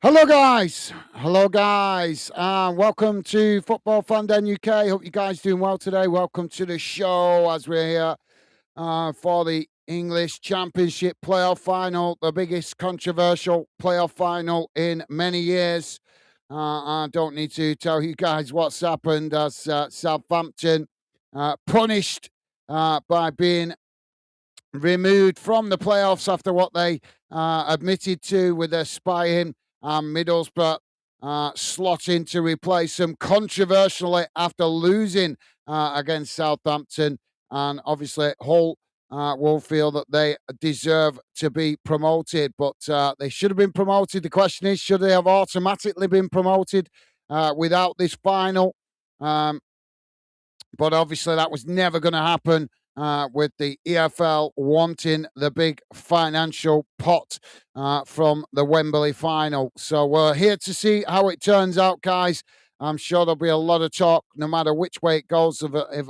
Hello guys, welcome to Football Fan Den UK. Hope you guys doing well today. Welcome to the show as we're here for the English Championship playoff final, the biggest controversial playoff final in many years. I don't need to tell you guys what's happened as Southampton punished by being removed from the playoffs after what they admitted to with their spying, and Middlesbrough slot in to replace them controversially after losing against Southampton. And obviously, Hull will feel that they deserve to be promoted, but they should have been promoted. The question is, should they have automatically been promoted without this final? Um, but obviously, that was never going to happen with the EFL wanting the big financial pot from the Wembley final. So we're here to see how it turns out, guys. I'm sure there'll be a lot of talk, no matter which way it goes. If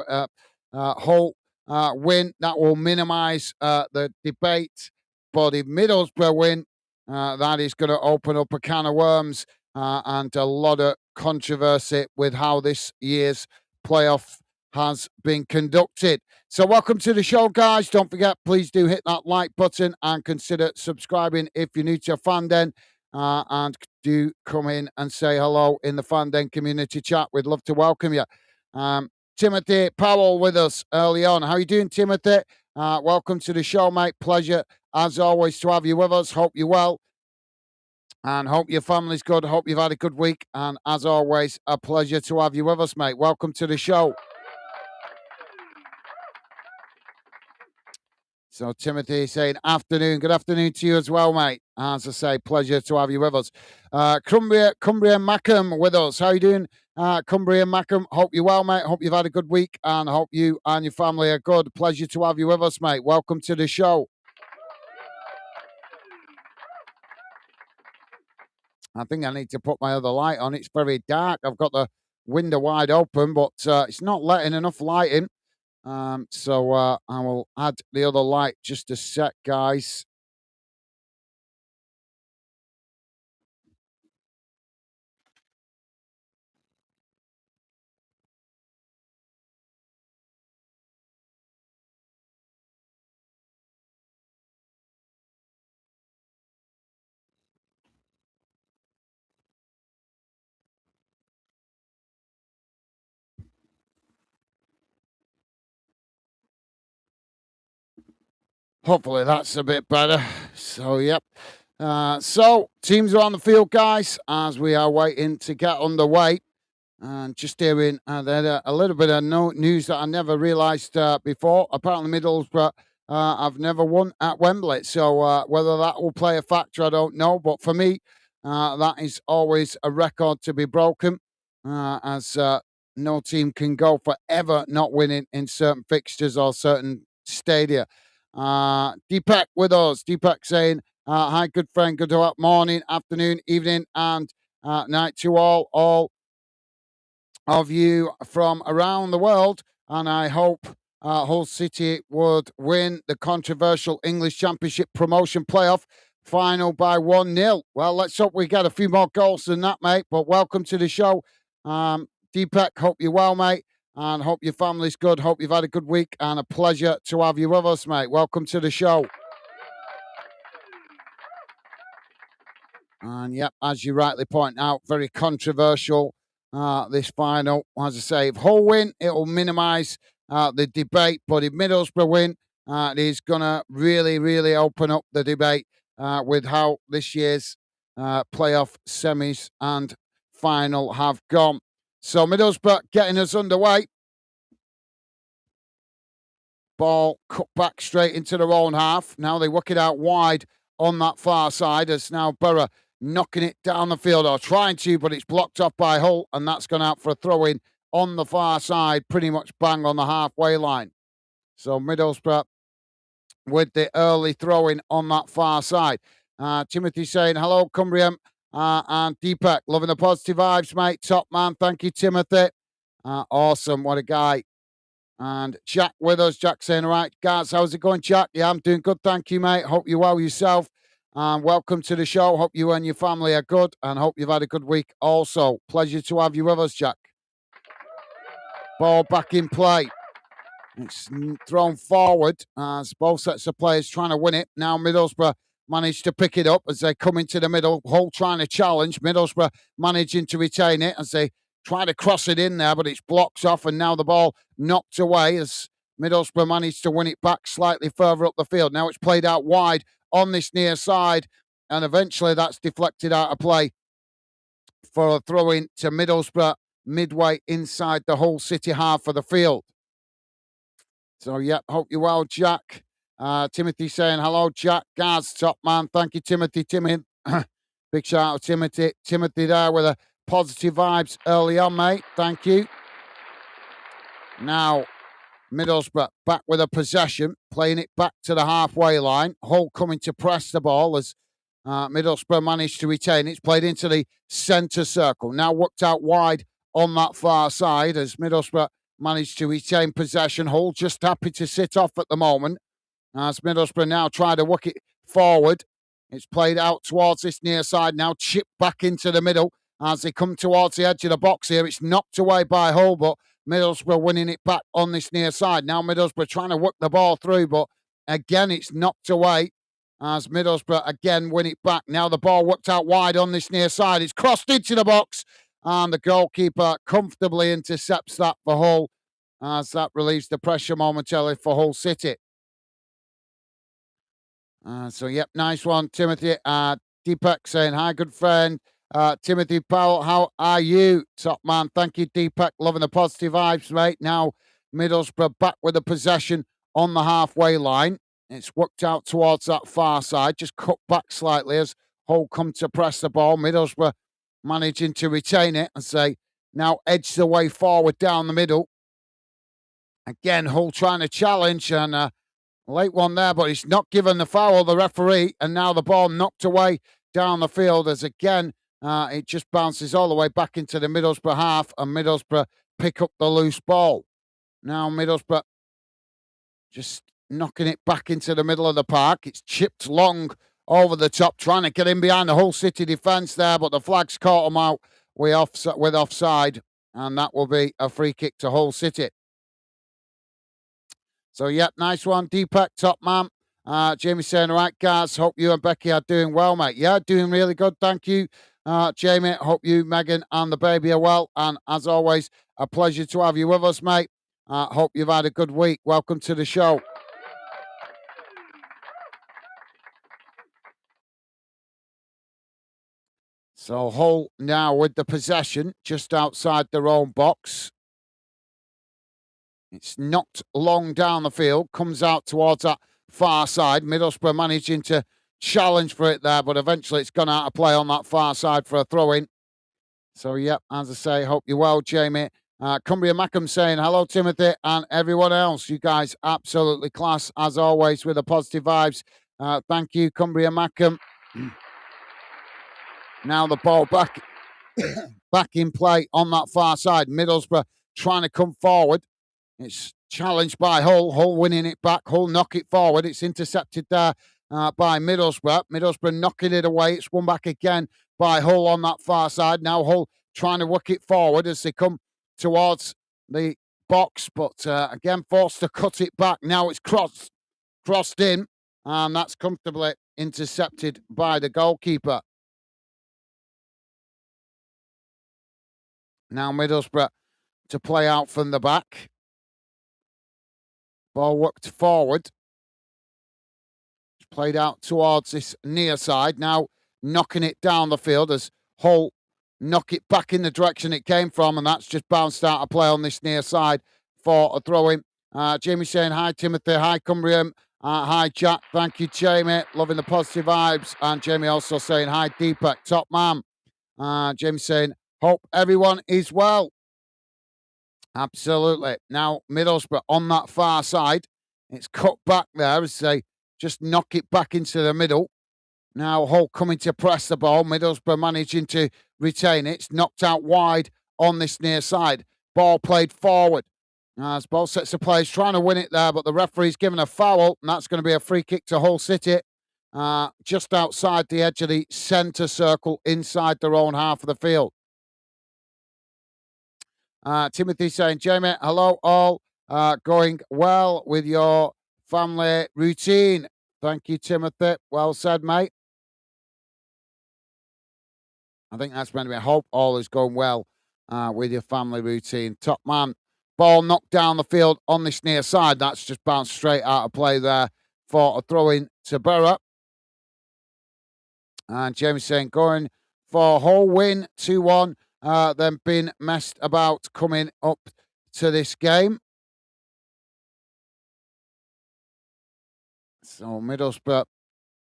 Hull win, that will minimise the debate. But if Middlesbrough win, that is going to open up a can of worms and a lot of controversy with how this year's playoff has been conducted. So welcome to the show, guys. Don't forget, please do hit that like button and consider subscribing if you're new to Fan Den. And do come in and say hello in the Fan Den community chat. We'd love to welcome you. Timothy Powell with us early on. How are you doing, Timothy? Welcome to the show, mate. Pleasure, as always, to have you with us. Hope you're well. And hope your family's good. Hope you've had a good week. And as always, a pleasure to have you with us, mate. Welcome to the show. So Timothy is saying afternoon. Good afternoon to you as well, mate. As I say, pleasure to have you with us. Cumbria Mackham with us. How you doing, Cumbria Mackham? Hope you're well, mate. Hope you've had a good week and hope you and your family are good. Pleasure to have you with us, mate. Welcome to the show. I think I need to put my other light on. It's very dark. I've got the window wide open, but it's not letting enough light in. So I will add the other light just a sec, guys. Hopefully that's a bit better. So, yep. So, teams are on the field, guys, as we are waiting to get underway. And just hearing a little bit of news that I never realised before. Apparently, Middlesbrough have never won at Wembley. So, whether that will play a factor, I don't know. But for me, that is always a record to be broken, as no team can go forever not winning in certain fixtures or certain stadia. Deepak with us. Deepak saying, hi, good friend. Good morning, afternoon, evening, and night to all of you from around the world. And I hope Hull City would win the controversial English Championship promotion playoff final by 1-0. Well, let's hope we get a few more goals than that, mate. But welcome to the show. Deepak, hope you're well, mate. And hope your family's good. Hope you've had a good week and a pleasure to have you with us, mate. Welcome to the show. And yep, as you rightly point out, very controversial, this final. As I say, if Hull win, it'll minimise the debate. But if Middlesbrough win, it is going to really, really open up the debate with how this year's playoff semis and final have gone. So Middlesbrough getting us underway. Ball cut back straight into their own half. Now they work it out wide on that far side as now Borough knocking it down the field, or trying to, but it's blocked off by Hull, and that's gone out for a throw-in on the far side, pretty much bang on the halfway line. So Middlesbrough with the early throw-in on that far side. Timothy saying, hello, Cumbrian and Deepak. Loving the positive vibes, mate. Top man. Thank you, Timothy. Awesome. What a guy. And Jack with us. Jack saying, all right, guys, how's it going, Jack? Yeah, I'm doing good. Thank you, mate. Hope you're well yourself. and welcome to the show. Hope you and your family are good, and hope you've had a good week also. Pleasure to have you with us, Jack. Ball back in play. It's thrown forward as both sets of players trying to win it. Now Middlesbrough managed to pick it up as they come into the middle. Hull trying to challenge. Middlesbrough managing to retain it as they try to cross it in there, but it's blocked off, and now the ball knocked away as Middlesbrough managed to win it back slightly further up the field. Now it's played out wide on this near side, and eventually that's deflected out of play for a throw-in to Middlesbrough midway inside the Hull City half of the field. So, yeah, hope you're well, Jack. Timothy saying, hello, Jack. Gaz, top man. Thank you, Timothy. Big shout out to Timothy. Timothy there with a positive vibes early on, mate. Thank you. Now, Middlesbrough back with a possession, playing it back to the halfway line. Hull coming to press the ball as Middlesbrough managed to retain it. It's played into the centre circle. Now worked out wide on that far side as Middlesbrough managed to retain possession. Hull just happy to sit off at the moment as Middlesbrough now try to work it forward. It's played out towards this near side, now chipped back into the middle as they come towards the edge of the box here. It's knocked away by Hull, but Middlesbrough winning it back on this near side. Now Middlesbrough trying to work the ball through, but again it's knocked away as Middlesbrough again win it back. Now the ball worked out wide on this near side. It's crossed into the box, and the goalkeeper comfortably intercepts that for Hull as that relieves the pressure momentarily for Hull City. So, yep, nice one, Timothy. Deepak saying, hi, good friend. Timothy Powell, how are you? Top man. Thank you, Deepak. Loving the positive vibes, mate. Now, Middlesbrough back with the possession on the halfway line. It's worked out towards that far side, just cut back slightly as Hull come to press the ball. Middlesbrough managing to retain it as they now edge the way forward down the middle. Again, Hull trying to challenge, and late one there, but he's not given the foul, the referee, and now the ball knocked away down the field as again it just bounces all the way back into the Middlesbrough half, and Middlesbrough pick up the loose ball. Now Middlesbrough just knocking it back into the middle of the park. It's chipped long over the top, trying to get in behind the Hull City defence there, but the flag's caught him out with offside, and that will be a free kick to Hull City. So, yep, nice one, Deepak, top man. Jamie saying, all right, guys, hope you and Becky are doing well, mate. Yeah, doing really good, thank you. Jamie, hope you, Megan, and the baby are well. And as always, a pleasure to have you with us, mate. Hope you've had a good week. Welcome to the show. So, Hull now with the possession just outside their own box. It's knocked long down the field, comes out towards that far side. Middlesbrough managing to challenge for it there, but eventually it's gone out of play on that far side for a throw-in. So, yep, as I say, hope you're well, Jamie. Cumbria Mackham saying, hello, Timothy, and everyone else. You guys absolutely class, as always, with the positive vibes. Thank you, Cumbria Mackham. Now the ball back in play on that far side. Middlesbrough trying to come forward. It's challenged by Hull. Hull winning it back. Hull knock it forward. It's intercepted there by Middlesbrough. Middlesbrough knocking it away. It's won back again by Hull on that far side. Now Hull trying to work it forward as they come towards the box, but again forced to cut it back. Now it's crossed in, and that's comfortably intercepted by the goalkeeper. Now Middlesbrough to play out from the back. Ball worked forward. It's played out towards this near side. Now knocking it down the field as Hull knock it back in the direction it came from, and that's just bounced out of play on this near side for a throw-in. Jamie saying, hi, Timothy. Hi, Cumbrian. Hi, Jack. Thank you, Jamie. Loving the positive vibes. And Jamie also saying, hi, Deepak. Top man. Jamie saying, hope everyone is well. Absolutely. Now, Middlesbrough on that far side. It's cut back there as they just knock it back into the middle. Now, Hull coming to press the ball. Middlesbrough managing to retain it. It's knocked out wide on this near side. Ball played forward. As both sets of players trying to win it there, but the referee's given a foul, and that's going to be a free kick to Hull City. just outside the edge of the centre circle inside their own half of the field. Timothy saying, Jamie, hello all. Going well with your family routine. Thank you, Timothy. Well said, mate. I think that's meant to be. I hope all is going well with your family routine. Top man. Ball knocked down the field on this near side. That's just bounced straight out of play there for a throw in to Borough. And James saying, going for a whole win, 2-1. Then been messed about coming up to this game. So Middlesbrough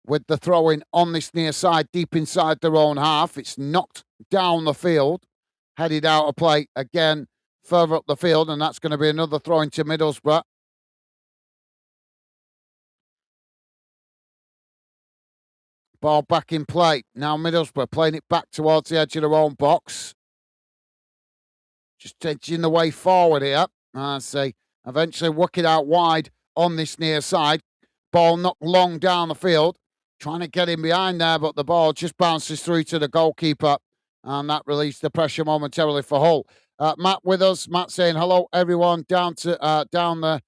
with the throw-in on this near side, deep inside their own half. It's knocked down the field, headed out of play again, further up the field, and that's going to be another throw-in to Middlesbrough. Ball back in play. Now Middlesbrough playing it back towards the edge of their own box. Just edging the way forward here. I say, eventually work it out wide on this near side. Ball knocked long down the field. Trying to get in behind there, but the ball just bounces through to the goalkeeper. And that released the pressure momentarily for Hull. Matt with us. Matt saying, hello, everyone, down the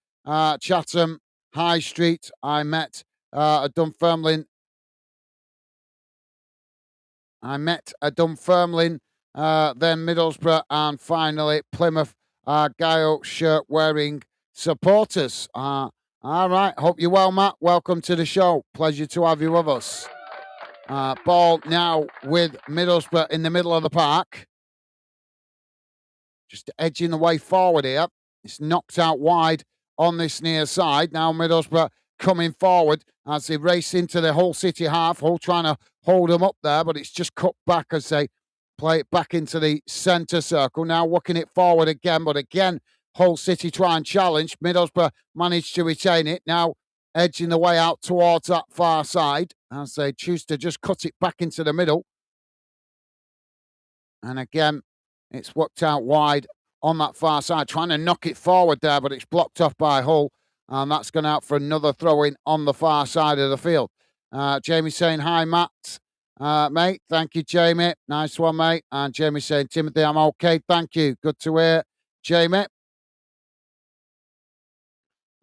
Chatham High Street. I met Dunfermline. Dunfermline, then Middlesbrough, and finally Plymouth. Gaio shirt wearing supporters. All right. Hope you're well, Matt. Welcome to the show. Pleasure to have you with us. Ball now with Middlesbrough in the middle of the park. Just edging the way forward here. It's knocked out wide on this near side. Now Middlesbrough coming forward as they race into the Hull City half. Hull trying to hold them up there, but it's just cut back as they play it back into the centre circle. Now working it forward again, but again, Hull City try and challenge. Middlesbrough managed to retain it. Now edging the way out towards that far side as they choose to just cut it back into the middle. And again, it's worked out wide on that far side, trying to knock it forward there, but it's blocked off by Hull. And that's gone out for another throw-in on the far side of the field. Jamie saying, hi, Matt. Mate, thank you, Jamie. Nice one, mate. And Jamie saying, Timothy, I'm okay, thank you. Good to hear, Jamie.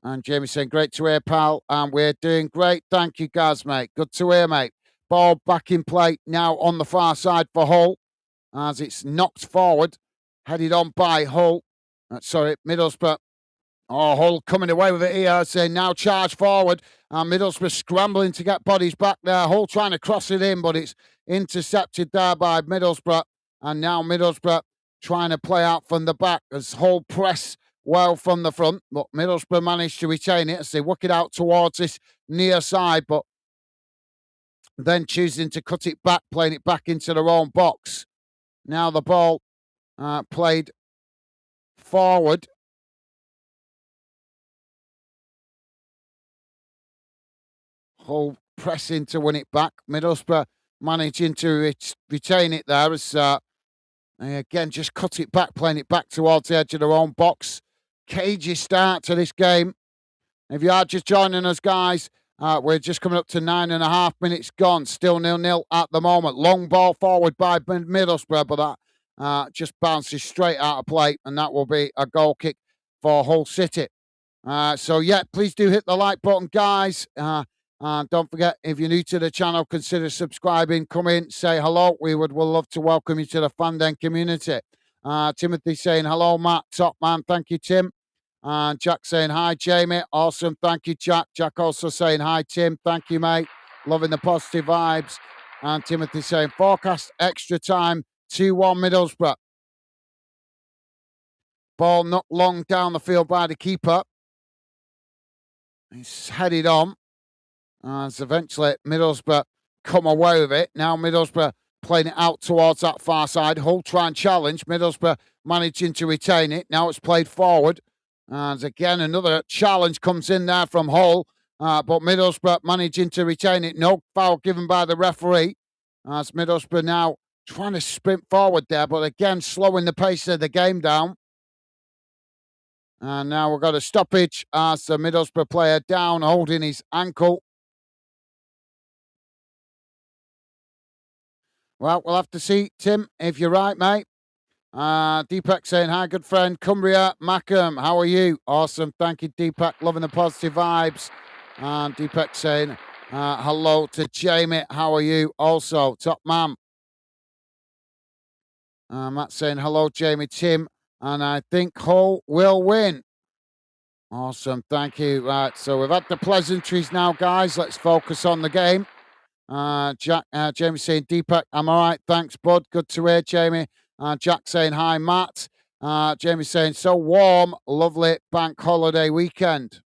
And Jamie saying, great to hear, pal. And we're doing great. Thank you, guys, mate. Good to hear, mate. Ball back in play now on the far side for Hull as it's knocked forward, headed on by Hull. Middlesbrough. Oh, Hull coming away with it here, saying now charge forward. And Middlesbrough scrambling to get bodies back there. Hull trying to cross it in, but it's intercepted there by Middlesbrough. And now Middlesbrough trying to play out from the back as Hull press well from the front. But Middlesbrough managed to retain it as they work it out towards this near side, but then choosing to cut it back, playing it back into their own box. Now the ball played forward. Hull pressing to win it back. Middlesbrough managing to retain it there as they again just cut it back, playing it back towards the edge of their own box. Cagey start to this game. If you are just joining us, guys, we're just coming up to 9.5 minutes gone. Still 0-0 at the moment. Long ball forward by Middlesbrough, but that just bounces straight out of play, and that will be a goal kick for Hull City. So, yeah, please do hit the like button, guys. And don't forget, if you're new to the channel, consider subscribing. Come in, say hello. We would love to welcome you to the Fanden community. Timothy saying, hello, Matt. Top man. Thank you, Tim. And Jack saying, hi, Jamie. Awesome. Thank you, Jack. Jack also saying, hi, Tim. Thank you, mate. Loving the positive vibes. And Timothy saying, forecast extra time, 2-1 Middlesbrough. Ball knocked long down the field by the keeper. He's headed on. As eventually Middlesbrough come away with it. Now Middlesbrough playing it out towards that far side. Hull try and challenge. Middlesbrough managing to retain it. Now it's played forward. And again, another challenge comes in there from Hull. But Middlesbrough managing to retain it. No foul given by the referee. As Middlesbrough now trying to sprint forward there. But again, slowing the pace of the game down. And now we've got a stoppage as the Middlesbrough player down, holding his ankle. Well, we'll have to see, Tim, if you're right, mate. Deepak saying, hi, good friend. Cumbria, Mackham, how are you? Awesome. Thank you, Deepak. Loving the positive vibes. And Deepak saying, hello to Jamie. How are you? Also, top man. Matt saying, hello, Jamie, Tim. And I think Hull will win. Awesome. Thank you. Right. So we've had the pleasantries now, guys. Let's focus on the game. Jamie saying, Deepak, I'm all right. Thanks, bud. Good to hear, Jamie. Jack saying, hi, Matt. Jamie saying, so warm, lovely bank holiday weekend.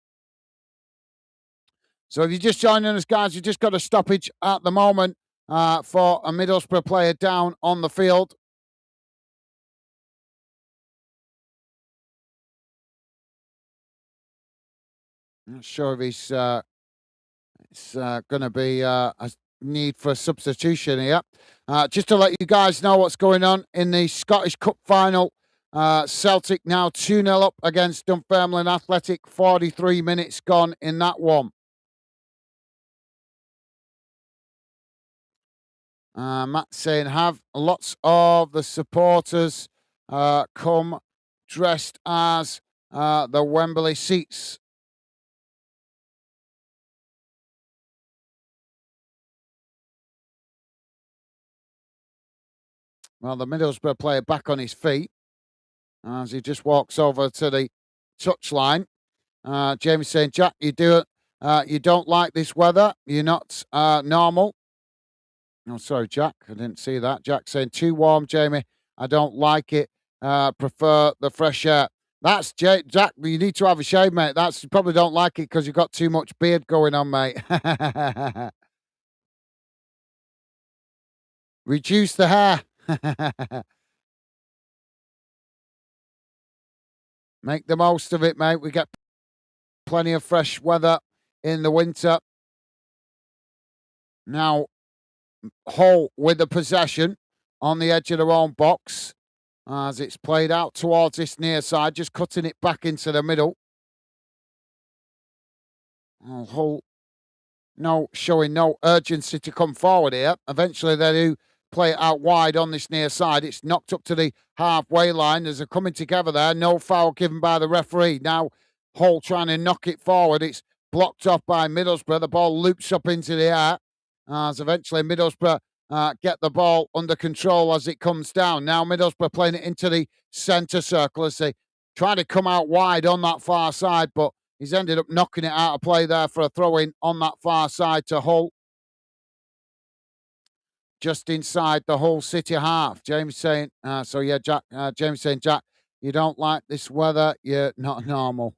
So if you're just joining us, guys, you've just got a stoppage at the moment for a Middlesbrough player down on the field. I'm not sure if it's going to be a need for a substitution here. Just to let you guys know what's going on in the Scottish Cup final. Celtic now 2-0 up against Dunfermline Athletic. 43 minutes gone in that one. Matt saying, have lots of the supporters come dressed as the Wembley seats. Well, the Middlesbrough player back on his feet as he just walks over to the touchline. Jamie saying, Jack, you don't like this weather. You're not normal. Oh, sorry, Jack. I didn't see that. Jack saying, too warm, Jamie. I don't like it. Prefer the fresh air. That's Jack. You need to have a shave, mate. You probably don't like it because you've got too much beard going on, mate. Reduce the hair. Make the most of it, mate. We get plenty of fresh weather in the winter. Now, Hull with the possession on the edge of their own box as it's played out towards this near side, just cutting it back into the middle. Hull showing no urgency to come forward here. Eventually they do play it out wide on this near side. It's knocked up to the halfway line. There's a coming together there. No foul given by the referee. Now Hull trying to knock it forward. It's blocked off by Middlesbrough. The ball loops up into the air as eventually Middlesbrough get the ball under control as it comes down. Now Middlesbrough playing it into the centre circle as they try to come out wide on that far side, but he's ended up knocking it out of play there for a throw-in on that far side to Hull. Just inside the Hull City half. James saying, Jack, James saying, Jack, you don't like this weather, you're not normal.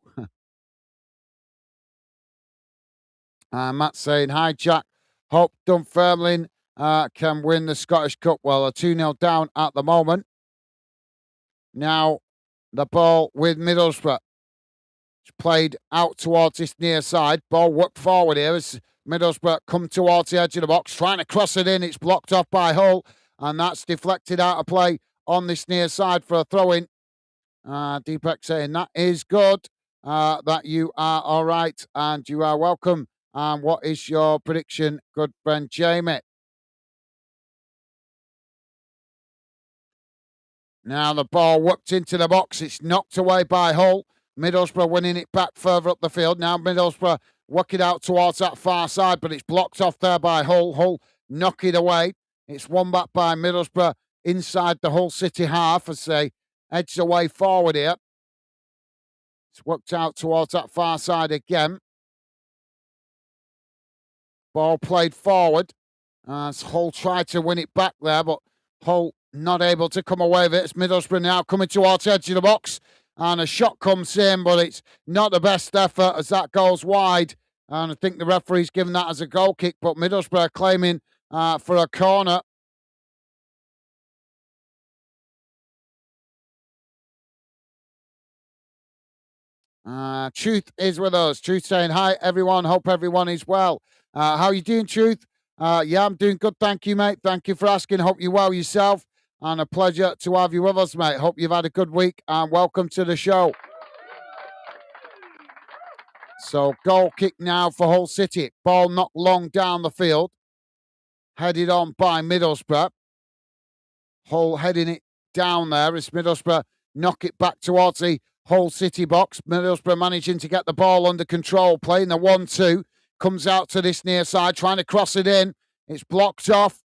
Matt saying, hi, Jack. Hope Dunfermline can win the Scottish Cup. Well, a 2-0 down at the moment. Now, the ball with Middlesbrough. It's played out towards this near side. Ball whipped forward here as Middlesbrough come towards the edge of the box. Trying to cross it in. It's blocked off by Hull. And that's deflected out of play on this near side for a throw-in. Deepak saying, that is good. That you are all right and you are welcome. And what is your prediction, good friend Jamie? Now the ball whipped into the box. It's knocked away by Hull. Middlesbrough winning it back further up the field. Now Middlesbrough work it out towards that far side, but it's blocked off there by Hull. Hull knock it away. It's won back by Middlesbrough inside the Hull City half as they edge the way forward here. It's worked out towards that far side again. Ball played forward as Hull tried to win it back there, but Hull not able to come away with it. It's Middlesbrough now coming towards the edge of the box. And a shot comes in, but it's not the best effort as that goes wide. And I think the referee's given that as a goal kick, but Middlesbrough claiming for a corner. Truth is with us. Truth saying, hi, everyone. Hope everyone is well. How are you doing, Truth? Yeah, I'm doing good. Thank you, mate. Thank you for asking. Hope you're well yourself. And a pleasure to have you with us, mate. Hope you've had a good week and welcome to the show. So, goal kick now for Hull City. Ball knocked long down the field. Headed on by Middlesbrough. Hull heading it down there as Middlesbrough knock it back towards the Hull City box. Middlesbrough managing to get the ball under control, playing the 1-2. Comes out to this near side, trying to cross it in. It's blocked off.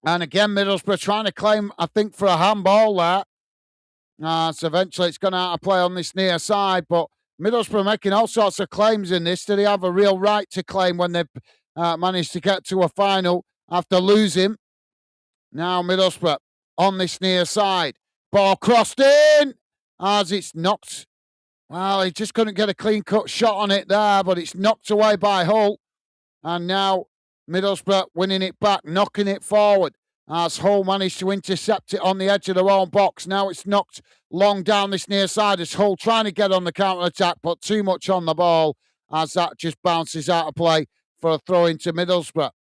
And again, Middlesbrough trying to claim, I think, for a handball there. So eventually it's gone out of play on this near side. But Middlesbrough making all sorts of claims in this. Do they have a real right to claim when they've managed to get to a final after losing? Now Middlesbrough on this near side. Ball crossed in as it's knocked. Well, he just couldn't get a clean-cut shot on it there, but it's knocked away by Hull. And now Middlesbrough winning it back, knocking it forward as Hull managed to intercept it on the edge of their own box. Now it's knocked long down this near side as Hull trying to get on the counter-attack, but too much on the ball as that just bounces out of play for a throw into Middlesbrough.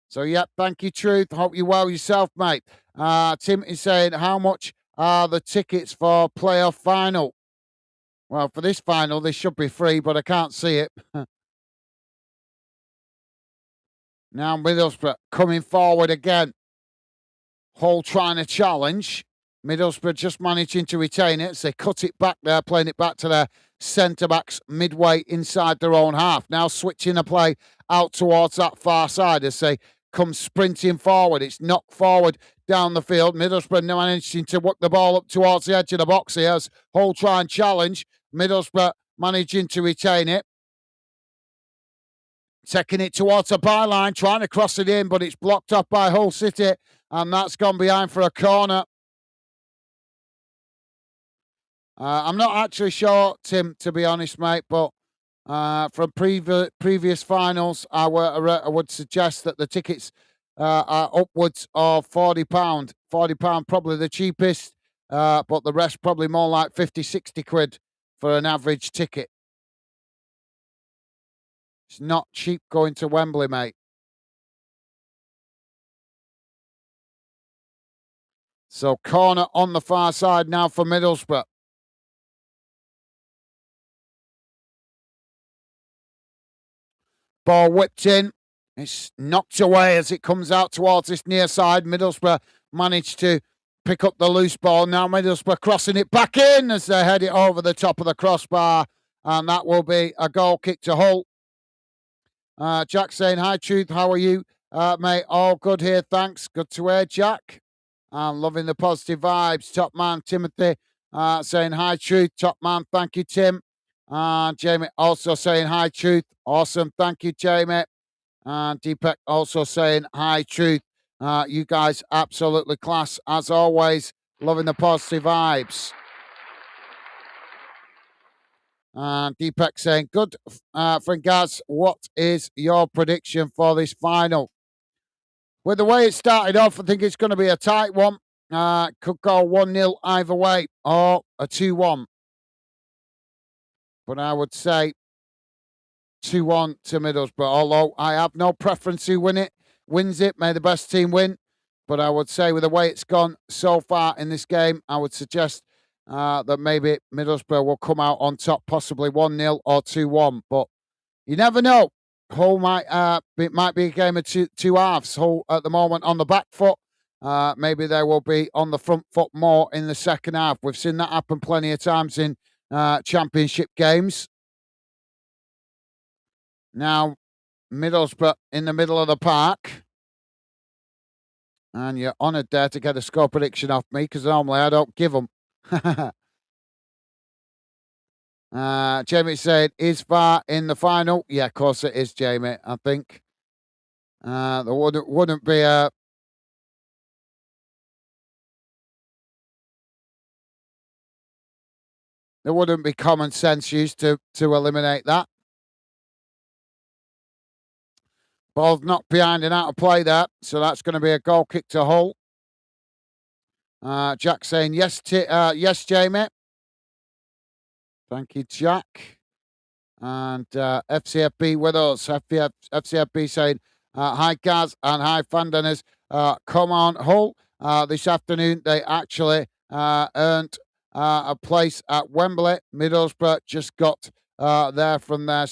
So, yep, thank you, Truth. Hope you're well yourself, mate. Tim is saying, how much are the tickets for playoff final? Well, for this final, they should be free, but I can't see it. Now Middlesbrough coming forward again. Hull trying to challenge. Middlesbrough just managing to retain it. So they cut it back there, playing it back to their centre-backs midway inside their own half. Now switching the play out towards that far side as they come sprinting forward. It's knocked forward down the field. Middlesbrough now managing to work the ball up towards the edge of the box here as Hull try and challenge. Middlesbrough managing to retain it. Taking it towards the byline, trying to cross it in, but it's blocked off by Hull City, and that's gone behind for a corner. I'm not actually sure, Tim, to be honest, mate, but from previous finals, I would suggest that the tickets are upwards of £40. £40 probably the cheapest, but the rest probably more like 50, 60 quid for an average ticket. It's not cheap going to Wembley, mate. So corner on the far side now for Middlesbrough. Ball whipped in. It's knocked away as it comes out towards this near side. Middlesbrough managed to pick up the loose ball. Now Middlesbrough crossing it back in as they head it over the top of the crossbar. And that will be a goal kick to Hull. Jack saying, hi, Truth. How are you, mate? All good here. Thanks. Good to hear, Jack. I'm loving the positive vibes. Top man, Timothy, saying, hi, Truth. Top man. Thank you, Tim. Jamie also saying, hi, Truth. Awesome. Thank you, Jamie. Deepak also saying, hi, Truth. You guys absolutely class as always. Loving the positive vibes. Deepak saying, good, friend Gaz, what is your prediction for this final? With the way it started off, I think it's going to be a tight one. Could go 1-0 either way or a 2-1. But I would say 2-1 to Middlesbrough, although I have no preference who wins it. May the best team win. But I would say with the way it's gone so far in this game, I would suggest that maybe Middlesbrough will come out on top, possibly 1-0 or 2-1. But you never know. Hull it might be a game of two halves. Hull at the moment on the back foot. Maybe they will be on the front foot more in the second half. We've seen that happen plenty of times in championship games. Now, Middlesbrough in the middle of the park. And you're honoured there to get a score prediction off me because normally I don't give them. Jamie said, is VAR in the final? Yeah, of course it is, Jamie, I think. There wouldn't be a... There wouldn't be common sense used to eliminate that. Ball's knocked behind and out of play there, so that's going to be a goal kick to Hull. Jack saying, yes, yes, Jamie. Thank you, Jack. And FCFB with us. FCFB saying, hi, Gaz, and hi, Fandaners. Come on, Hull. This afternoon, they actually earned a place at Wembley. Middlesbrough just got there from their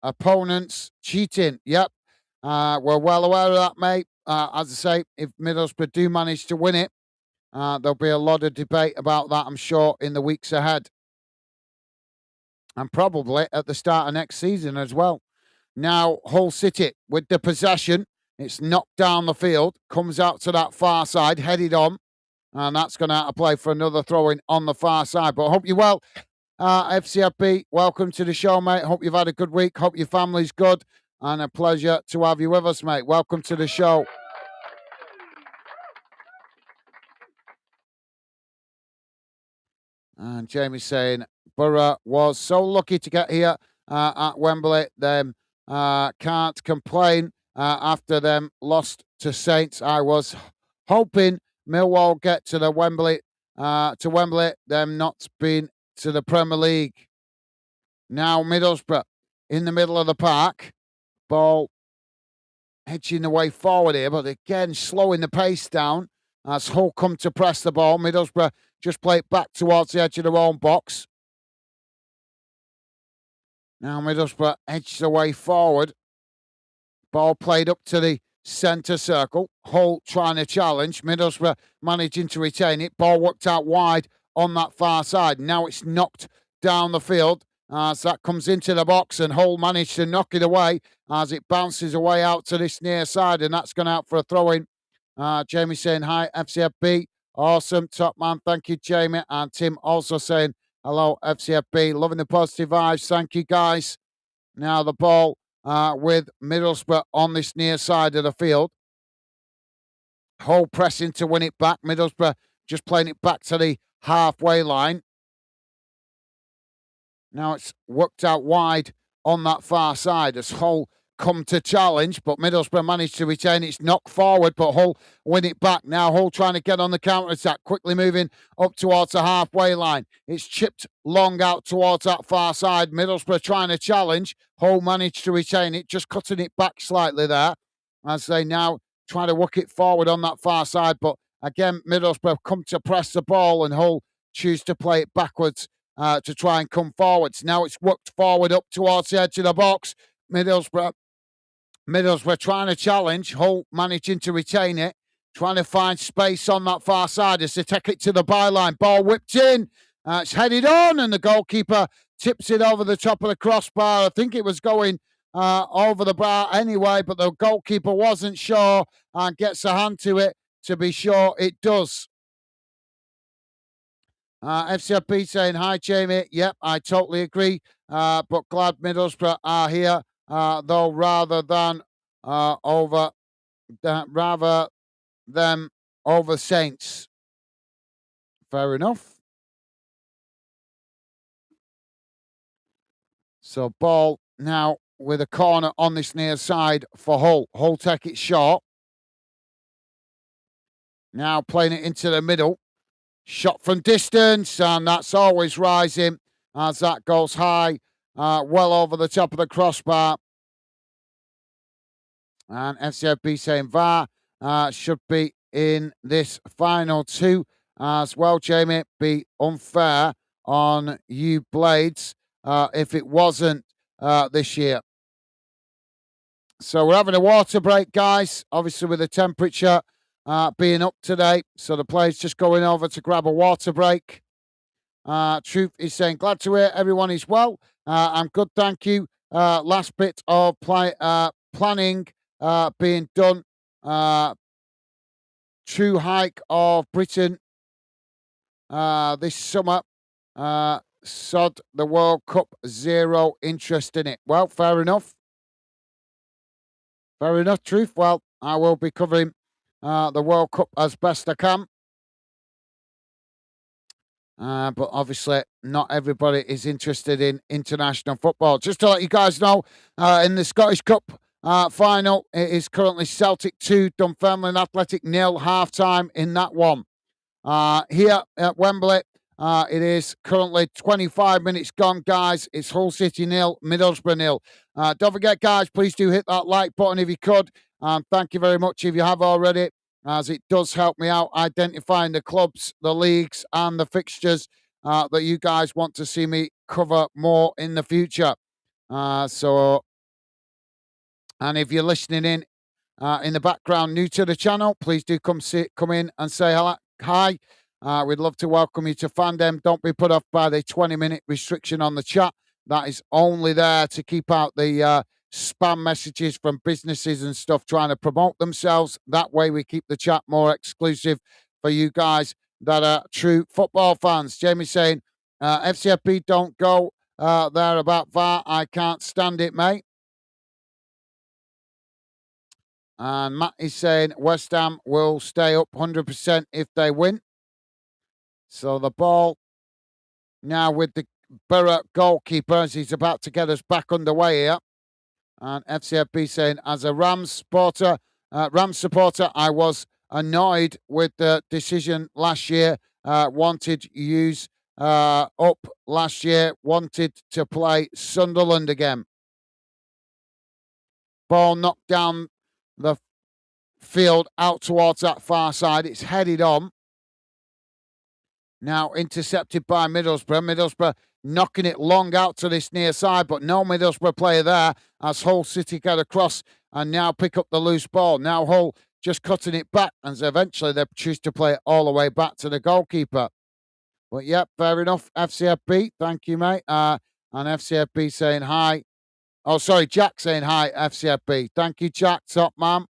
opponents cheating. Yep. We're well aware of that, mate. As I say, if Middlesbrough do manage to win it, there'll be a lot of debate about that, I'm sure, in the weeks ahead. And probably at the start of next season as well. Now, Hull City with the possession. It's knocked down the field, comes out to that far side, headed on. And that's going to have to play for another throw-in on the far side. But I hope you're well. FCFB, welcome to the show, mate. Hope you've had a good week. Hope your family's good. And a pleasure to have you with us, mate. Welcome to the show. And Jamie's saying, Borough was so lucky to get here at Wembley. Them can't complain after them lost to Saints. I was hoping Millwall get to the Wembley, them not been to the Premier League. Now Middlesbrough in the middle of the park. Ball edging the way forward here, but again slowing the pace down as Hull come to press the ball. Middlesbrough just play it back towards the edge of their own box. Now Middlesbrough edges the way forward. Ball played up to the centre circle. Hull trying to challenge. Middlesbrough managing to retain it. Ball worked out wide on that far side. Now it's knocked down the field as that comes into the box, and Hull managed to knock it away as it bounces away out to this near side, and that's gone out for a throw-in. Jamie saying, hi, FCFB. Awesome, top man. Thank you, Jamie. And Tim also saying, hello, FCFB. Loving the positive vibes. Thank you, guys. Now the ball with Middlesbrough on this near side of the field. Hull pressing to win it back. Middlesbrough just playing it back to the halfway line. Now it's worked out wide on that far side as Hull come to challenge, but Middlesbrough managed to retain. It's knocked forward, but Hull win it back. Now Hull trying to get on the counter-attack, quickly moving up towards the halfway line. It's chipped long out towards that far side. Middlesbrough trying to challenge. Hull managed to retain it, just cutting it back slightly there as they now try to work it forward on that far side. But again, Middlesbrough come to press the ball and Hull choose to play it backwards to try and come forwards. Now it's worked forward up towards the edge of the box. Middlesbrough trying to challenge. Hull managing to retain it. Trying to find space on that far side as they take it to the byline. Ball whipped in. It's headed on and the goalkeeper tips it over the top of the crossbar. I think it was going over the bar anyway, but the goalkeeper wasn't sure and gets a hand to it to be sure it does. FCFB saying, hi, Jamie. Yep, I totally agree. But glad Middlesbrough are here, though, rather than over Saints. Fair enough. So ball now with a corner on this near side for Hull. Hull take it short. Now playing it into the middle. Shot from distance, and that's always rising as that goes high, well over the top of the crossbar. And FCFB saying VAR should be in this final two as well, Jamie. Be unfair on you Blades if it wasn't this year. So we're having a water break, guys, obviously with the temperature being up today. So the players just going over to grab a water break. Truth is saying, glad to hear everyone is well. I'm good, thank you. Last bit of planning being done. True hike of Britain this summer. Sod the World Cup, zero interest in it. Well, fair enough. Fair enough, Truth. Well, I will be covering the World Cup as best I can. But obviously, not everybody is interested in international football. Just to let you guys know, in the Scottish Cup final, it is currently Celtic 2, Dunfermline Athletic 0, half-time in that one. Here at Wembley, it is currently 25 minutes gone, guys. It's Hull City 0, Middlesbrough 0. Don't forget, guys, please do hit that like button if you could. Thank you very much if you have already, as it does help me out identifying the clubs, the leagues, and the fixtures that you guys want to see me cover more in the future. So And if you're listening in the background, new to the channel, please do come in and say hello, hi. We'd love to welcome you to Fandom. Don't be put off by the 20-minute restriction on the chat. That is only there to keep out the spam messages from businesses and stuff trying to promote themselves. That way we keep the chat more exclusive for you guys that are true football fans. Jamie saying, FCFP don't go there about VAR. I can't stand it, mate. And Matt is saying West Ham will stay up 100% if they win. So the ball now with the Borough goalkeeper as he's about to get us back underway here. And FCFB saying, as a Rams supporter, I was annoyed with the decision last year. Wanted use up last year. Wanted to play Sunderland again. Ball knocked down the field out towards that far side. It's headed on. Now intercepted by Middlesbrough. Middlesbrough knocking it long out to this near side, but no Middlesbrough player there as Hull City get across and now pick up the loose ball. Now Hull just cutting it back, and eventually they choose to play it all the way back to the goalkeeper. But yep, fair enough. FCFB, thank you, mate. And FCFB saying hi. Oh, sorry, Jack saying hi, FCFB. Thank you, Jack, top man.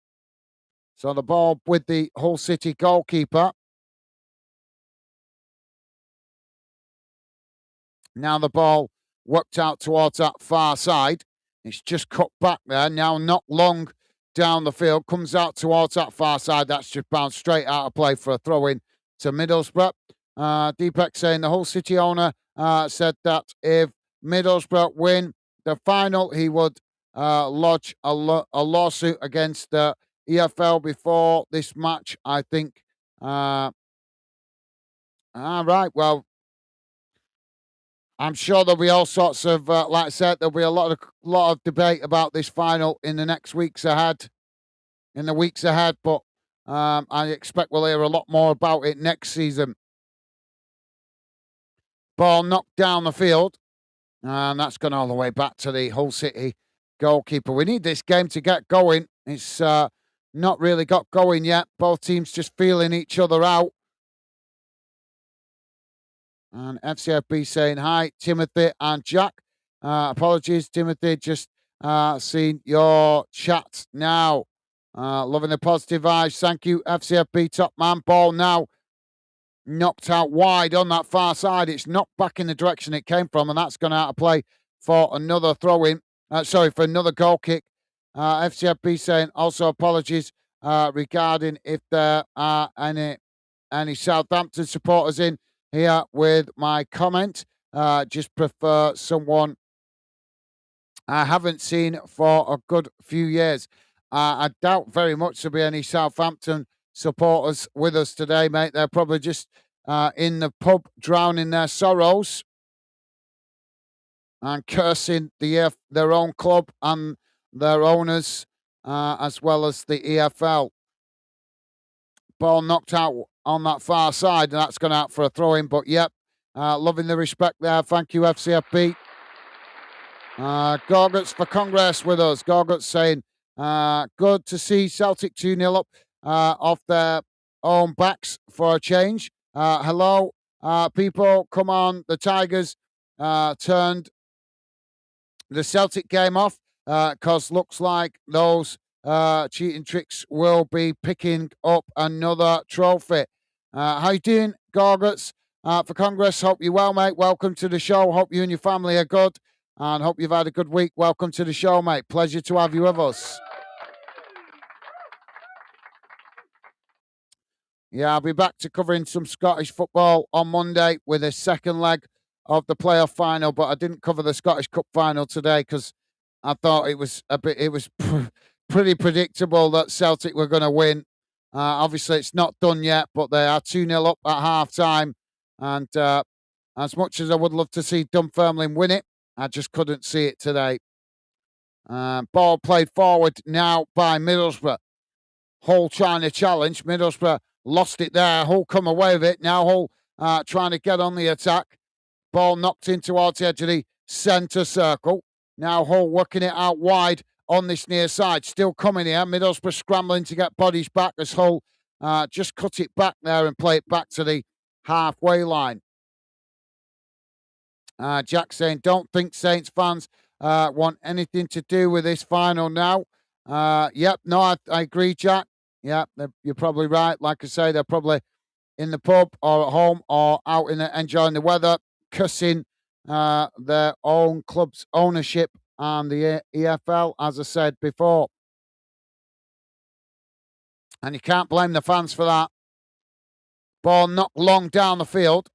So the ball with the Hull City goalkeeper. Now the ball worked out towards that far side. It's just cut back there. Now not long down the field. Comes out towards that far side. That's just bounced straight out of play for a throw-in to Middlesbrough. Deepak saying the Hull City owner said that if Middlesbrough win the final, he would lodge a lawsuit against the EFL before this match, I think. All right, well, I'm sure there'll be all sorts of, like I said, there'll be a lot of debate about this final in the weeks ahead. But I expect we'll hear a lot more about it next season. Ball knocked down the field, and that's gone all the way back to the Hull City goalkeeper. We need this game to get going. It's not really got going yet. Both teams just feeling each other out. And FCFB saying hi, Timothy and Jack. Apologies, Timothy. Just seen your chat now. Loving the positive vibes. Thank you, FCFB top man. Ball now knocked out wide on that far side. It's knocked back in the direction it came from, and that's gone out of play for another throw-in. For another goal kick. FCFB saying also apologies regarding if there are any Southampton supporters in here with my comment. Just prefer someone I haven't seen for a good few years. I doubt very much there'll be any Southampton supporters with us today, mate. They're probably just in the pub drowning their sorrows and cursing their own club and their owners, as well as the EFL. Ball knocked out on that far side, and that's gone out for a throw-in. But, yep, loving the respect there. Thank you, FCFB. Gorguts for Congress with us. Gorguts saying, good to see Celtic 2-0 up off their own backs for a change. Hello, people. Come on. The Tigers turned the Celtic game off because looks like those cheating tricks will be picking up another trophy. How you doing, Gorguts? For Congress, hope you're well, mate. Welcome to the show. Hope you and your family are good, and hope you've had a good week. Welcome to the show, mate. Pleasure to have you with us. Yeah, I'll be back to covering some Scottish football on Monday with a second leg of the playoff final, but I didn't cover the Scottish Cup final today because I thought it was pretty predictable that Celtic were going to win. Obviously, it's not done yet, but they are 2-0 up at half-time. And as much as I would love to see Dunfermline win it, I just couldn't see it today. Ball played forward now by Middlesbrough. Hull trying to challenge. Middlesbrough lost it there. Hull come away with it. Now Hull trying to get on the attack. Ball knocked in towards the edge of the centre circle. Now Hull working it out wide on this near side. Still coming here. Middlesbrough scrambling to get bodies back as Hull just cut it back there and play it back to the halfway line. Jack saying, don't think Saints fans want anything to do with this final now. Yep, no, I agree, Jack. Yeah, you're probably right. Like I say, they're probably in the pub or at home or out enjoying the weather, cussing their own club's ownership and the EFL, as I said before. And you can't blame the fans for that. Ball knocked long down the field.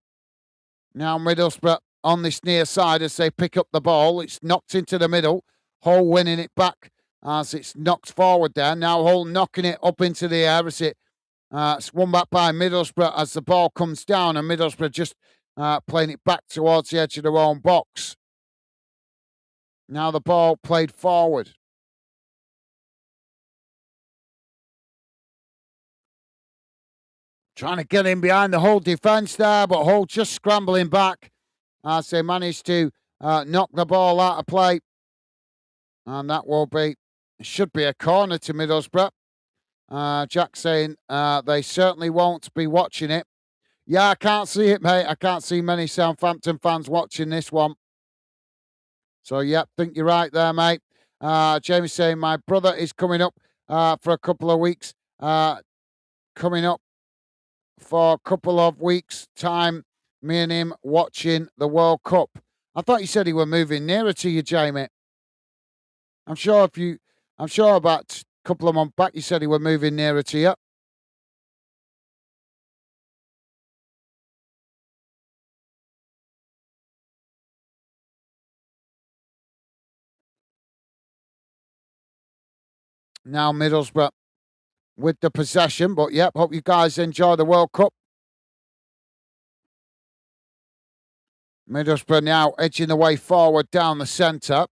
Now Middlesbrough on this near side as they pick up the ball. It's knocked into the middle. Hull winning it back as it's knocked forward there. Now Hull knocking it up into the air as it's won back by Middlesbrough as the ball comes down, and Middlesbrough just playing it back towards the edge of their own box. Now the ball played forward. Trying to get in behind the Hull defence there, but Hull just scrambling back as they managed to knock the ball out of play. And that should be a corner to Middlesbrough. Jack saying they certainly won't be watching it. Yeah, I can't see it, mate. I can't see many Southampton fans watching this one. So, yeah, think you're right there, mate. Jamie saying, my brother is coming up for a couple of weeks. Coming up for a couple of weeks' time, me and him watching the World Cup. I thought you said he were moving nearer to you, Jamie. I'm sure about a couple of months back you said he were moving nearer to you. Now Middlesbrough with the possession, but yep, hope you guys enjoy the World Cup. Middlesbrough now edging the way forward down the centre.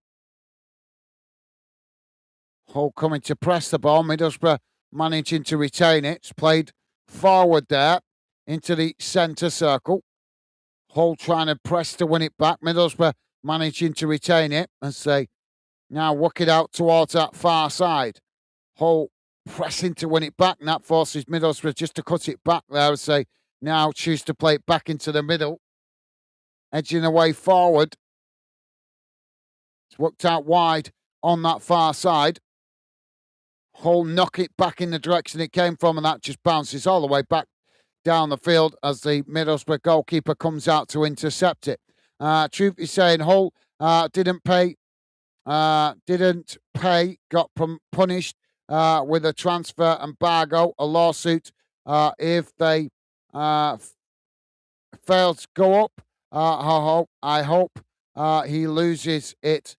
Hull coming to press the ball. Middlesbrough managing to retain it. It's played forward there into the centre circle. Hull trying to press to win it back. Middlesbrough managing to retain it as they now work it out towards that far side. Hull pressing to win it back, and that forces Middlesbrough just to cut it back there as they now choose to play it back into the middle. Edging away forward. It's worked out wide on that far side. Hull knock it back in the direction it came from, and that just bounces all the way back down the field as the Middlesbrough goalkeeper comes out to intercept it. Truth is saying Hull didn't pay, got punished with a transfer embargo, a lawsuit if they failed to go up. I hope he loses it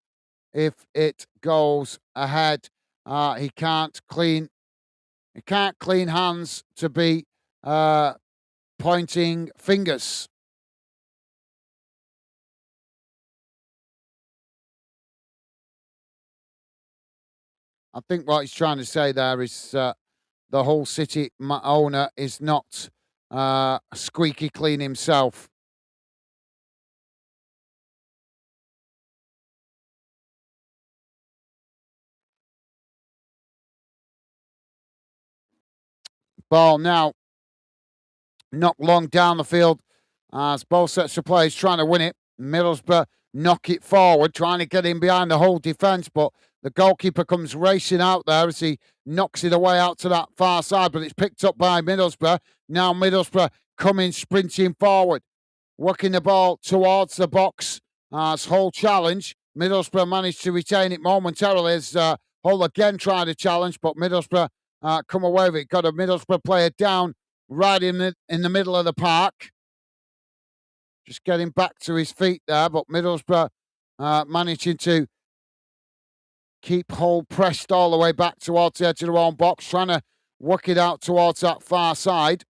if it goes ahead. He can't clean hands to be pointing fingers. I think what he's trying to say there is the Hull City owner is not squeaky clean himself. Ball now knocked long down the field as both sets of players trying to win it. Middlesbrough knock it forward, trying to get in behind the Hull defence, but the goalkeeper comes racing out there as he knocks it away out to that far side, but it's picked up by Middlesbrough. Now Middlesbrough coming sprinting forward, working the ball towards the box as Hull challenge. Middlesbrough managed to retain it momentarily as Hull again tried to challenge, but Middlesbrough come away with it. Got a Middlesbrough player down right in the middle of the park. Just getting back to his feet there, but Middlesbrough managing to keep Hull pressed all the way back towards the edge of their own box, trying to work it out towards that far side.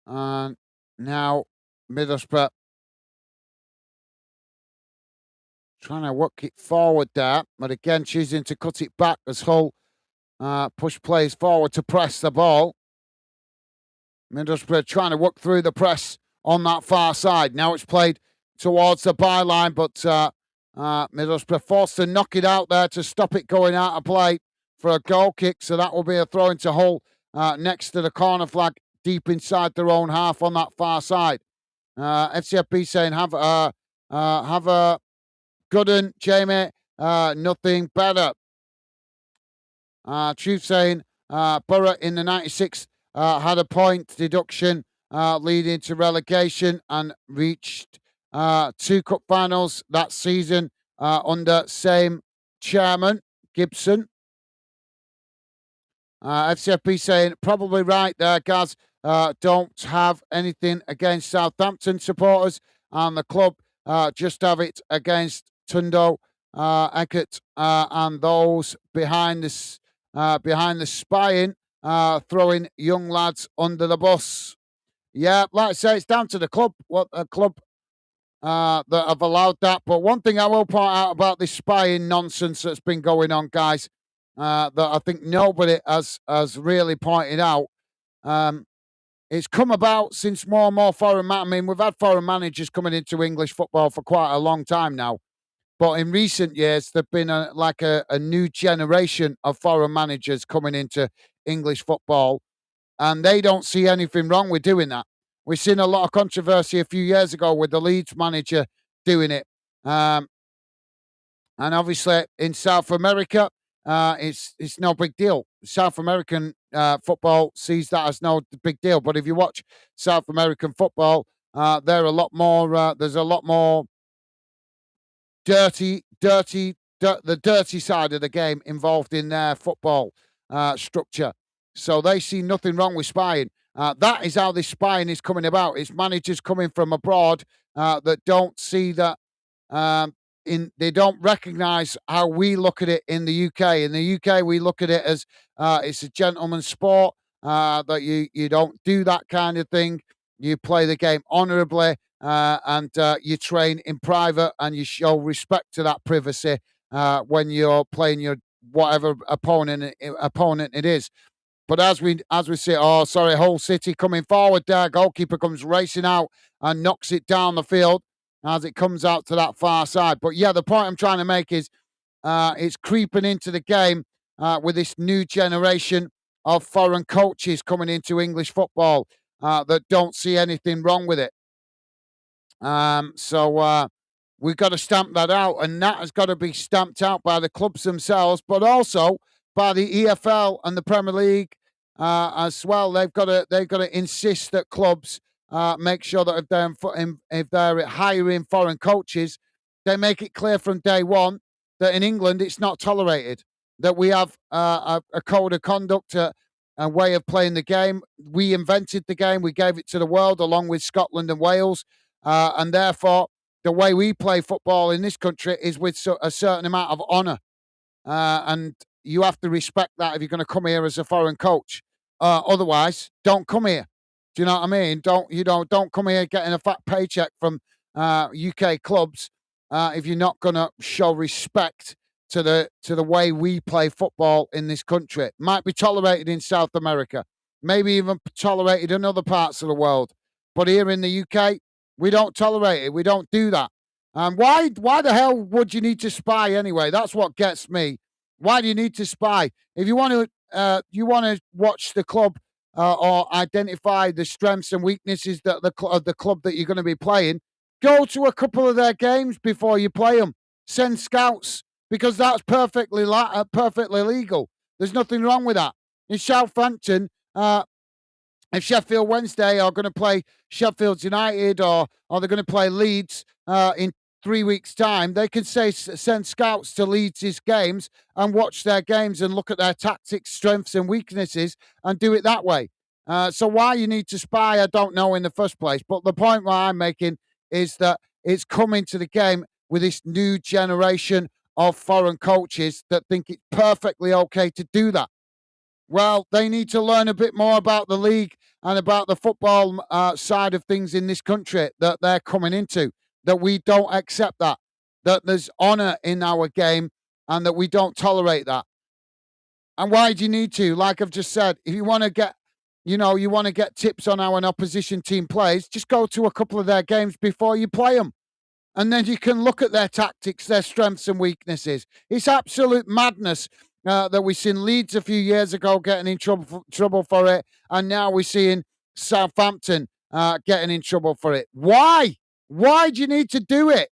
And now Middlesbrough trying to work it forward there, but again choosing to cut it back as Hull push players forward to press the ball. Middlesbrough trying to work through the press on that far side. Now it's played towards the byline, but Middlesbrough forced to knock it out there to stop it going out of play for a goal kick. So that will be a throw into Hull next to the corner flag, deep inside their own half on that far side. FCFB saying have a good one, Jamie. Nothing better. Truth saying Borough in the 96 had a point deduction leading to relegation and reached 2 cup finals that season under same chairman, Gibson. FCFP saying probably right there, Gaz. Don't have anything against Southampton supporters and the club. Just have it against Tundo, Eckert, and those behind the spying, throwing young lads under the bus. Yeah, like I say, it's down to the club. What a club that have allowed that. But one thing I will point out about this spying nonsense that's been going on, guys, that I think nobody has really pointed out. It's come about since more and more I mean, we've had foreign managers coming into English football for quite a long time now. But in recent years, there've been a new generation of foreign managers coming into English football, and they don't see anything wrong with doing that. We've seen a lot of controversy a few years ago with the Leeds manager doing it. And obviously in South America, it's no big deal. South American football sees that as no big deal. But if you watch South American football, they're a lot more. There's a lot more the dirty side of the game involved in their football structure. So they see nothing wrong with spying. That is how this spying is coming about. It's managers coming from abroad that don't see that. They don't recognise how we look at it in the UK. In the UK, we look at it as it's a gentleman's sport. That you don't do that kind of thing. You play the game honourably. And you train in private and you show respect to that privacy when you're playing your whatever opponent it is. But as we see, Hull City coming forward there, goalkeeper comes racing out and knocks it down the field as it comes out to that far side. But yeah, the point I'm trying to make is it's creeping into the game with this new generation of foreign coaches coming into English football that don't see anything wrong with it. So we've got to stamp that out, and that has got to be stamped out by the clubs themselves, but also by the EFL and the Premier League as well. They've got to insist that clubs make sure that if they're hiring foreign coaches, they make it clear from day one that in England it's not tolerated. That we have a code of conduct, a way of playing the game. We invented the game. We gave it to the world along with Scotland and Wales. And therefore, the way we play football in this country is with a certain amount of honour. And you have to respect that if you're going to come here as a foreign coach. Otherwise, don't come here. Do you know what I mean? Don't come here getting a fat paycheck from UK clubs if you're not going to show respect to the way we play football in this country. Might be tolerated in South America, maybe even tolerated in other parts of the world. But here in the UK, we don't tolerate it. We don't do that. Why the hell would you need to spy anyway? That's what gets me. Why do you need to spy? If you want to watch the club or identify the strengths and weaknesses of the club that you're going to be playing, go to a couple of their games before you play them. Send scouts, because that's perfectly legal. There's nothing wrong with that. In Southampton, if Sheffield Wednesday are going to play Sheffield United or they're going to play Leeds in 3 weeks' time, they can send scouts to Leeds' games and watch their games and look at their tactics, strengths and weaknesses and do it that way. So why you need to spy, I don't know in the first place. But the point I'm making is that it's coming to the game with this new generation of foreign coaches that think it's perfectly okay to do that. Well, they need to learn a bit more about the league and about the football side of things in this country that they're coming into, that we don't accept that there's honour in our game and that we don't tolerate that. And why do you need to? Like I've just said, if you want to get tips on how an opposition team plays, just go to a couple of their games before you play them. and then you can look at their tactics, their strengths and weaknesses. It's absolute madness that we seen Leeds a few years ago getting in trouble for it, and now we're seeing Southampton getting in trouble for it. Why? Why do you need to do it?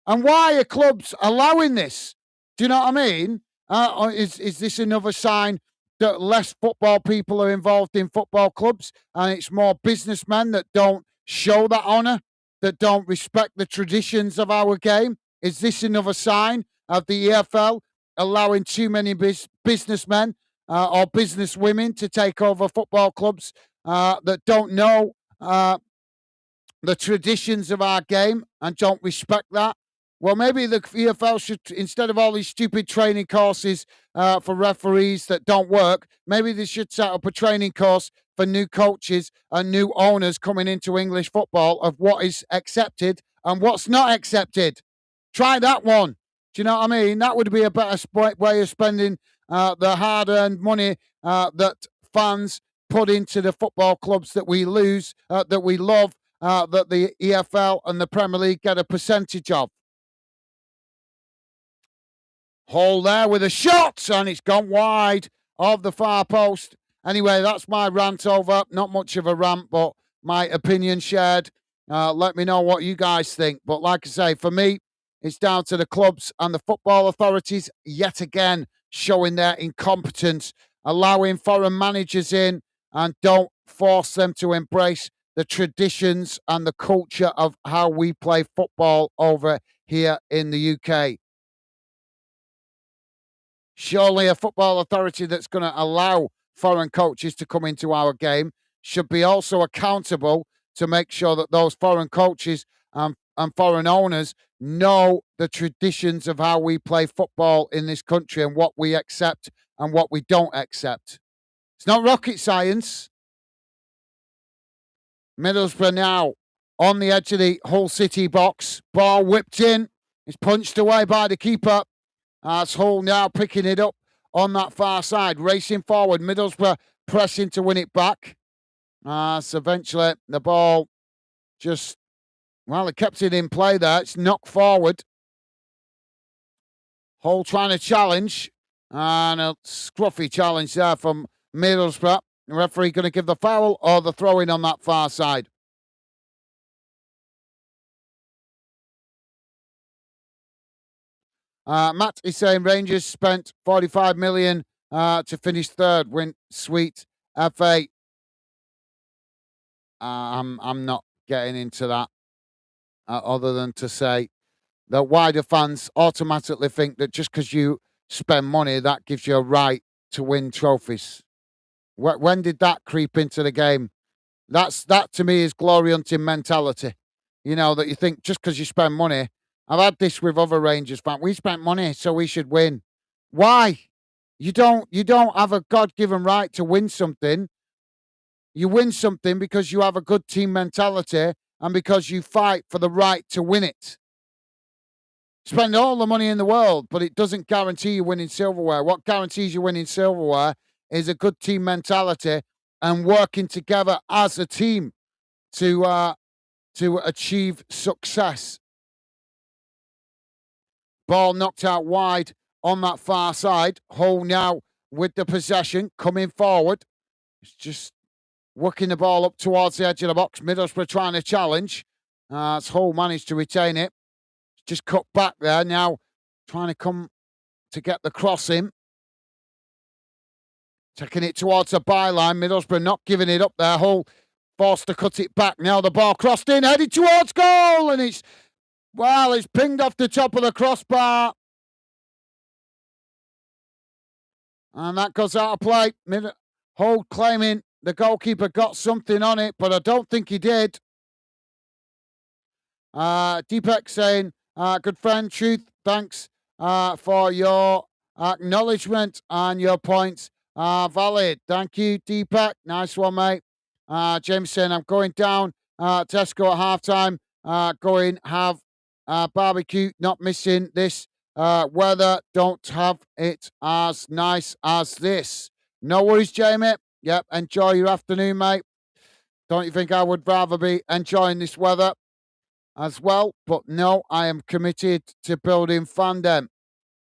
And why are clubs allowing this? Do you know what I mean? Or is this another sign that less football people are involved in football clubs and it's more businessmen that don't show that honour, that don't respect the traditions of our game? Is this another sign of the EFL allowing too many businessmen or businesswomen to take over football clubs that don't know the traditions of our game and don't respect that? Well, maybe the EFL should, instead of all these stupid training courses for referees that don't work, maybe they should set up a training course for new coaches and new owners coming into English football of what is accepted and what's not accepted. Try that one. Do you know what I mean? That would be a better way of spending the hard-earned money that fans put into the football clubs that we that we love, that the EFL and the Premier League get a percentage of. Hole there with a shot, and it's gone wide of the far post. Anyway, that's my rant over. Not much of a rant, but my opinion shared. Let me know what you guys think. But like I say, for me, it's down to the clubs and the football authorities yet again showing their incompetence, allowing foreign managers in, and don't force them to embrace the traditions and the culture of how we play football over here in the UK. Surely a football authority that's going to allow foreign coaches to come into our game should be also accountable to make sure that those foreign coaches and foreign owners know the traditions of how we play football in this country and what we accept and what we don't accept. It's not rocket science. Middlesbrough now on the edge of the Hull City box. Ball whipped in. It's punched away by the keeper. It's Hull now picking it up on that far side, racing forward. Middlesbrough pressing to win it back. So eventually the ball just, well, it kept it in play there. It's knocked forward. Hull trying to challenge. And a scruffy challenge there from Middlesbrough. The referee going to give the foul or the throw-in on that far side. Matt is saying Rangers spent 45 million to finish third, win sweet FA. I'm not getting into that other than to say that wider fans automatically think that just because you spend money, that gives you a right to win trophies. When did that creep into the game? That to me is glory hunting mentality. You know, that you think just because you spend money. I've had this with other Rangers fans. We spent money, so we should win. Why? You don't have a God-given right to win something. You win something because you have a good team mentality and because you fight for the right to win it. Spend all the money in the world, but it doesn't guarantee you winning silverware. What guarantees you winning silverware is a good team mentality and working together as a team to achieve success. Ball knocked out wide on that far side. Hull now with the possession, coming forward. It's just working the ball up towards the edge of the box. Middlesbrough trying to challenge. Hull managed to retain it. Just cut back there. Now trying to come to get the cross in. Taking it towards the byline. Middlesbrough not giving it up there. Hull forced to cut it back. Now the ball crossed in, headed towards goal. And it's pinged off the top of the crossbar. And that goes out of play. Hull claiming the goalkeeper got something on it, but I don't think he did. Deepak saying, good friend, Truth, thanks for your acknowledgement and your points are valid. Thank you, Deepak. Nice one, mate. James saying, I'm going down Tesco at halftime. Going have barbecue, not missing this weather. Don't have it as nice as this. No worries, Jamie. Yep, enjoy your afternoon, mate. Don't you think I would rather be enjoying this weather? as well. But no, I am committed to building fandom.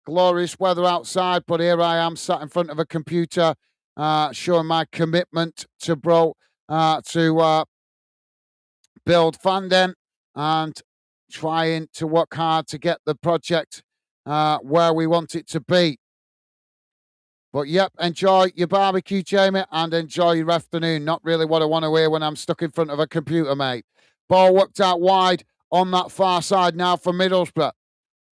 Glorious weather outside, but here I am sat in front of a computer, showing my commitment to build fandom and trying to work hard to get the project where we want it to be. But yep, enjoy your barbecue, Jamie, and enjoy your afternoon. Not really what I want to hear when I'm stuck in front of a computer, mate. Ball worked out wide on that far side now for Middlesbrough.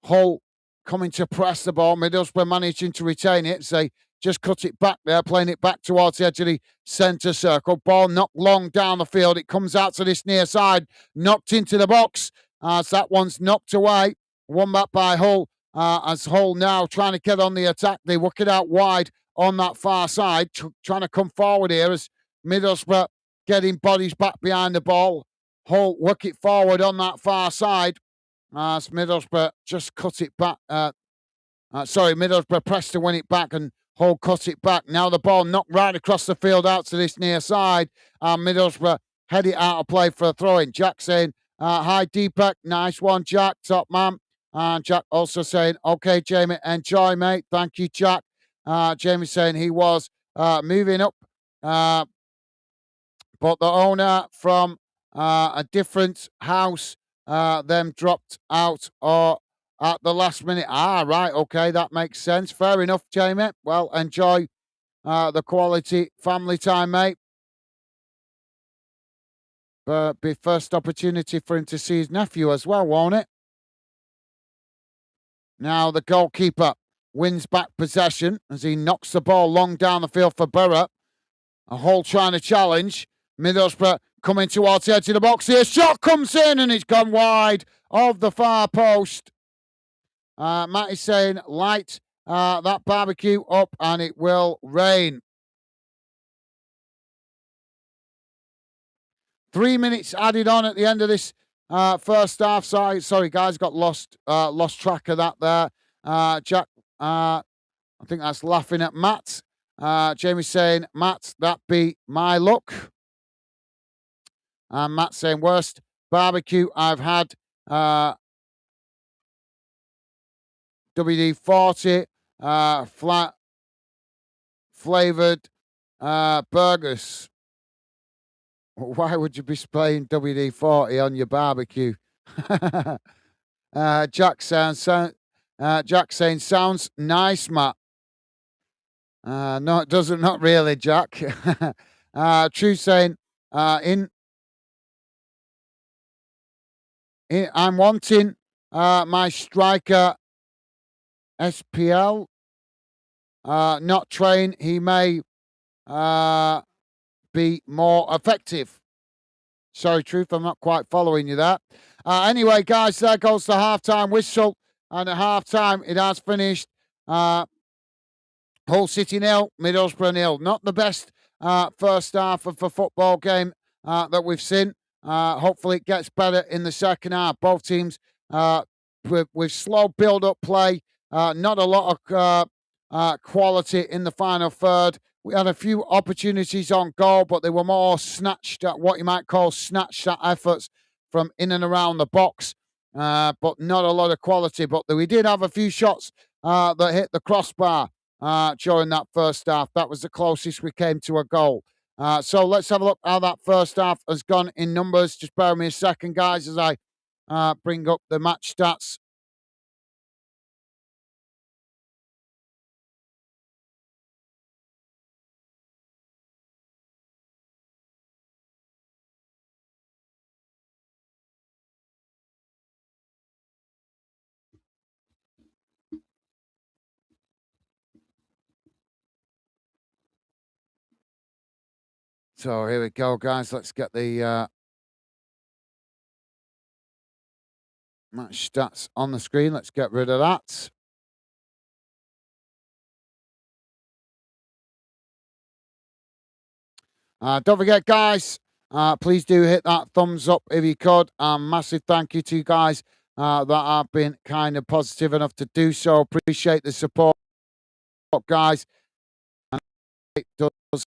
Hull coming to press the ball. Middlesbrough managing to retain it. So they just cut it back there, playing it back towards the edge of the centre circle. Ball knocked long down the field. It comes out to this near side, knocked into the box as that one's knocked away. Won back by Hull. As Hull now trying to get on the attack. They work it out wide on that far side, trying to come forward here as Middlesbrough getting bodies back behind the ball. Hull work it forward on that far side as Middlesbrough just cut it back. Middlesbrough pressed to win it back and Hull cut it back. Now the ball knocked right across the field out to this near side. Middlesbrough head it out of play for a throw-in. Jack saying, hi, Deepak. Nice one, Jack. Top man. And Jack also saying, okay, Jamie, enjoy, mate. Thank you, Jack. Jamie saying he was moving up. But the owner from a different house them dropped out or at the last minute. Right, okay, that makes sense. Fair enough, Jamie. Well, enjoy the quality family time, mate. Be first opportunity for him to see his nephew as well, won't it? Now the goalkeeper wins back possession as he knocks the ball long down the field for Borough. A Hull trying to challenge. Middlesbrough coming towards the edge of the box here. Shot comes in and it's gone wide of the far post. Matt is saying, light that barbecue up and it will rain. 3 minutes added on at the end of this first half. Sorry, guys, got lost track of that there. Jack, I think that's laughing at Matt. Jamie saying, Matt, that be my luck. And Matt saying, worst barbecue I've had. WD-40 flat flavoured burgers. Why would you be spraying WD-40 on your barbecue? Jack saying, sounds nice, Matt. No, it doesn't. Not really, Jack. True saying, I'm wanting my striker SPL not train. He may be more effective. Sorry, Truth, I'm not quite following you there. Anyway, guys, there goes the halftime whistle. And at halftime, it has finished. Hull City 0, Middlesbrough 0. Not the best first half of a football game that we've seen. Hopefully it gets better in the second half. Both teams with slow build-up play. Not a lot of quality in the final third. We had a few opportunities on goal, but they were more snatched at what you might call snatched at efforts from in and around the box, but not a lot of quality. But we did have a few shots that hit the crossbar during that first half. That was the closest we came to a goal. So let's have a look how that first half has gone in numbers. Just bear with me a second, guys, as I bring up the match stats. So here we go, guys. Let's get the match stats on the screen. Let's get rid of that. Don't forget, guys, please do hit that thumbs up if you could. Massive thank you to you guys that have been kind of positive enough to do so. Appreciate the support, guys. And it does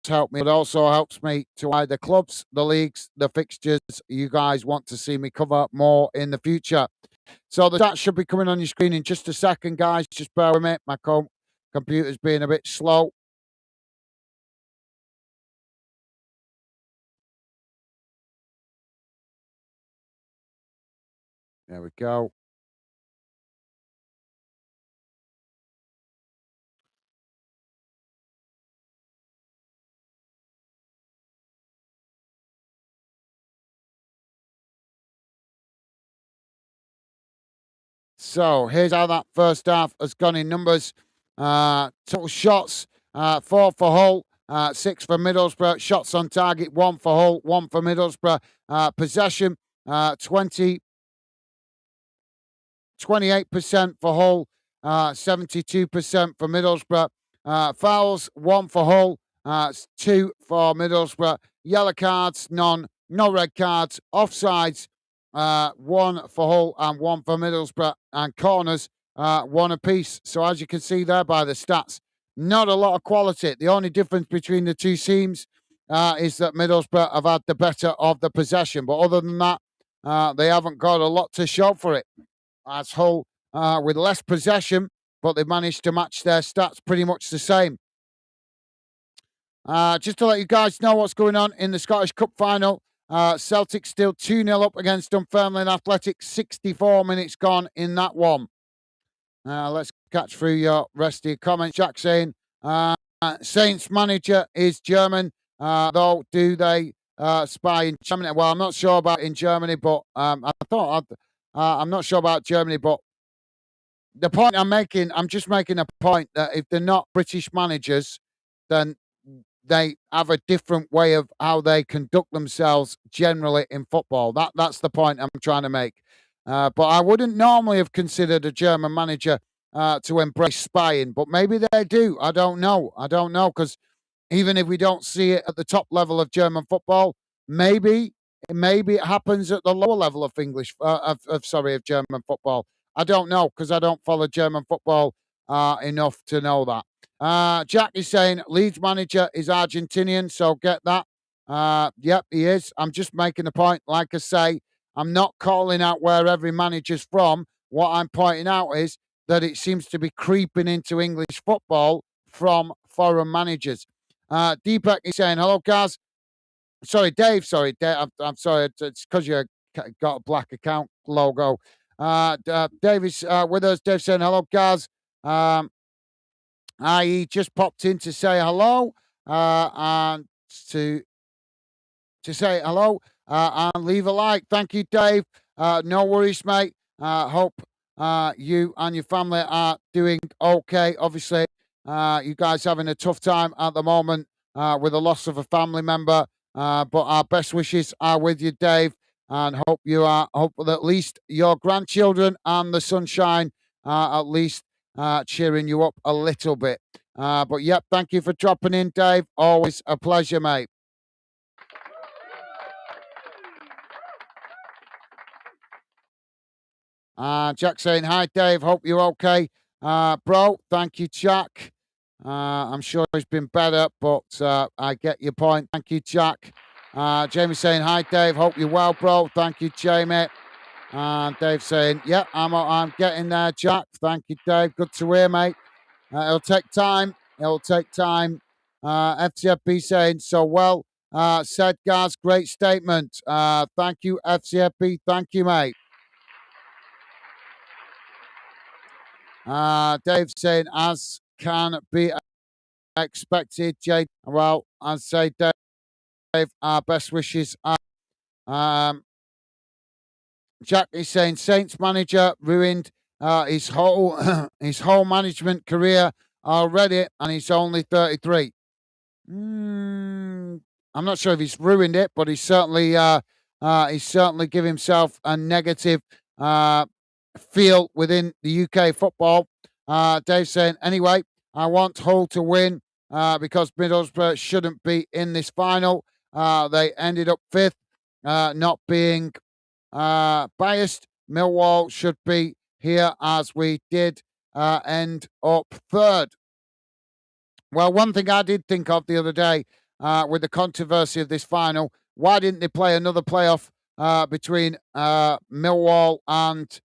help me. It also helps me to buy the clubs, the leagues, the fixtures you guys want to see me cover more in the future. So the stats should be coming on your screen in just a second, guys. Just bear with me. My computer's being a bit slow. There we go. So here's how that first half has gone in numbers. Total shots, 4 for Hull, 6 for Middlesbrough. Shots on target, 1 for Hull, 1 for Middlesbrough. Possession, 28% for Hull, 72% for Middlesbrough. Fouls, 1 for Hull, 2 for Middlesbrough. Yellow cards, none. No red cards. Offsides, 1 for Hull and 1 for Middlesbrough. And corners, 1 apiece. So as you can see there by the stats, not a lot of quality. The only difference between the two teams is that Middlesbrough have had the better of the possession. But other than that, they haven't got a lot to show for it. As Hull with less possession, but they've managed to match their stats pretty much the same. Just to let you guys know what's going on in the Scottish Cup final. Celtic still 2-0 up against Dunfermline Athletic. 64 minutes gone in that one. Let's catch through your rest of your comments. Jack saying, Saints manager is German, though do they spy in Germany? Well, I'm not sure about in Germany, but I'm not sure about Germany, but the point I'm just making a point that if they're not British managers, then they have a different way of how they conduct themselves generally in football. That's the point I'm trying to make. But I wouldn't normally have considered a German manager to embrace spying, but maybe they do. I don't know. Because even if we don't see it at the top level of German football, maybe it happens at the lower level of of German football. I don't know because I don't follow German football enough to know that. Jack is saying Leeds manager is Argentinian, so get that. Yep, he is. I'm just making a point. Like I say, I'm not calling out where every manager's from. What I'm pointing out is that it seems to be creeping into English football from foreign managers. Deepak is saying, hello, guys. Sorry, Dave. Sorry, Dave. I'm sorry. It's because you got a black account logo. Dave is with us. Dave saying, hello, guys. He just popped in to say hello and to say hello and leave a like. Thank you, Dave. No worries, mate. Hope you and your family are doing okay. Obviously, you guys having a tough time at the moment with the loss of a family member. But our best wishes are with you, Dave, and hope that at least your grandchildren and the sunshine are at least cheering you up a little bit. But yep, thank you for dropping in, Dave. Always a pleasure, mate. Jack saying, hi, Dave. Hope you're okay. Bro, thank you, Jack. I'm sure he's been better, but I get your point. Thank you, Jack. Jamie saying, hi, Dave. Hope you're well, bro. Thank you, Jamie. And Dave saying, yep, I'm getting there, Jack. Thank you, Dave. Good to hear, mate. It'll take time. FCFB saying, so well said, Gaz. Great statement. Thank you, FCFB. Thank you, mate. Dave saying, as can be expected, Jay. Well, I'd say, Dave, our best wishes. Jack is saying, Saints manager ruined his whole his whole management career already, and he's only 33. I'm not sure if he's ruined it, but he's certainly give himself a negative feel within the UK football. Dave saying, anyway, I want Hull to win because Middlesbrough shouldn't be in this final. They ended up fifth, not being biased. Millwall should be here as we did end up third. Well, one thing I did think of the other day with the controversy of this final. Why didn't they play another playoff between Millwall and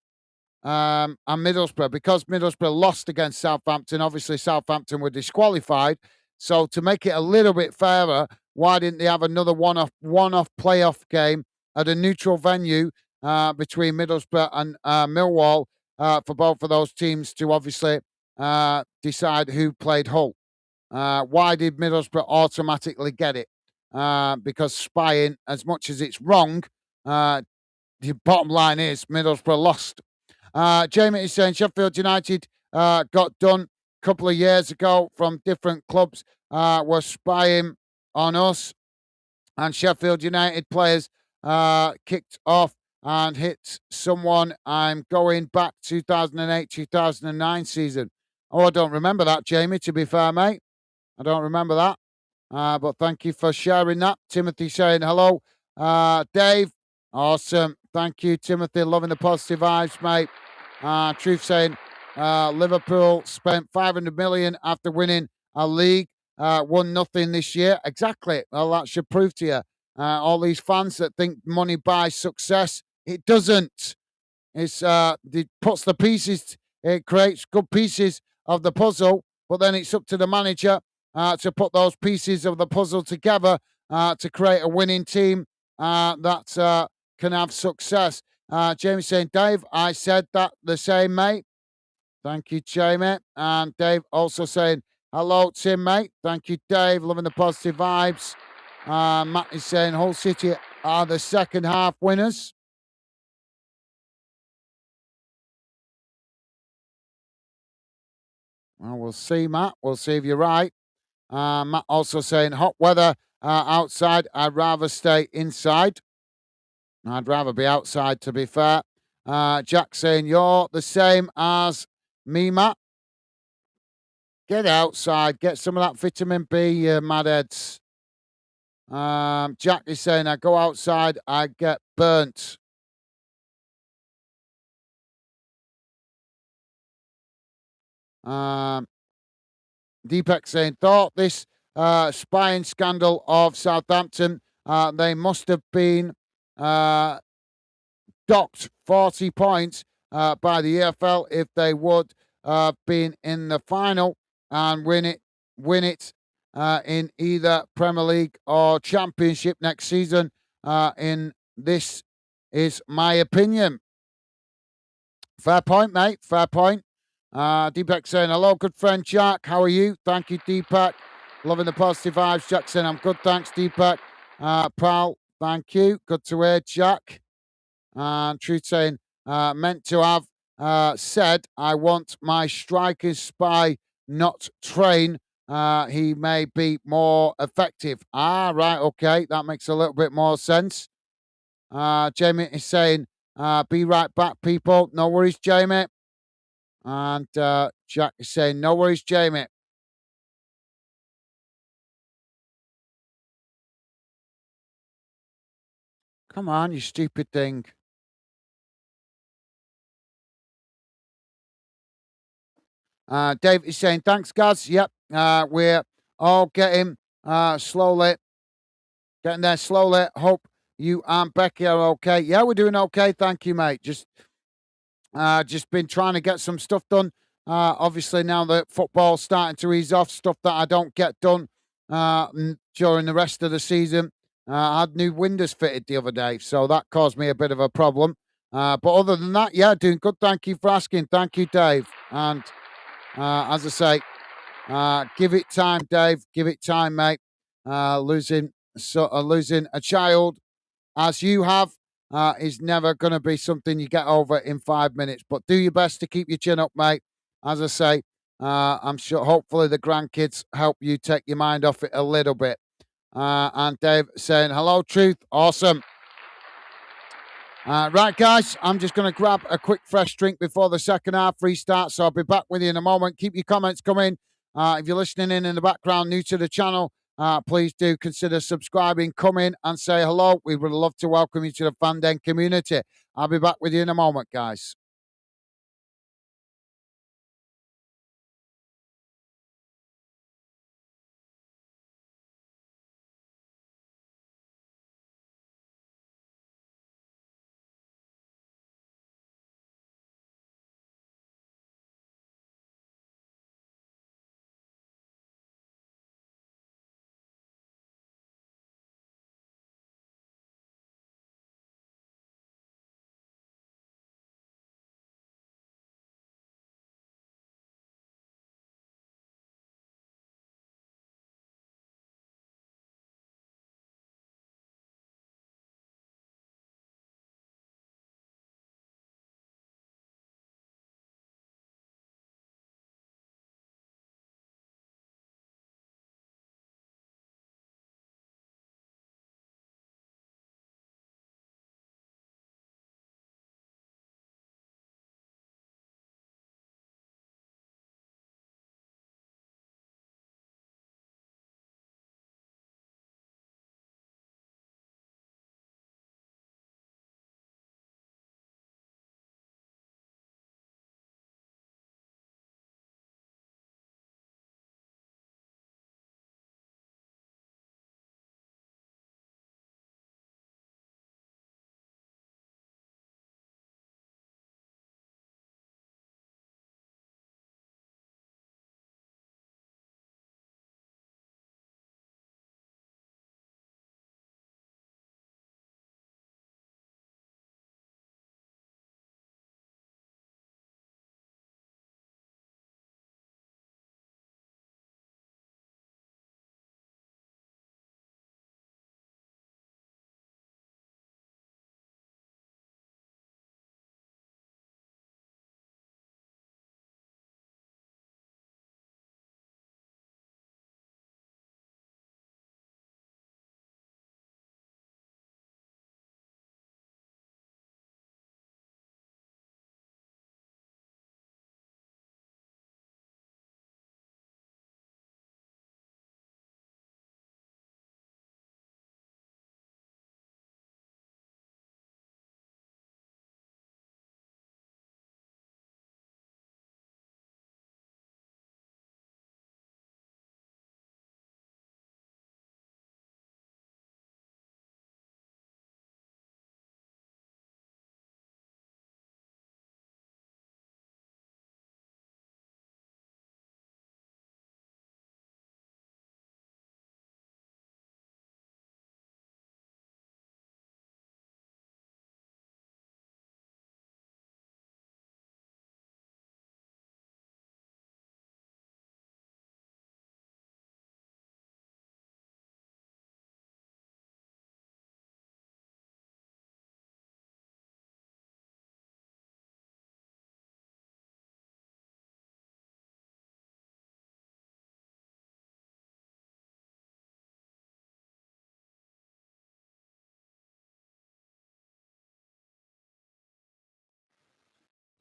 Middlesbrough? Because Middlesbrough lost against Southampton. Obviously, Southampton were disqualified. So to make it a little bit fairer, why didn't they have another one-off playoff game at a neutral venue between Middlesbrough and Millwall for both of those teams to obviously decide who played Hull? Why did Middlesbrough automatically get it? Because spying, as much as it's wrong, the bottom line is Middlesbrough lost. Jamie is saying Sheffield United got done a couple of years ago from different clubs were spying on us, and Sheffield United players kicked off and hit someone. I'm going back 2008, 2009 season. Oh, I don't remember that, Jamie, to be fair, mate. I don't remember that. But thank you for sharing that. Timothy saying hello. Dave, awesome. Thank you, Timothy. Loving the positive vibes, mate. Truth saying Liverpool spent 500 million after winning a league, won nothing this year. Exactly. Well, that should prove to you. All these fans that think money buys success, it doesn't. It puts the pieces, it creates good pieces of the puzzle, but then it's up to the manager to put those pieces of the puzzle together to create a winning team that can have success. James saying, Dave, I said that the same, mate. Thank you, Jamie. And Dave also saying, hello, Tim, mate. Thank you, Dave. Loving the positive vibes. Matt is saying, Hull City are the second half winners. Well, we'll see, Matt. We'll see if you're right. Matt also saying, hot weather outside. I'd rather stay inside. I'd rather be outside, to be fair. Jack saying, you're the same as me, Matt. Get outside. Get some of that vitamin B, mad heads. Jack is saying, I go outside, I get burnt. Deepak saying, thought this spying scandal of Southampton, they must have been docked 40 points by the EFL if they would have been in the final and win it in either Premier League or Championship next season. In this is my opinion. Fair point, mate. Fair point. Deepak saying, hello, good friend Jack. How are you? Thank you, Deepak. Loving the positive vibes. Jack saying, I'm good. Thanks, Deepak. Pal, thank you. Good to hear, Jack. And Truth saying, meant to have said, I want my striker's spy, not train. He may be more effective. Right. Okay. That makes a little bit more sense. Jamie is saying, be right back, people. No worries, Jamie. And Jack is saying, no worries, Jamie. Come on, you stupid thing. Dave is saying, thanks, guys. Yep, we're all getting there slowly. Hope you and Becky are okay. Yeah, we're doing okay. Thank you, mate. Just been trying to get some stuff done. Obviously, now that football's starting to ease off, stuff that I don't get done during the rest of the season. I had new windows fitted the other day, so that caused me a bit of a problem. But other than that, yeah, doing good. Thank you for asking. Thank you, Dave. And as I say, give it time, Dave. Give it time, mate. Losing a child as you have is never going to be something you get over in 5 minutes. But do your best to keep your chin up, mate. As I say, I'm sure hopefully the grandkids help you take your mind off it a little bit. And Dave saying, hello, Truth. Awesome. Right, guys, I'm just going to grab a quick fresh drink before the second half restarts. So I'll be back with you in a moment. Keep your comments coming. If you're listening in the background, new to the channel, please do consider subscribing, come in and say hello. We would love to welcome you to the Fanden community. I'll be back with you in a moment, guys.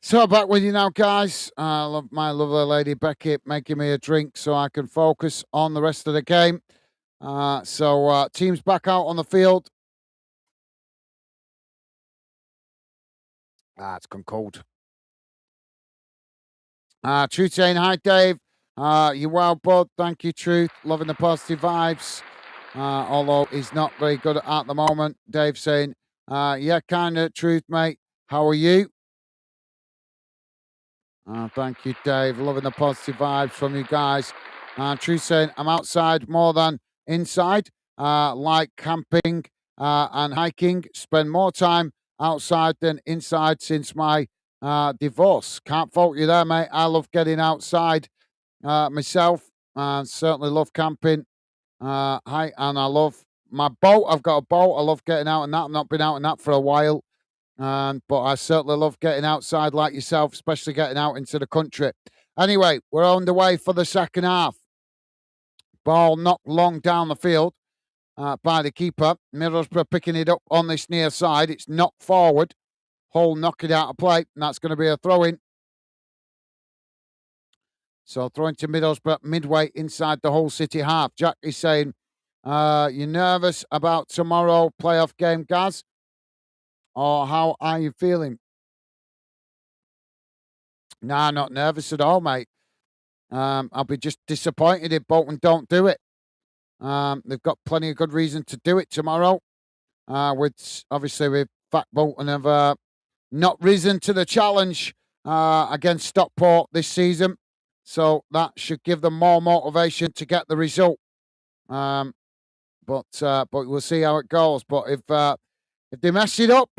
So back with you now, guys. I love my lovely lady Becky making me a drink so I can focus on the rest of the game. Teams back out on the field. It's gone cold. Truth saying hi, Dave. You well, bud. Thank you, Truth. Loving the positive vibes. Although he's not very good at the moment. Dave saying, yeah, kind of, Truth, mate. How are you? Thank you, Dave. Loving the positive vibes from you guys. Truth saying, I'm outside more than inside. Like camping and hiking. Spend more time outside than inside since my divorce. Can't fault you there, mate. I love getting outside myself. Certainly love camping. And I love my boat. I've got a boat. I love getting out in that. I've not been out in that for a while. But I certainly love getting outside like yourself, especially getting out into the country. Anyway, we're on the way for the second half. Ball knocked long down the field by the keeper. Middlesbrough picking it up on this near side. It's knocked forward. Hull knocking it out of play, and that's going to be a throw-in. So throwing to Middlesbrough midway inside the Hull City half. Jack is saying, you nervous about tomorrow playoff game, Gaz? Or how are you feeling? Nah, not nervous at all, mate. I'll be just disappointed if Bolton don't do it. They've got plenty of good reason to do it tomorrow. With fact Bolton have not risen to the challenge against Stockport this season, so that should give them more motivation to get the result. But we'll see how it goes. But if they mess it up,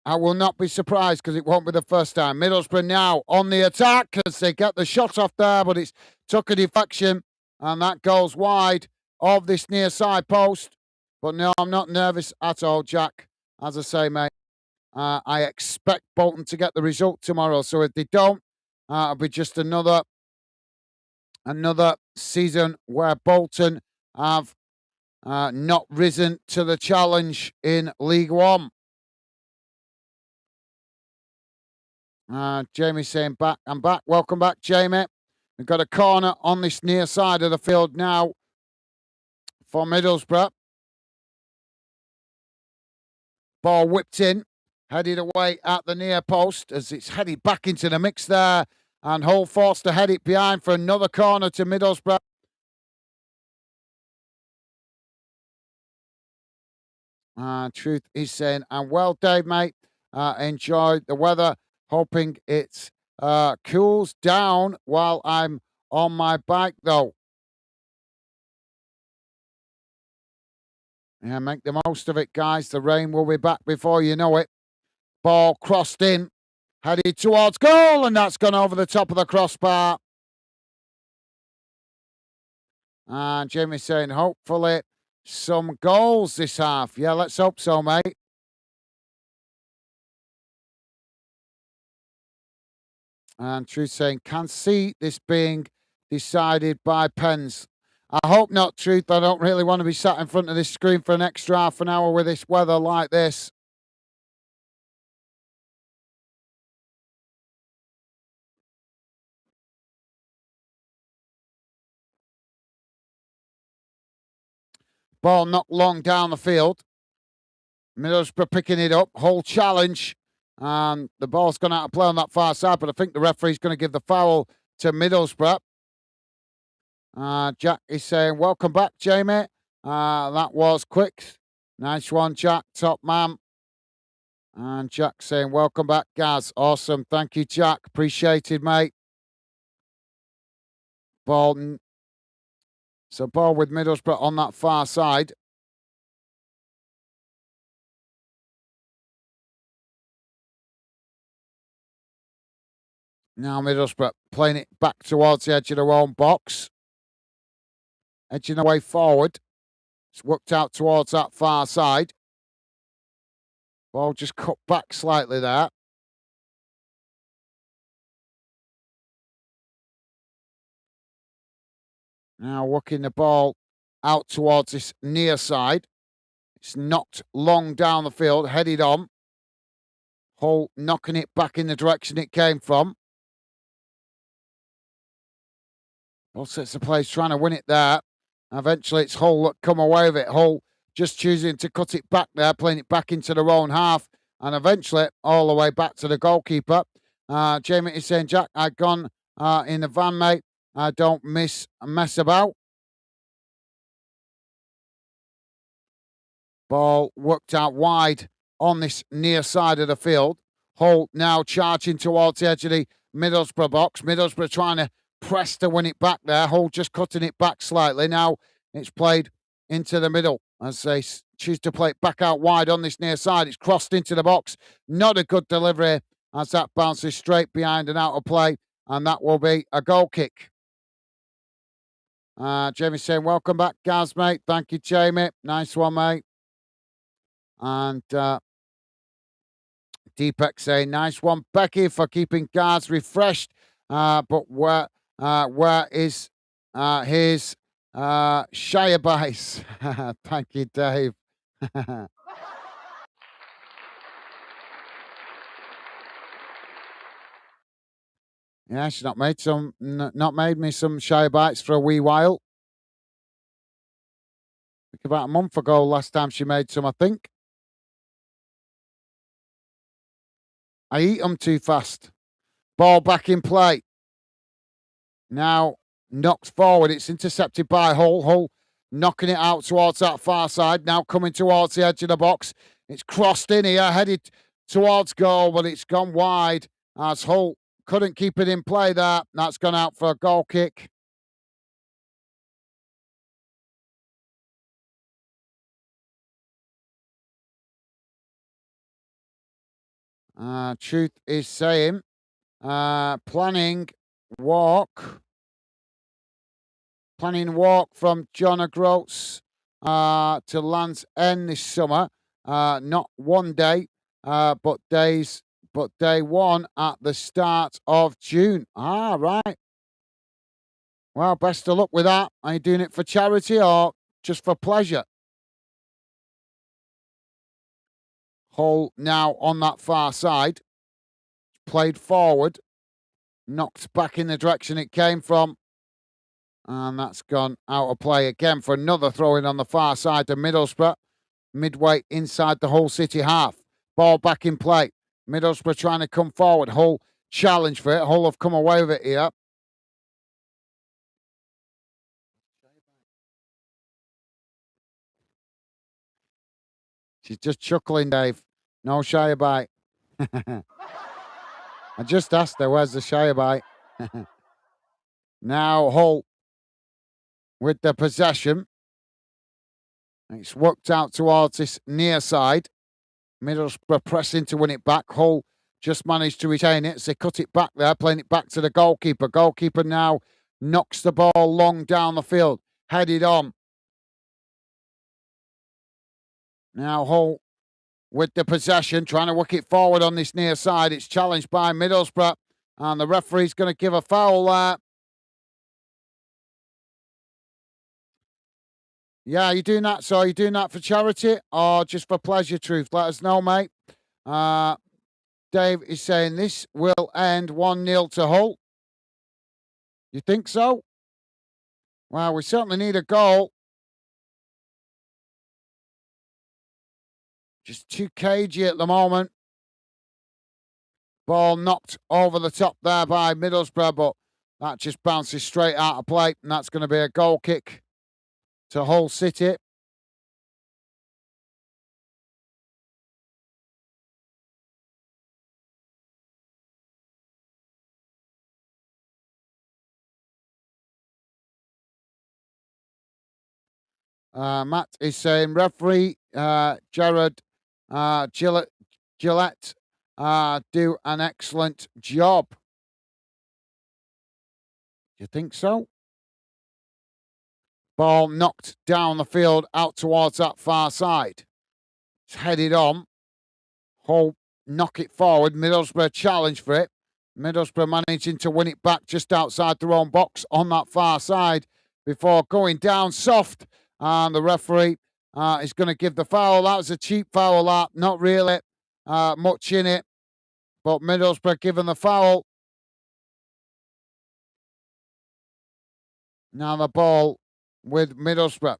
I will not be surprised because it won't be the first time. Middlesbrough now on the attack as they get the shot off there, but it's took a deflection and that goes wide of this near side post. But no, I'm not nervous at all, Jack. As I say, mate, I expect Bolton to get the result tomorrow. So if they don't, it'll be just another season where Bolton have not risen to the challenge in League One. Jamie saying back. I'm back. Welcome back, Jamie. We've got a corner on this near side of the field now for Middlesbrough. Ball whipped in, headed away at the near post as it's headed back into the mix there. And Hull forced to head it behind for another corner to Middlesbrough. Truth is saying, and well, Dave, mate, enjoyed the weather. Hoping it cools down while I'm on my bike, though. Yeah, make the most of it, guys. The rain will be back before you know it. Ball crossed in, headed towards goal, and that's gone over the top of the crossbar. And Jamie saying, hopefully some goals this half. Yeah, let's hope so, mate. And Truth saying, can see this being decided by pens. I hope not, Truth. I don't really want to be sat in front of this screen for an extra half an hour with this weather like this. Ball knocked long down the field. Middlesbrough picking it up. Hull challenge. And the ball's gone out of play on that far side, but I think the referee's going to give the foul to Middlesbrough. Jack is saying, welcome back, Jamie. That was quick. Nice one, Jack. Top man. And Jack saying, welcome back, Gaz. Awesome. Thank you, Jack. Appreciated, mate. Ball. So ball with Middlesbrough on that far side. Now Middlesbrough playing it back towards the edge of their own box. Edging away forward. It's worked out towards that far side. Ball just cut back slightly there. Now working the ball out towards this near side. It's knocked long down the field, headed on. Hull knocking it back in the direction it came from. All sets of plays trying to win it there. Eventually, it's Hull that come away with it. Hull just choosing to cut it back there, playing it back into their own half, and eventually all the way back to the goalkeeper. Jamie is saying, Jack, I've gone in the van, mate. I don't mess about. Ball worked out wide on this near side of the field. Hull now charging towards the edge of the Middlesbrough box. Middlesbrough trying to press to win it back there. Hull just cutting it back slightly. Now it's played into the middle as they choose to play it back out wide on this near side. It's crossed into the box. Not a good delivery as that bounces straight behind and out of play. And that will be a goal kick. Jamie saying, welcome back, Gaz, mate. Thank you, Jamie. Nice one, mate. And Deepak saying, nice one, Becky, for keeping Gaz refreshed. But where is his Shire Bice? Thank you, Dave. Yeah, she's not made me some Shire Bites for a wee while. Like about a month ago, last time she made some, I think. I eat them too fast. Ball back in play. Now knocked forward. It's intercepted by Hull. Hull knocking it out towards that far side. Now coming towards the edge of the box. It's crossed in here, headed towards goal, but it's gone wide as Hull couldn't keep it in play there. That's gone out for a goal kick. Truth is saying, planning walk from John O'Groats to Land's End this summer. Not one day, but day one at the start of June. Right. Well, best of luck with that. Are you doing it for charity or just for pleasure? Hull now on that far side. Played forward. Knocked back in the direction it came from. And that's gone out of play again for another throw in on the far side to Middlesbrough. Midway inside the Hull City half. Ball back in play. Middlesbrough trying to come forward. Hull challenge for it. Hull have come away with it here. She's just chuckling, Dave. No Shire Bite. I just asked her, where's the Shire Bite? Now Hull with the possession. It's worked out towards this near side. Middlesbrough pressing to win it back. Hull just managed to retain it. So they cut it back there, playing it back to the goalkeeper. Goalkeeper now knocks the ball long down the field. Headed on. Now Hull with the possession, trying to work it forward on this near side. It's challenged by Middlesbrough. And the referee's going to give a foul there. Yeah, you doing that? So are you doing that for charity or just for pleasure, Truth? Let us know, mate. Dave is saying this will end 1-0 to Hull. You think so? Well, we certainly need a goal. Just too cagey at the moment. Ball knocked over the top there by Middlesbrough, but that just bounces straight out of play, and that's going to be a goal kick to Hull City. Matt is saying referee Jared Gillette do an excellent job. You think so? Ball knocked down the field out towards that far side. It's headed on. Hull knock it forward. Middlesbrough challenge for it. Middlesbrough managing to win it back just outside their own box on that far side before going down soft. And the referee is going to give the foul. That was a cheap foul, that. Not really much in it. but Middlesbrough given the foul. Now the ball with Middlesbrough.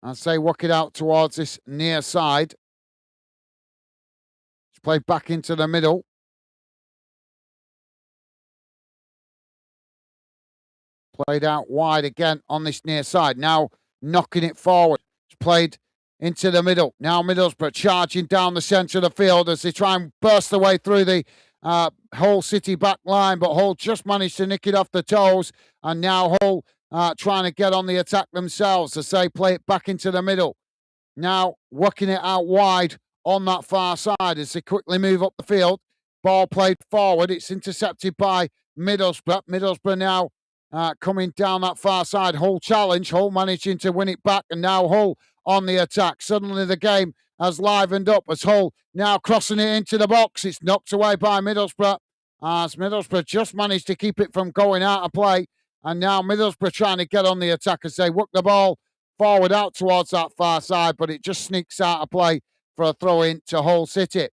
I say work it out towards this near side. It's played back into the middle. Played out wide again on this near side. Now knocking it forward. It's played into the middle. Now Middlesbrough charging down the centre of the field as they try and burst their way through the Hull City back line. But Hull just managed to nick it off the toes. And now Hull trying to get on the attack themselves as they play it back into the middle. Now working it out wide on that far side as they quickly move up the field. Ball played forward. It's intercepted by Middlesbrough. Middlesbrough now coming down that far side. Hull challenge. Hull managing to win it back. And now Hull on the attack. Suddenly the game has livened up as Hull now crossing it into the box. It's knocked away by Middlesbrough. As Middlesbrough just managed to keep it from going out of play. And now Middlesbrough trying to get on the attack as they work the ball forward out towards that far side, but it just sneaks out of play for a throw-in to Hull City.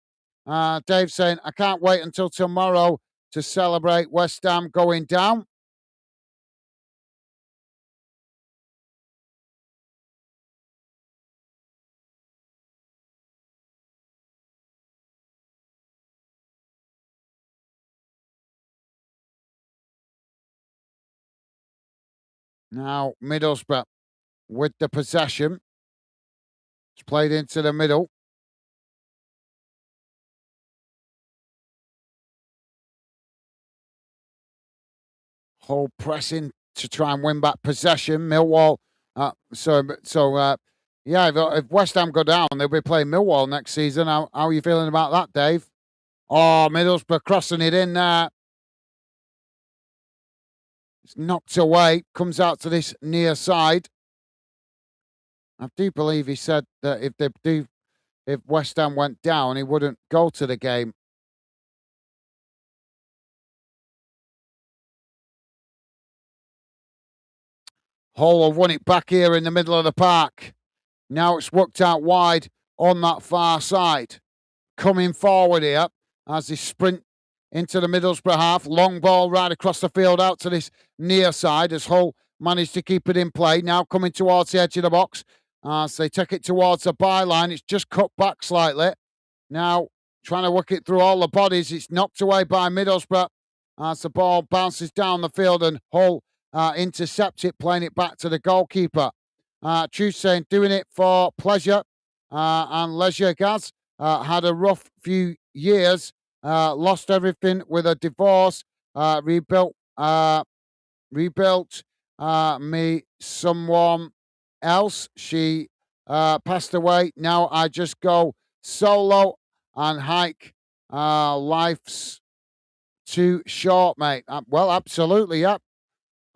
Dave saying, I can't wait until tomorrow to celebrate West Ham going down. Now Middlesbrough with the possession. It's played into the middle. Hull pressing to try and win back possession. Millwall. Yeah, if West Ham go down, they'll be playing Millwall next season. How are you feeling about that, Dave? Oh, Middlesbrough crossing it in there. It's knocked away. Comes out to this near side. I do believe he said that if West Ham went down, he wouldn't go to the game. Hull have won it back here in the middle of the park. Now it's worked out wide on that far side. Coming forward here as they sprint into the Middlesbrough half. Long ball right across the field out to this near side as Hull managed to keep it in play. Now coming towards the edge of the box as they take it towards the byline. It's just cut back slightly. Now trying to work it through all the bodies. It's knocked away by Middlesbrough as the ball bounces down the field and Hull intercept it, playing it back to the goalkeeper. Truth saying, doing it for pleasure and leisure, Gaz. Had a rough few years, lost everything with a divorce, rebuilt me someone else. She passed away. Now I just go solo and hike. Life's too short, mate. Well, absolutely, yep.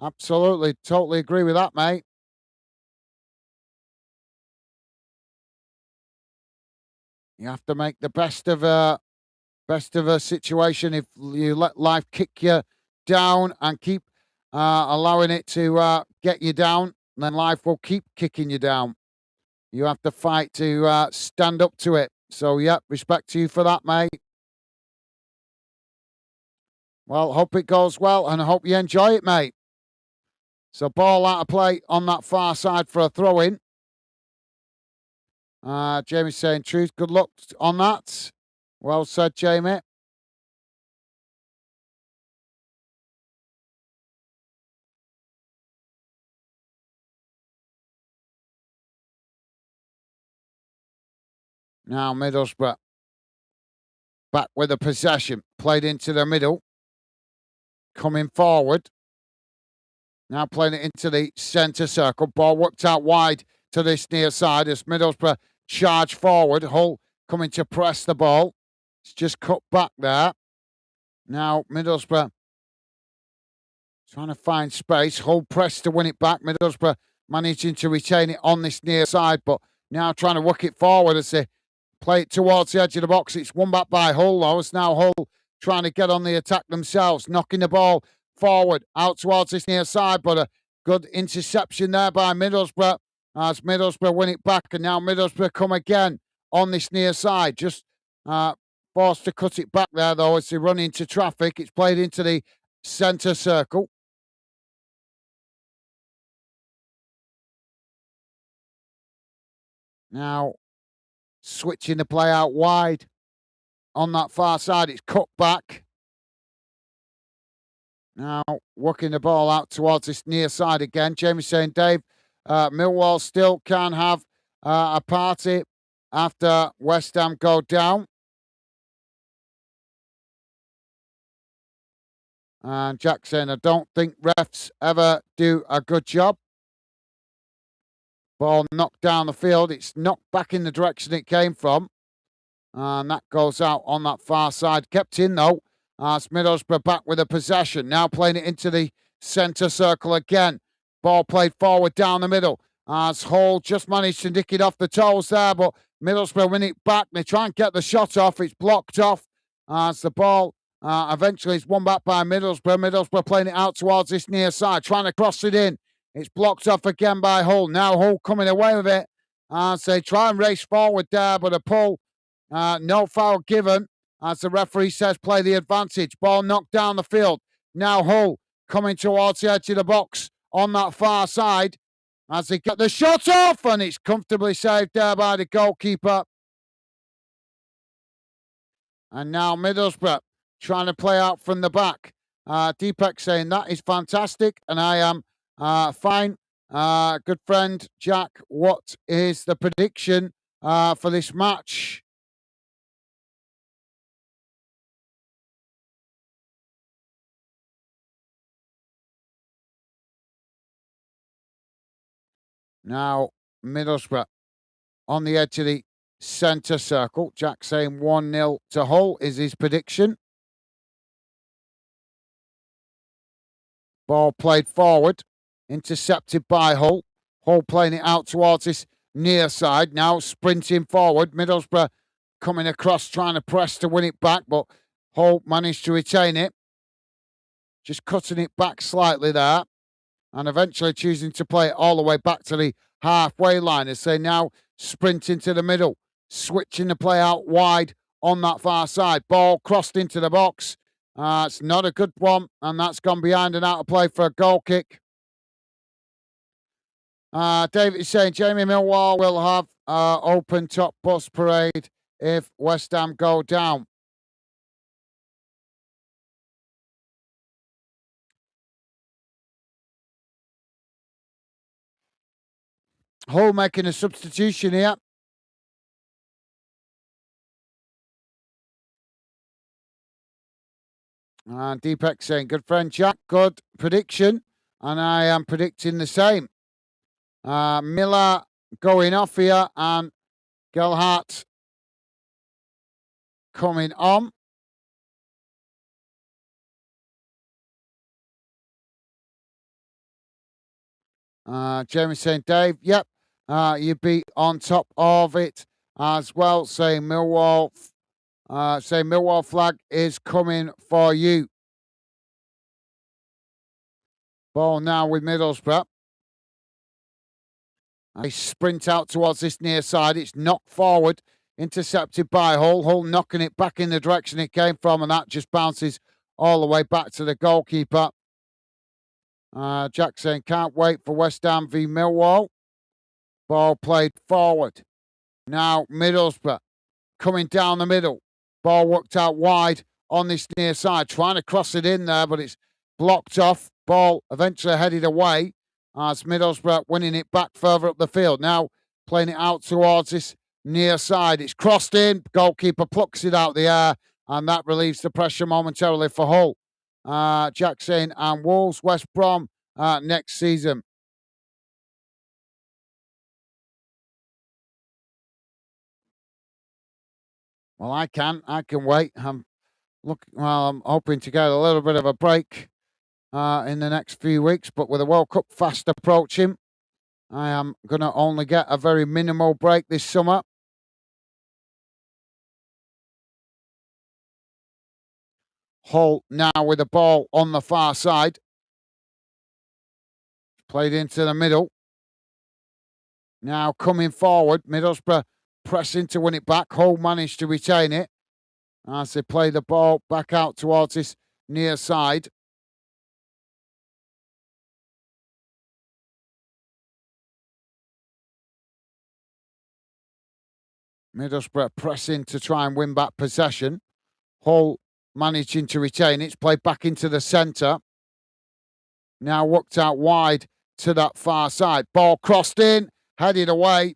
Absolutely, totally agree with that, mate. You have to make the best of a situation. If you let life kick you down and keep allowing it to get you down, then life will keep kicking you down. You have to fight to stand up to it. So, yeah, respect to you for that, mate. Well, hope it goes well and I hope you enjoy it, mate. So, ball out of play on that far side for a throw-in. Jamie's saying, truth, good luck on that. Well said, Jamie. Now Middlesbrough back with the possession. Played into the middle. Coming forward. Now playing it into the centre circle. Ball worked out wide to this near side as Middlesbrough charge forward. Hull coming to press the ball. It's just cut back there. Now Middlesbrough trying to find space. Hull press to win it back. Middlesbrough managing to retain it on this near side, but now trying to work it forward as they play it towards the edge of the box. It's won back by Hull, though. It's now Hull trying to get on the attack themselves, knocking the ball forward out towards this near side, but a good interception there by Middlesbrough as Middlesbrough win it back, and now Middlesbrough come again on this near side, just forced to cut it back there, though, as they run into traffic. It's played into the centre circle. Now, switching the play out wide on that far side. It's cut back. Now, working the ball out towards this near side again. Jamie's saying, Dave, Millwall still can have a party after West Ham go down. And Jack saying, I don't think refs ever do a good job. Ball knocked down the field. It's knocked back in the direction it came from. And that goes out on that far side. Kept in, though, as Middlesbrough back with a possession. Now playing it into the centre circle again. Ball played forward down the middle. As Hull just managed to nick it off the toes there, but Middlesbrough win it back. They try and get the shot off. It's blocked off as the ball eventually is won back by Middlesbrough. Middlesbrough playing it out towards this near side, trying to cross it in. It's blocked off again by Hull. Now Hull coming away with it as they try and race forward there, but a pull. No foul given, as the referee says play the advantage. Ball knocked down the field. Now Hull coming towards the edge of the box on that far side as they get the shot off, and it's comfortably saved there by the goalkeeper. And now Middlesbrough trying to play out from the back. Deepak saying that is fantastic, and I am fine. Good friend Jack, what is the prediction for this match? Now, Middlesbrough on the edge of the centre circle. Jack saying 1-0 to Hull is his prediction. Ball played forward, intercepted by Hull. Hull playing it out towards this near side. Now sprinting forward. Middlesbrough coming across, trying to press to win it back, but Hull managed to retain it. Just cutting it back slightly there. And eventually choosing to play it all the way back to the halfway line as they now sprint into the middle, switching the play out wide on that far side. Ball crossed into the box. It's not a good one, and that's gone behind and out of play for a goal kick. David is saying Jamie Millwall will have open top bus parade if West Ham go down. Hull making a substitution here. And Deepak saying, good friend Jack, good prediction. And I am predicting the same. Miller going off here and Gelhardt coming on. Jamie saying, Dave, yep, you'd be on top of it as well, saying Millwall flag is coming for you. Ball now with Middlesbrough. They sprint out towards this near side. It's knocked forward, intercepted by Hull. Hull knocking it back in the direction it came from, and that just bounces all the way back to the goalkeeper. Jack saying, can't wait for West Ham v Millwall. Ball played forward. Now Middlesbrough coming down the middle. Ball worked out wide on this near side, trying to cross it in there, but it's blocked off. Ball eventually headed away as Middlesbrough winning it back further up the field. Now playing it out towards this near side. It's crossed in. Goalkeeper plucks it out the air, and that relieves the pressure momentarily for Hull. Jack saying, and Wolves, West Brom next season. Well, I can wait. I'm hoping to get a little bit of a break in the next few weeks, but with the World Cup fast approaching, I am going to only get a very minimal break this summer. Hull now with the ball on the far side. Played into the middle. Now coming forward, Middlesbrough pressing to win it back. Hull managed to retain it. as they play the ball back out towards this near side. Middlesbrough pressing to try and win back possession. Hull managing to retain it. It's played back into the centre. Now worked out wide to that far side. Ball crossed in, headed away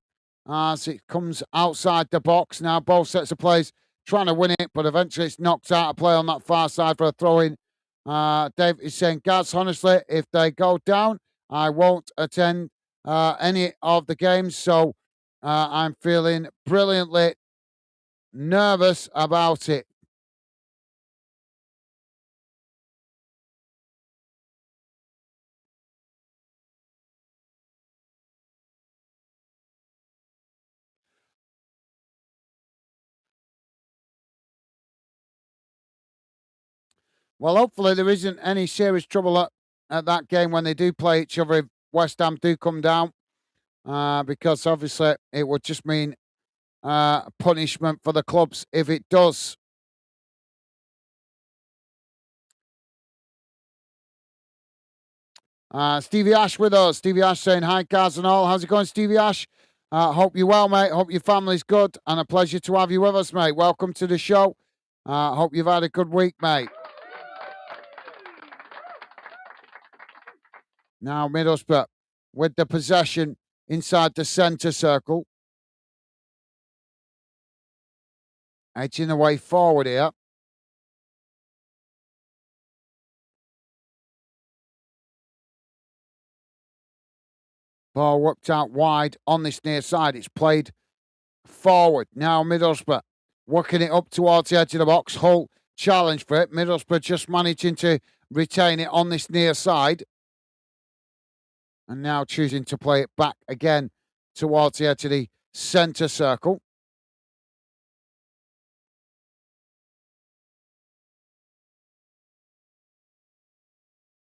as it comes outside the box. Now both sets of players trying to win it, but eventually it's knocked out of play on that far side for a throw-in. Dave is saying, Gaz, honestly, if they go down, I won't attend any of the games. So I'm feeling brilliantly nervous about it. Well, hopefully there isn't any serious trouble at that game when they do play each other if West Ham do come down, because obviously it would just mean punishment for the clubs if it does. Stevie Ash with us. Stevie Ash saying, hi, Gaz and all. How's it going, Stevie Ash? Hope you're well, mate. Hope your family's good and a pleasure to have you with us, mate. Welcome to the show. Hope you've had a good week, mate. Now Middlesbrough with the possession inside the centre circle. Edging the way forward here. Ball worked out wide on this near side. It's played forward. Now Middlesbrough working it up towards the edge of the box. Hull challenge for it. Middlesbrough just managing to retain it on this near side. And now choosing to play it back again towards the edge of the centre circle.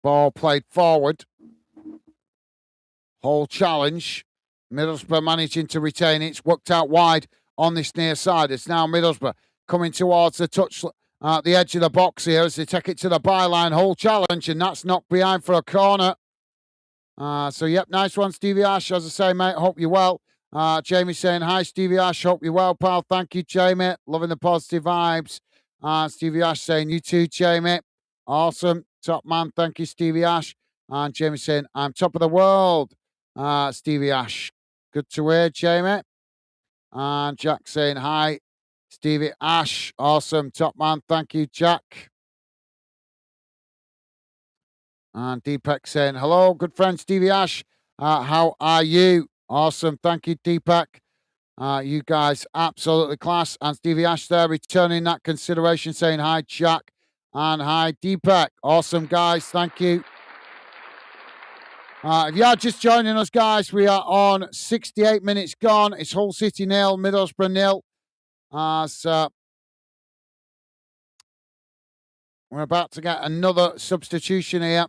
Ball played forward. Hull challenge. Middlesbrough managing to retain it. It's worked out wide on this near side. It's now Middlesbrough coming towards the touch at the edge of the box here as they take it to the byline. Hull challenge, and that's knocked behind for a corner. Yep, nice one, Stevie Ash. As I say, mate, hope you're well. Jamie saying, hi, Stevie Ash. Hope you're well, pal. Thank you, Jamie. Loving the positive vibes. Stevie Ash saying, you too, Jamie. Awesome. Top man. Thank you, Stevie Ash. And Jamie saying, I'm top of the world. Stevie Ash. Good to hear, Jamie. And Jack saying, hi, Stevie Ash. Awesome. Top man. Thank you, Jack. And Deepak saying, hello, good friend Stevie Ash. How are you? Awesome. Thank you, Deepak. You guys absolutely class. And Stevie Ash there returning that consideration, saying hi, Jack. And hi, Deepak. Awesome, guys. Thank you. If you are just joining us, guys, we are on 68 minutes gone. It's Hull City 0, Middlesbrough 0. We're about to get another substitution here.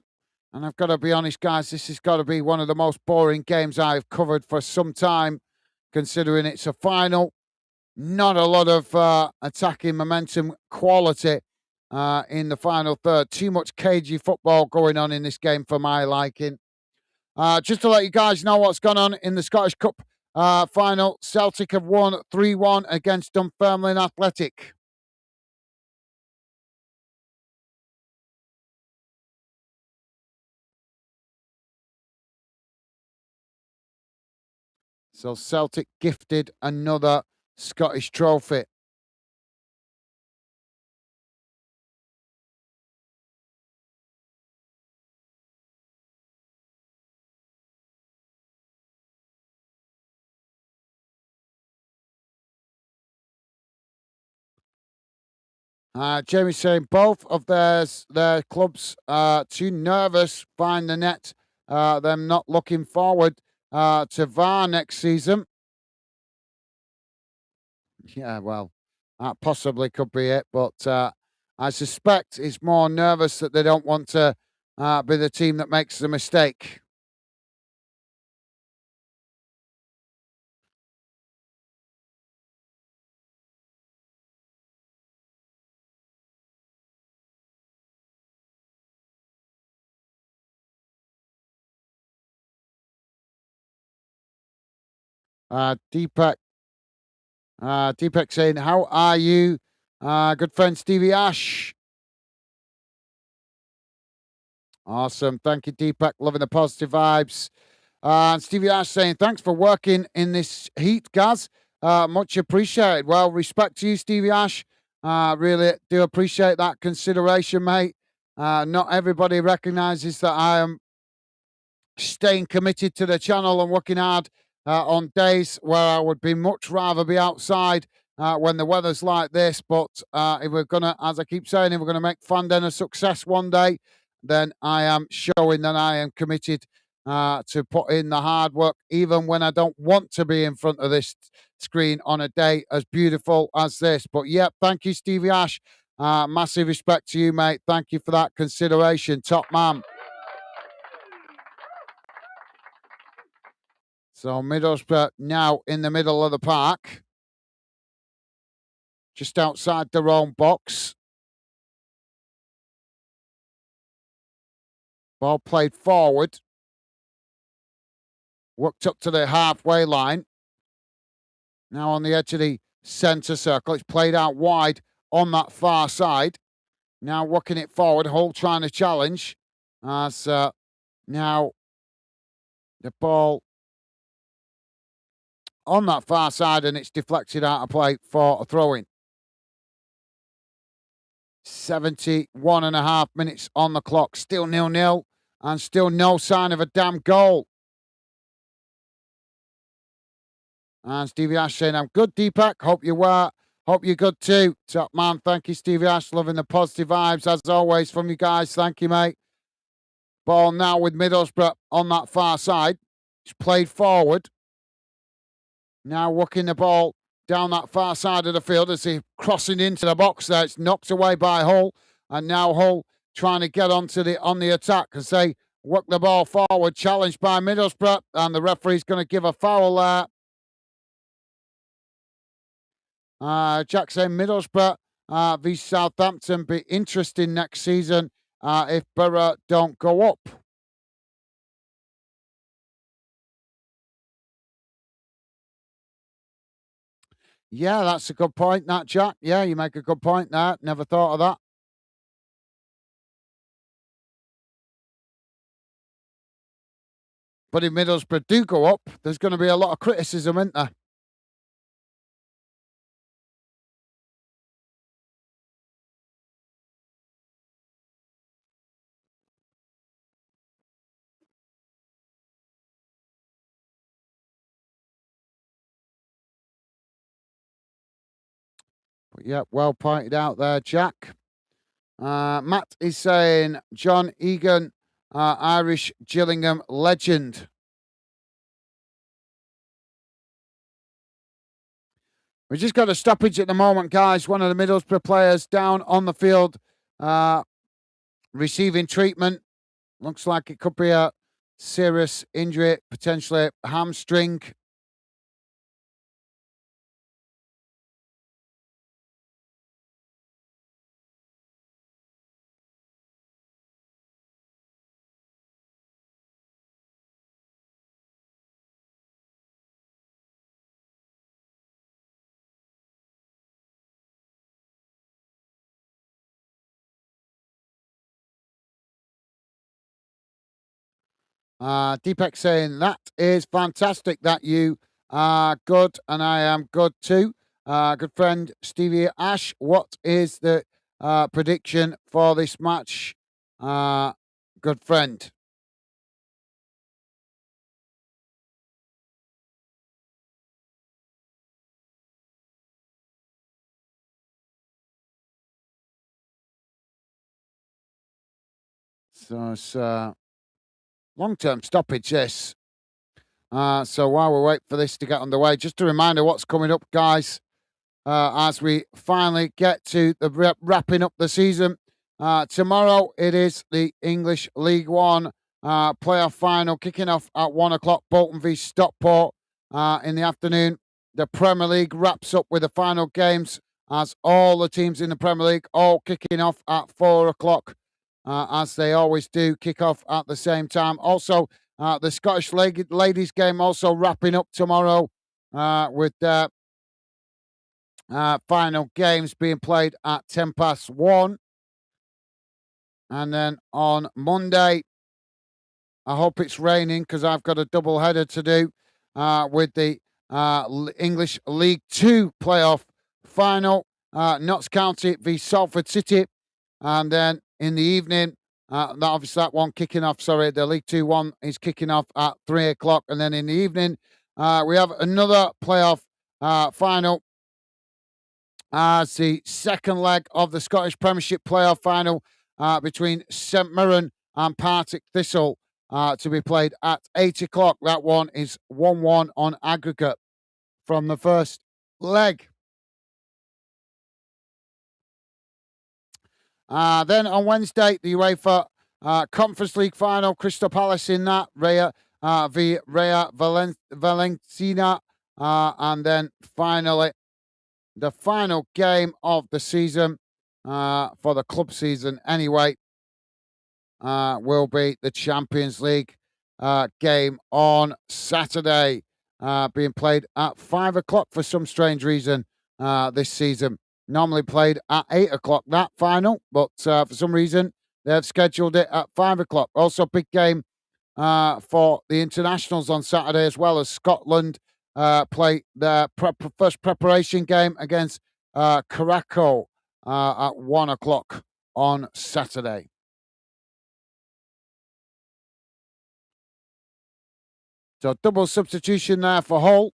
And I've got to be honest, guys, this has got to be one of the most boring games I've covered for some time, considering it's a final. Not a lot of attacking momentum quality in the final third. Too much cagey football going on in this game for my liking. Just to let you guys know what's gone on in the Scottish Cup final, Celtic have won 3-1 against Dunfermline Athletic. So Celtic gifted another Scottish trophy. Jamie saying both of their clubs too nervous, find the net, them not looking forward to VAR next season. Yeah, well, that possibly could be it, but I suspect it's more nervous that they don't want to be the team that makes the mistake. Deepak. Deepak saying, "How are you, good friend Stevie Ash?" Awesome. Thank you, Deepak. Loving the positive vibes. And Stevie Ash saying, "Thanks for working in this heat, Gaz. Much appreciated." Well, respect to you, Stevie Ash. Really do appreciate that consideration, mate. Not everybody recognizes that I am staying committed to the channel and working hard on days where I would be much rather be outside when the weather's like this. But if we're gonna, as I keep saying, if we're gonna make Fanden a success one day, then I am showing that I am committed to put in the hard work, even when I don't want to be in front of this screen on a day as beautiful as this. But yeah, thank you, Stevie Ash. Massive respect to you, mate. Thank you for that consideration, top man. So Middlesbrough now in the middle of the park, just outside their own box. Ball played forward, worked up to the halfway line. Now on the edge of the centre circle. It's played out wide on that far side. Now working it forward. Hull trying to challenge. As now the ball on that far side and it's deflected out of play for a throw-in. 71 and a half minutes on the clock. Still 0-0 and still no sign of a damn goal. And Stevie Ash saying, "I'm good, Deepak. Hope you were. Hope you're good too." Top man. Thank you, Stevie Ash. Loving the positive vibes as always from you guys. Thank you, mate. Ball now with Middlesbrough on that far side. It's played forward. Now working the ball down that far side of the field as he's crossing into the box there. It's knocked away by Hull. And now Hull trying to get on the attack as they work the ball forward. Challenged by Middlesbrough. And the referee's going to give a foul there. Jack saying Middlesbrough v Southampton be interesting next season if Borough don't go up. Yeah, that's a good point, that, Jack. Yeah, you make a good point there. Never thought of that. But if Middlesbrough do go up, there's going to be a lot of criticism, isn't there? But yeah, well pointed out there, Jack. Matt is saying John Egan, Irish Gillingham legend. We just got a stoppage at the moment, guys. One of the Middlesbrough players down on the field receiving treatment. Looks like it could be a serious injury, potentially hamstring. Deepak saying that is fantastic that you are good and I am good too. Good friend Stevie Ash, what is the prediction for this match? Good friend. So it's long-term stoppage, this. So while we wait for this to get underway, just a reminder what's coming up, guys, as we finally get to the wrapping up the season. Tomorrow it is the English League One playoff final kicking off at 1 o'clock, Bolton v Stockport in the afternoon. The Premier League wraps up with the final games as all the teams in the Premier League all kicking off at 4 o'clock, as they always do, kick off at the same time. Also, the Scottish ladies game also wrapping up tomorrow with their final games being played at 1:10. And then on Monday, I hope it's raining because I've got a double header to do with the English League Two playoff final, Notts County v Salford City. And then in the evening, obviously that one kicking off, sorry, the League Two one is kicking off at 3 o'clock. And then in the evening, we have another playoff final as the second leg of the Scottish Premiership playoff final between St Mirren and Partick Thistle to be played at 8 o'clock. That one is 1-1 on aggregate from the first leg. Then on Wednesday, the UEFA Conference League final, Crystal Palace in that, Raya v Raya Valencia. And then finally, the final game of the season, for the club season anyway, will be the Champions League game on Saturday, being played at 5 o'clock for some strange reason this season. Normally played at 8 o'clock, that final, but for some reason they've scheduled it at 5 o'clock. Also, big game for the internationals on Saturday, as well as Scotland play their first preparation game against Caraco at 1 o'clock on Saturday. So double substitution there for Hull.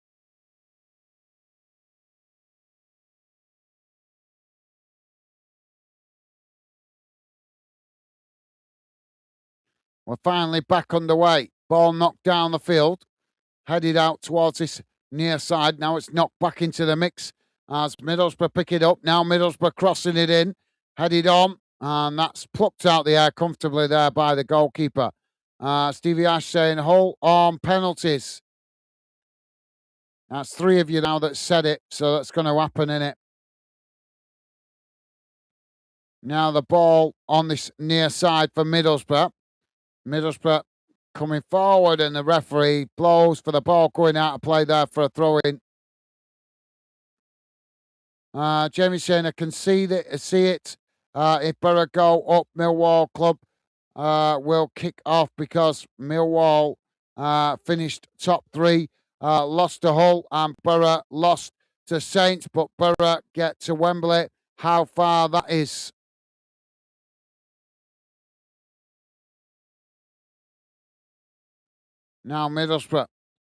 We're finally back underway. Ball knocked down the field, headed out towards this near side. Now it's knocked back into the mix as Middlesbrough pick it up. Now Middlesbrough crossing it in, headed on, and that's plucked out the air comfortably there by the goalkeeper. Stevie Ash saying Hull on penalties. That's three of you now that said it, so that's going to happen, innit? Now the ball on this near side for Middlesbrough. Middlesbrough coming forward, and the referee blows for the ball going out of play there for a throw-in. Jamie saying I can see it. If Borough go up, Millwall club will kick off because Millwall finished top three, lost to Hull, and Borough lost to Saints, but Borough get to Wembley. How far that is? Now Middlesbrough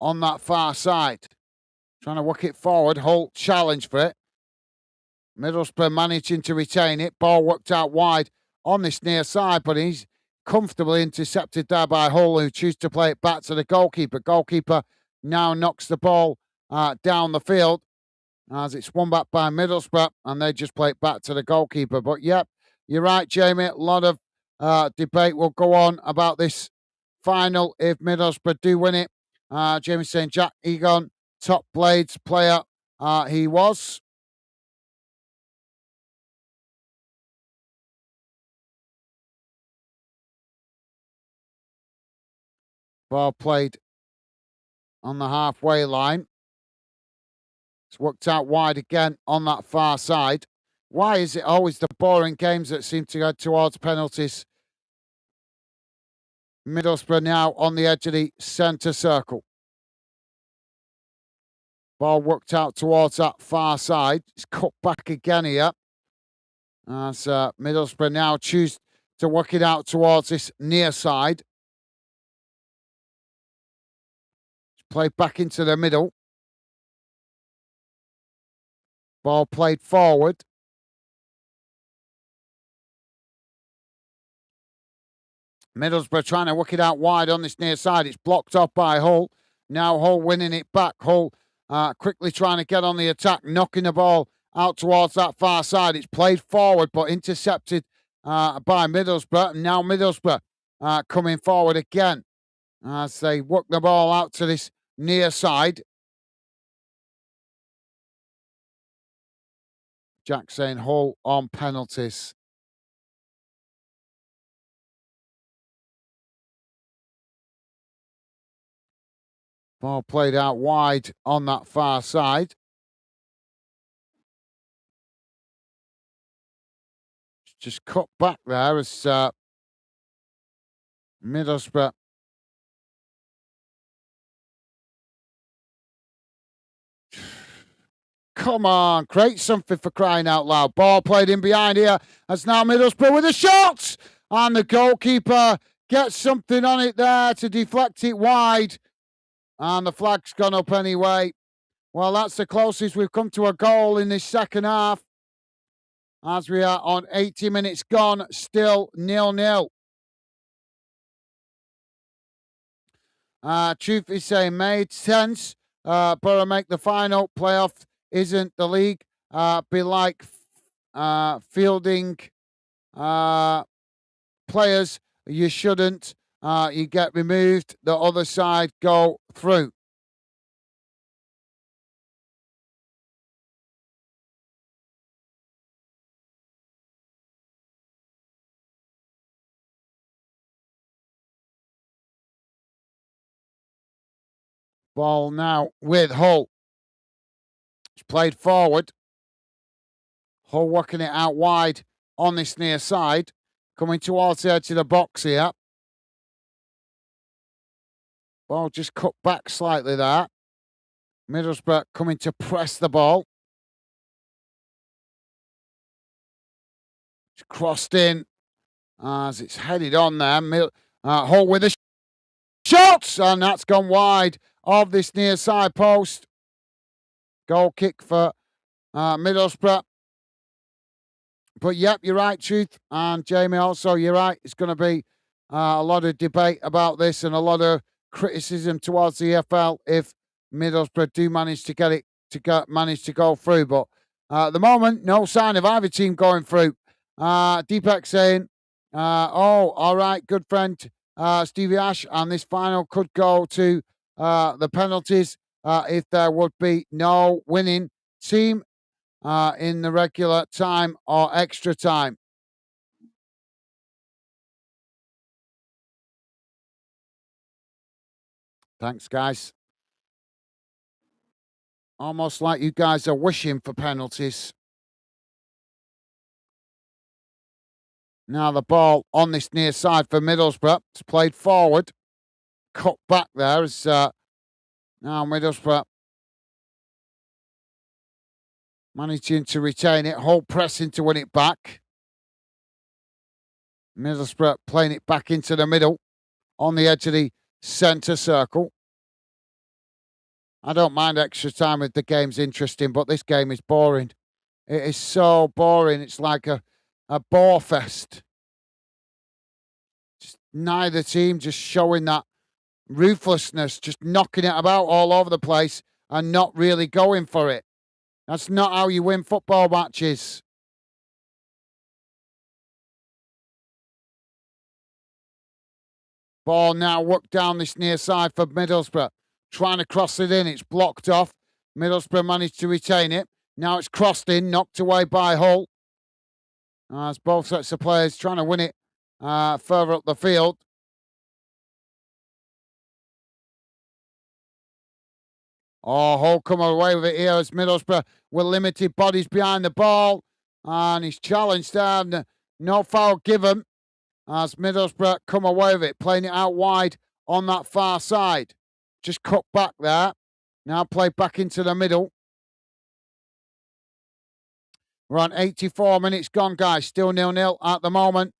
on that far side, trying to work it forward. Hull challenge for it. Middlesbrough managing to retain it. Ball worked out wide on this near side, but he's comfortably intercepted there by Hull, who choose to play it back to the goalkeeper. Goalkeeper now knocks the ball down the field as it's won back by Middlesbrough, and they just play it back to the goalkeeper. But yep, you're right, Jamie. A lot of debate will go on about this final if Middlesbrough do win it. Jamie saying Jack Egan, top Blades player. He was. Ball played on the halfway line. It's worked out wide again on that far side. Why is it always the boring games that seem to go towards penalties? Middlesbrough now on the edge of the centre circle. Ball worked out towards that far side. It's cut back again here. As Middlesbrough now choose to work it out towards this near side. It's played back into the middle. Ball played forward. Middlesbrough trying to work it out wide on this near side. It's blocked off by Hull. Now Hull winning it back. Hull quickly trying to get on the attack, knocking the ball out towards that far side. It's played forward, but intercepted by Middlesbrough. And now Middlesbrough coming forward again as they work the ball out to this near side. Jack saying Hull on penalties. Ball played out wide on that far side. Just cut back there as Middlesbrough. Come on, create something for crying out loud. Ball played in behind here as now Middlesbrough with a shot. And the goalkeeper gets something on it there to deflect it wide. And the flag's gone up anyway. Well, that's the closest we've come to a goal in this second half. As we are on 80 minutes gone, still 0-0. Truth is saying made sense. Borough make the final. Playoff isn't the league. Be like fielding players. You shouldn't. You get removed. The other side go through. Ball now with Hull. It's played forward. Hull working it out wide on this near side. Coming towards the edge of the box here. Ball just cut back slightly there. Middlesbrough coming to press the ball. It's crossed in as it's headed on there. Hull with a shot, and that's gone wide of this near side post. Goal kick for Middlesbrough. But yep, you're right, Truth. And Jamie, also, you're right. It's going to be a lot of debate about this and a lot of criticism towards the EFL if Middlesbrough do manage to manage to go through. But at the moment, no sign of either team going through. Deepak saying, oh, all right, good friend Stevie Ash, and this final could go to the penalties if there would be no winning team in the regular time or extra time. Thanks, guys. Almost like you guys are wishing for penalties. Now the ball on this near side for Middlesbrough. It's played forward. Cut back there as now Middlesbrough managing to retain it. Hull pressing to win it back. Middlesbrough playing it back into the middle on the edge of the centre circle. I don't mind extra time if the game's interesting, but this game is boring. It is so boring. It's like a bore fest. Just neither team just showing that ruthlessness, just knocking it about all over the place and not really going for it. That's not how you win football matches. Ball now worked down this near side for Middlesbrough. Trying to cross it in. It's blocked off. Middlesbrough managed to retain it. Now it's crossed in, knocked away by Hull. As both sets of players trying to win it further up the field. Oh, Hull come away with it here as Middlesbrough with limited bodies behind the ball. And he's challenged there. No foul given as Middlesbrough come away with it, playing it out wide on that far side. Just cut back there. Now played back into the middle. We're on 84 minutes gone, guys. Still 0-0 at the moment.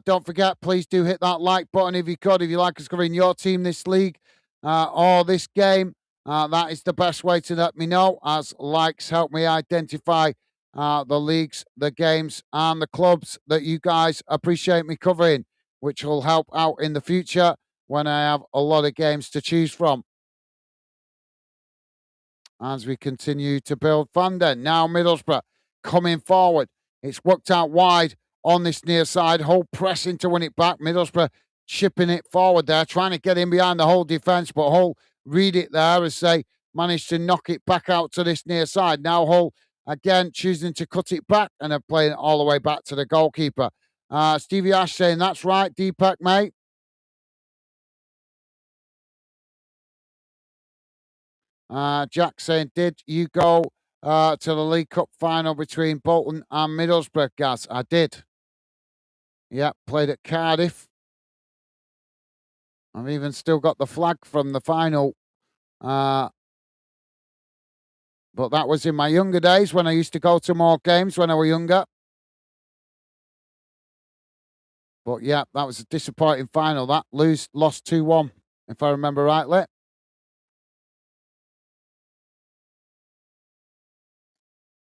Don't forget, please do hit that like button if you could. If you like us covering your team this league or this game, that is the best way to let me know, as likes help me identify the leagues, the games, and the clubs that you guys appreciate me covering, which will help out in the future when I have a lot of games to choose from. As we continue to build fandom. Now Middlesbrough coming forward. It's worked out wide on this near side. Hull pressing to win it back. Middlesbrough chipping it forward there, trying to get in behind the Hull defence, but Hull read it there as they managed to knock it back out to this near side. Now Hull again choosing to cut it back and are playing it all the way back to the goalkeeper. Stevie Ash saying, that's right, Deepak, mate. Jack saying, did you go to the League Cup final between Bolton and Middlesbrough, Gaz? I did. Yeah, played at Cardiff. I've even still got the flag from the final. But that was in my younger days when I used to go to more games when I was younger. But yeah, that was a disappointing final. That lost 2-1, if I remember rightly.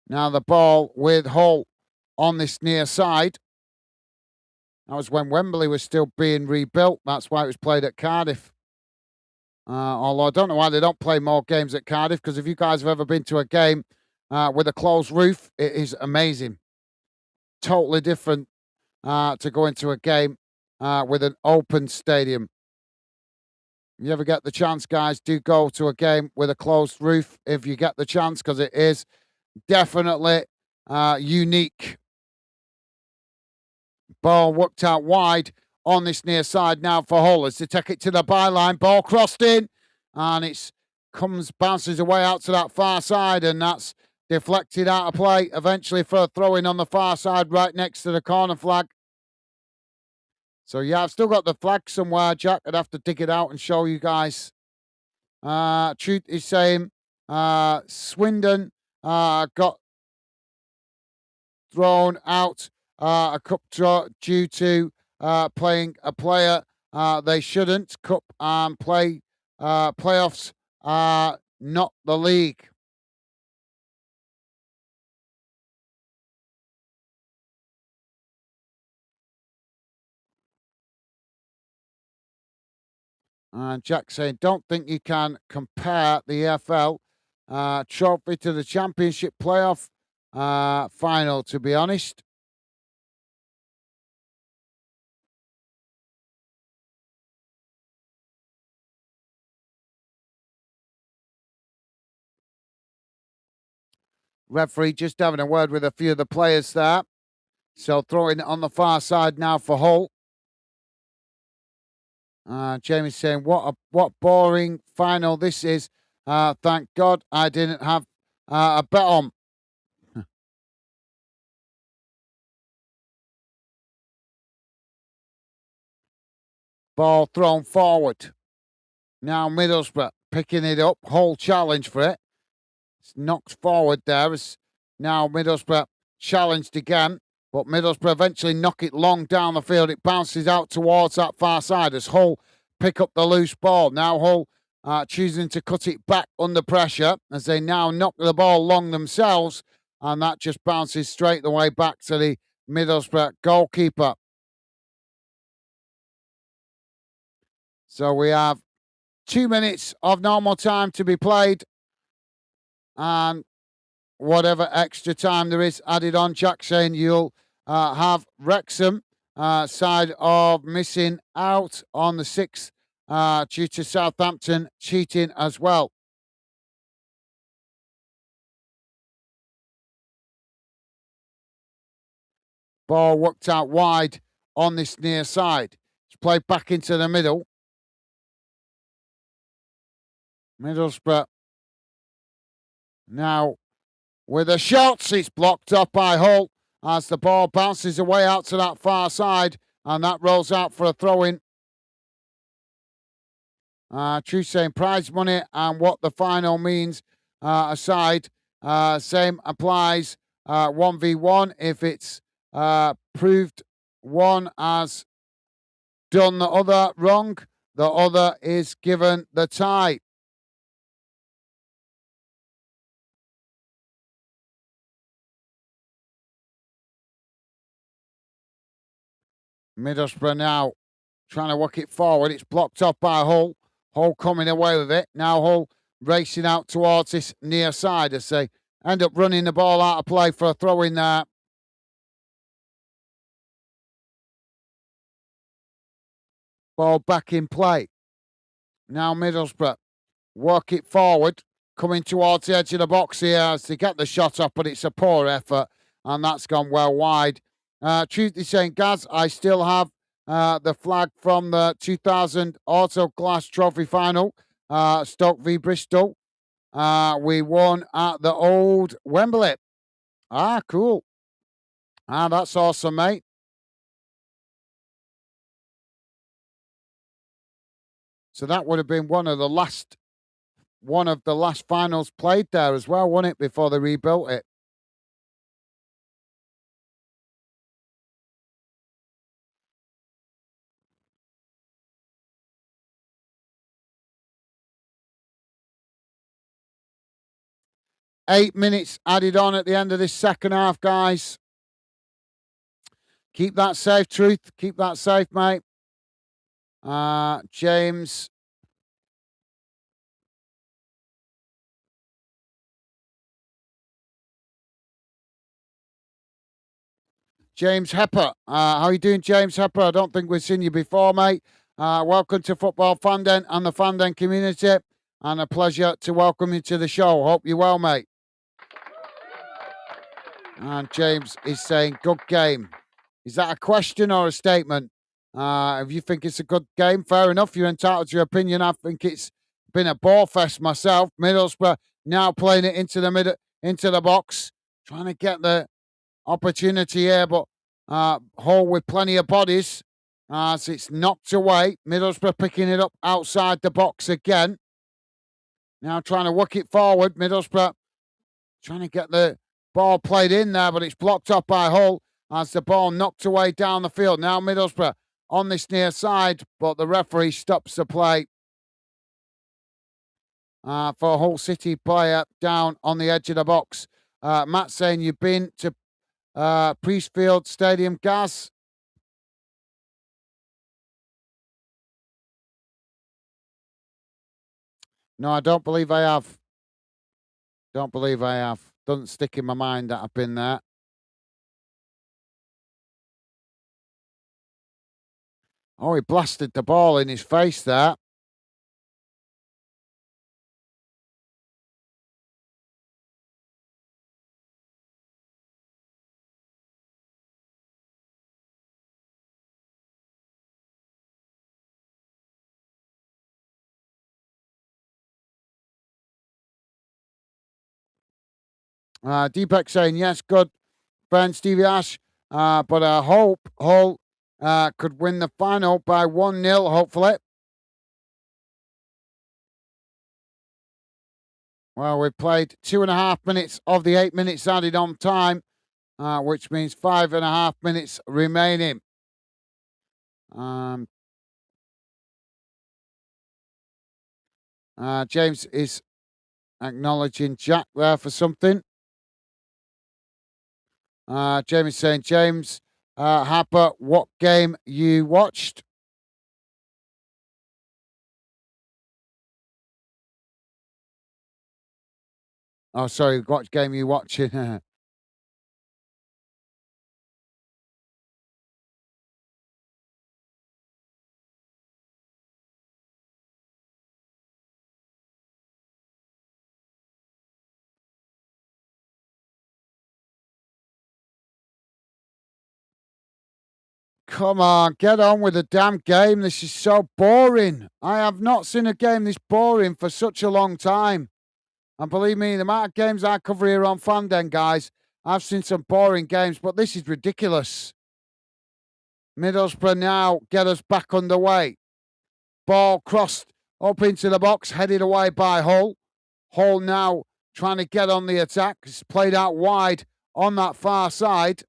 Now the ball with Hull on this near side. That was when Wembley was still being rebuilt. That's why it was played at Cardiff. Although I don't know why they don't play more games at Cardiff, because if you guys have ever been to a game with a closed roof, it is amazing. Totally different to go into a game with an open stadium. If you ever get the chance, guys, do go to a game with a closed roof if you get the chance, because it is definitely unique. Ball worked out wide on this near side now for Hull as they take it to the byline. Ball crossed in, and it bounces away out to that far side, and that's deflected out of play eventually for a throw in on the far side right next to the corner flag. So yeah, I've still got the flag somewhere, Jack. I'd have to dig it out and show you guys. Truth is saying Swindon got thrown out a cup due to playing a player they shouldn't. Cup and playoffs, not the league. And Jack saying, don't think you can compare the EFL trophy to the Championship playoff final, to be honest. Referee just having a word with a few of the players there. So throwing it on the far side now for Hull. Jamie's saying, what boring final this is. Thank God I didn't have a bet on. Ball thrown forward. Now Middlesbrough picking it up. Hull challenge for it. It's knocked forward there. As now Middlesbrough challenged again. But Middlesbrough eventually knock it long down the field. It bounces out towards that far side as Hull pick up the loose ball. Now Hull choosing to cut it back under pressure as they now knock the ball long themselves. And that just bounces straight the way back to the Middlesbrough goalkeeper. So we have 2 minutes of normal time to be played. And whatever extra time there is added on, Jack saying you'll have Wrexham side of missing out on the 6th due to Southampton cheating as well. Ball worked out wide on this near side. It's played back into the middle. Middlesbrough now with a shot. It's blocked up by Hull as the ball bounces away out to that far side, and that rolls out for a throw-in. True saying prize money and what the final means aside, same applies 1v1 if it's proved one has done the other wrong, the other is given the tie. Middlesbrough now trying to work it forward. It's blocked off by Hull. Hull coming away with it. Now Hull racing out towards this near side as they end up running the ball out of play for a throw in there. Ball back in play. Now Middlesbrough work it forward. Coming towards the edge of the box here as they get the shot up, but it's a poor effort and that's gone well wide. Truth is saying, Gaz, I still have the flag from the 2000 Auto Glass Trophy final, Stoke v Bristol. We won at the old Wembley. Ah, cool. Ah, that's awesome, mate. So that would have been one of the last finals played there as well, wasn't it, before they rebuilt it? Eight minutes added on at the end of this second half, guys. Keep that safe, Truth. Keep that safe, mate. James. James Hepper. How are you doing, James Hepper? I don't think we've seen you before, mate. Welcome to Football Fandom and the Fandom community. And a pleasure to welcome you to the show. Hope you're well, mate. And James is saying, good game. Is that a question or a statement? If you think it's a good game, fair enough. You're entitled to your opinion. I think it's been a ball fest myself. Middlesbrough now playing it into the box, trying to get the opportunity here, but Hull with plenty of bodies. So it's knocked away. Middlesbrough picking it up outside the box again. Now trying to work it forward. Middlesbrough trying to get the ball played in there, but it's blocked up by Hull as the ball knocked away down the field. Now Middlesbrough on this near side, but the referee stops the play for a Hull City player down on the edge of the box. Matt saying you've been to Priestfield Stadium, Gaz? No, I don't believe I have. Don't believe I have. Doesn't stick in my mind that I've been there. Oh, he blasted the ball in his face there. Deepak saying, yes, good. Ben Stevie Ash. But I hope Hull could win the final by 1-0, hopefully. Well, we've played 2.5 minutes of the 8 minutes added on time, which means 5.5 minutes remaining. James is acknowledging Jack there for something. James is saying, James Harper, what game you watched? Oh, sorry, what game you watching? Come on, get on with the damn game. This is so boring. I have not seen a game this boring for such a long time. And believe me, the amount of games I cover here on Fandom, guys, I've seen some boring games, but this is ridiculous. Middlesbrough now get us back underway. Ball crossed up into the box, headed away by Hull. Hull now trying to get on the attack. It's played out wide on that far side.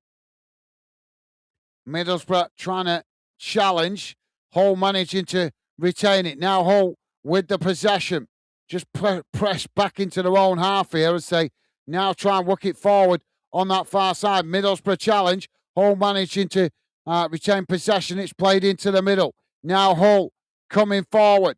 Middlesbrough trying to challenge. Hull managing to retain it. Now Hull with the possession. Just press back into their own half here as they now try and work it forward on that far side. Middlesbrough challenge. Hull managing to retain possession. It's played into the middle. Now Hull coming forward.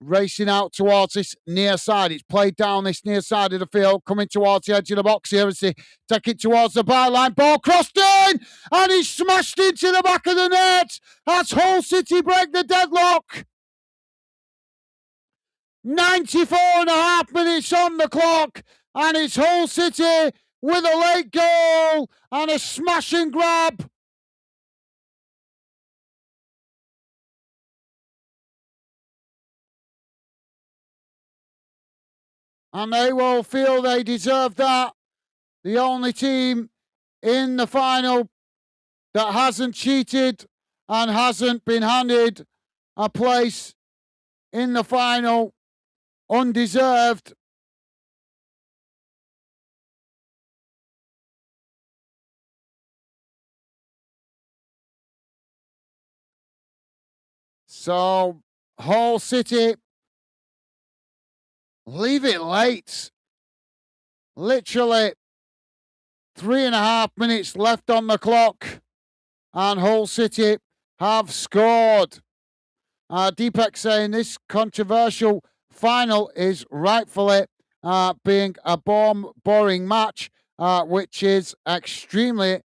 Racing out towards this near side. It's played down this near side of the field, coming towards the edge of the box here as they take it towards the byline. Ball crossed in, and he's smashed into the back of the net. That's Hull City break the deadlock. 94.5 minutes on the clock, and it's Hull City with a late goal and a smash and grab. And they will feel they deserve that. The only team in the final that hasn't cheated and hasn't been handed a place in the final undeserved. So, Hull City leave it late. Literally 3.5 minutes left on the clock, and Hull City have scored. Deepak saying this controversial final is rightfully being a boring match, which is extremely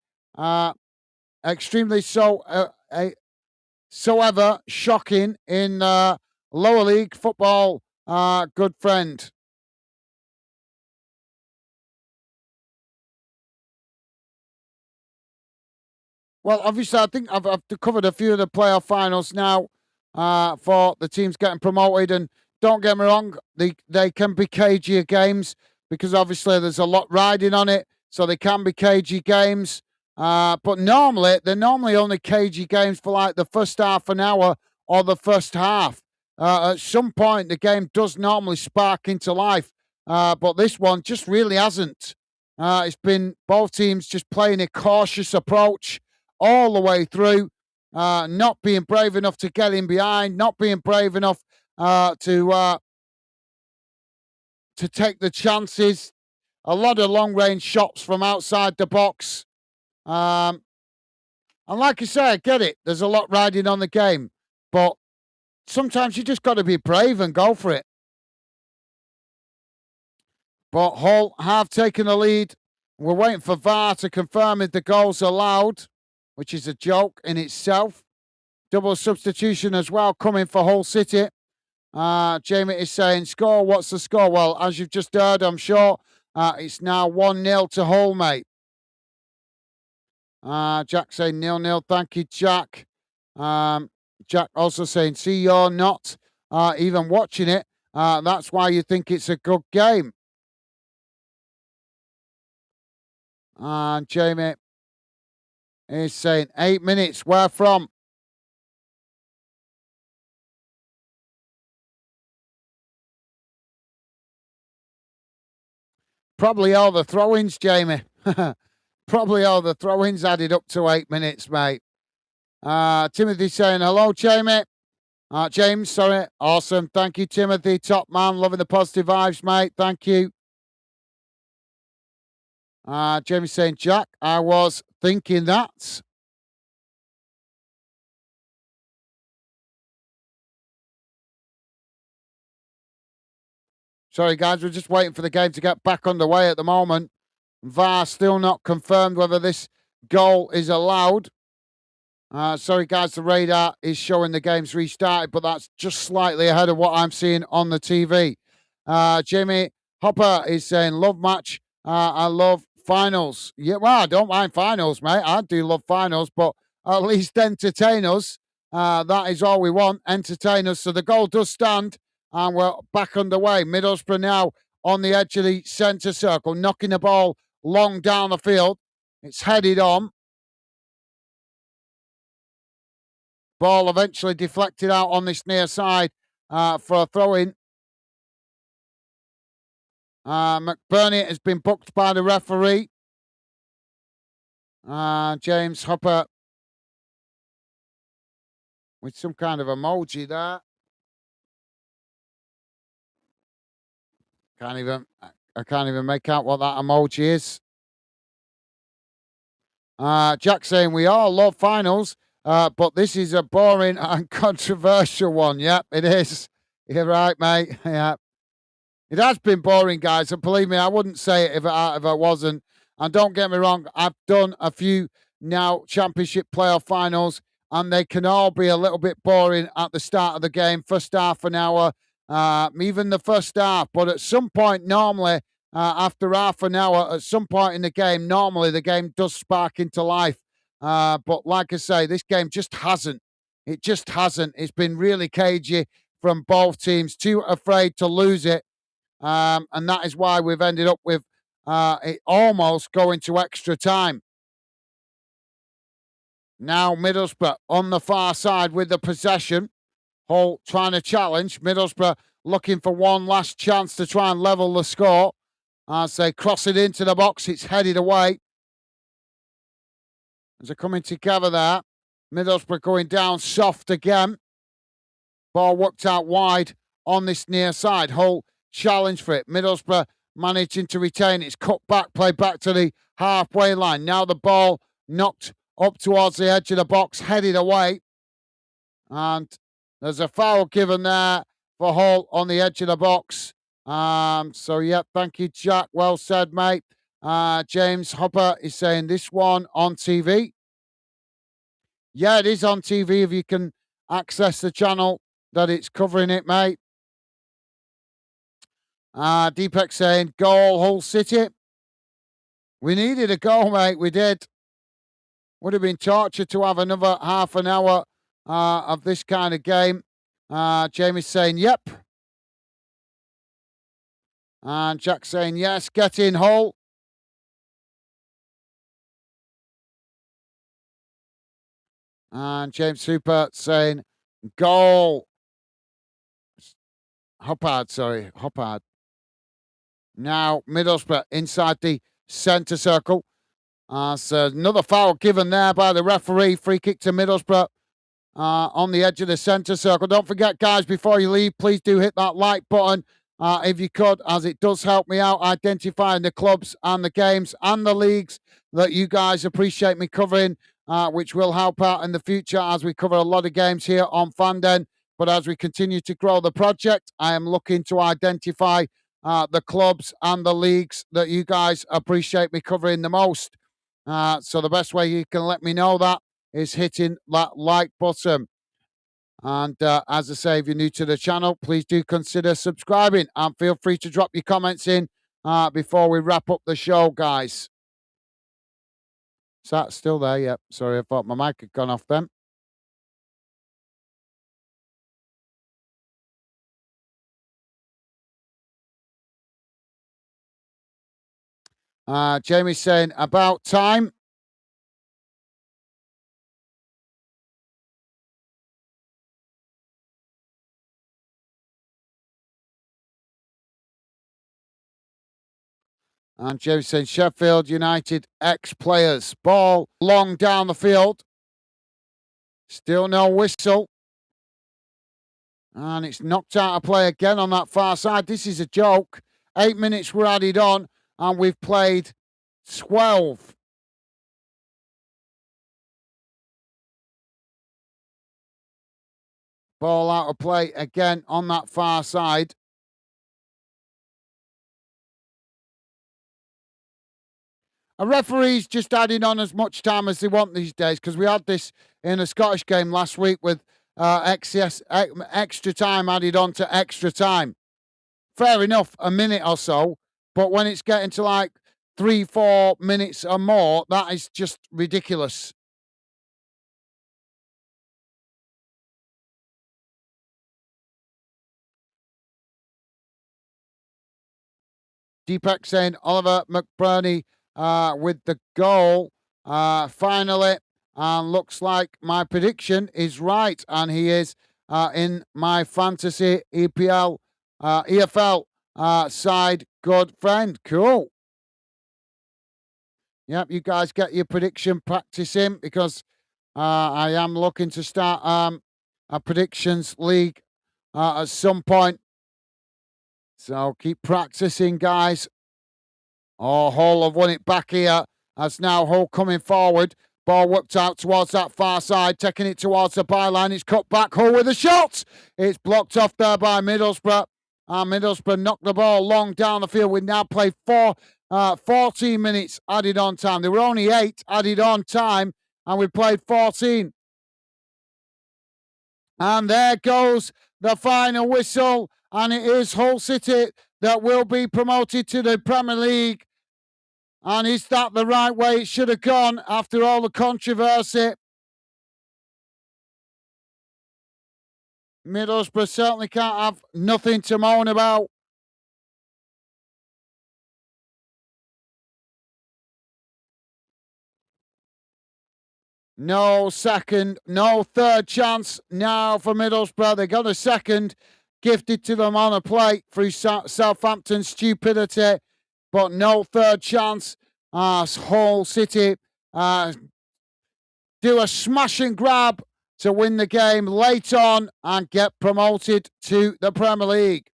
so ever shocking in lower league football. Good friend. Well, obviously, I think I've covered a few of the playoff finals now for the teams getting promoted. And don't get me wrong, they can be cagier games because obviously there's a lot riding on it. So they can be cagey games. But normally, they're normally only cagey games for like the first half an hour or the first half. At some point, the game does normally spark into life. But this one just really hasn't. It's been both teams just playing a cautious approach all the way through, not being brave enough to get in behind, not being brave enough to take the chances. A lot of long range shots from outside the box. And like I say, I get it. There's a lot riding on the game, but sometimes you just got to be brave and go for it. But Hull have taken the lead. We're waiting for VAR to confirm if the goal's allowed, which is a joke in itself. Double substitution as well coming for Hull City. Jamie is saying, score, what's the score? Well, as you've just heard, I'm sure it's now 1-0 to Hull, mate. Jack saying 0-0. Thank you, Jack. Jack also saying, see, you're not even watching it. That's why you think it's a good game. And Jamie is saying 8 minutes. Where from? Probably all the throw-ins, Jamie. Probably all the throw-ins added up to 8 minutes, mate. Timothy saying, hello, Jamie. James, sorry. Awesome. Thank you, Timothy. Top man. Loving the positive vibes, mate. Thank you. Jamie saying, Jack, I was thinking that. Sorry, guys. We're just waiting for the game to get back underway at the moment. VAR still not confirmed whether this goal is allowed. Sorry, guys. The radar is showing the game's restarted, but that's just slightly ahead of what I'm seeing on the TV. Jamie Hopper is saying, love match. I love finals. Yeah, well, I don't mind finals, mate. I do love finals, but at least entertain us. That is all we want. Entertain us. So the goal does stand, and we're back underway. Middlesbrough now on the edge of the centre circle, knocking the ball long down the field. It's headed on. Ball eventually deflected out on this near side for a throw-in. McBurney has been booked by the referee. James Hopper with some kind of emoji there. I can't even make out what that emoji is. Jack saying we all love finals, but this is a boring and controversial one. Yep, it is. You're right, mate. Yeah. It has been boring, guys, and believe me, I wouldn't say it if it wasn't. And don't get me wrong, I've done a few now championship playoff finals, and they can all be a little bit boring at the start of the game, first half an hour, even the first half. But at some point, normally, after half an hour, at some point in the game, normally the game does spark into life. But like I say, this game just hasn't. It just hasn't. It's been really cagey from both teams, too afraid to lose it. and that is why we've ended up with it almost going to extra time. Now Middlesbrough on the far side with the possession. Hull trying to challenge. Middlesbrough looking for one last chance to try and level the score. As they cross it into the box, it's headed away. As they're coming together there. Middlesbrough going down soft again. Ball worked out wide on this near side. Hull challenge for it. Middlesbrough managing to retain it. It's cut back, played back to the halfway line. Now the ball knocked up towards the edge of the box, headed away. And there's a foul given there for Hull on the edge of the box. So, yeah, thank you, Jack. Well said, mate. James Hopper is saying this one on TV. Yeah, it is on TV if you can access the channel that it's covering it, mate. Deepak saying, goal, Hull City. We needed a goal, mate. We did. Would have been torture to have another half an hour of this kind of game. Jamie's saying, yep. And Jack saying, yes, get in, Hull. And James Super saying, goal. Hoppard. Now Middlesbrough inside the centre circle. So another foul given there by the referee. Free kick to Middlesbrough on the edge of the centre circle. Don't forget, guys, before you leave, please do hit that like button if you could, as it does help me out identifying the clubs and the games and the leagues that you guys appreciate me covering, which will help out in the future as we cover a lot of games here on Fanden. But as we continue to grow the project, I am looking to identify the clubs and the leagues that you guys appreciate me covering the most. So the best way you can let me know that is hitting that like button. And as I say, if you're new to the channel, please do consider subscribing and feel free to drop your comments in before we wrap up the show, guys. Is that still there? Yep. Sorry, I thought my mic had gone off then. Jamie's saying, about time. And Jamie's saying, Sheffield United ex-players. Ball long down the field. Still no whistle. And it's knocked out of play again on that far side. This is a joke. 8 minutes were added on, and we've played 12. Ball out of play again on that far side. A referee's just adding on as much time as they want these days, because we had this in a Scottish game last week with extra time added on to extra time. Fair enough, a minute or so, but when it's getting to like 3-4 minutes or more, that is just ridiculous. Deepak saying Oliver McBurney with the goal finally, and looks like my prediction is right, and he is in my fantasy EFL side. Good friend, cool. Yep, you guys get your prediction practice in, because I am looking to start a predictions league at some point. So keep practicing, guys. Oh, Hull have won it back here. As now Hull coming forward. Ball worked out towards that far side, taking it towards the byline. It's cut back. Hull with a shot. It's blocked off there by Middlesbrough. Middlesbrough knocked the ball long down the field. We now play 14 minutes added on time. There were only 8 added on time, and we played 14. And there goes the final whistle, and it is Hull City that will be promoted to the Premier League. And is that the right way it should have gone after all the controversy? Middlesbrough certainly can't have nothing to moan about. No second, no third chance now for Middlesbrough. They got a second gifted to them on a plate through Southampton's stupidity, but no third chance. Hull City do a smash and grab to win the game late on and get promoted to the Premier League.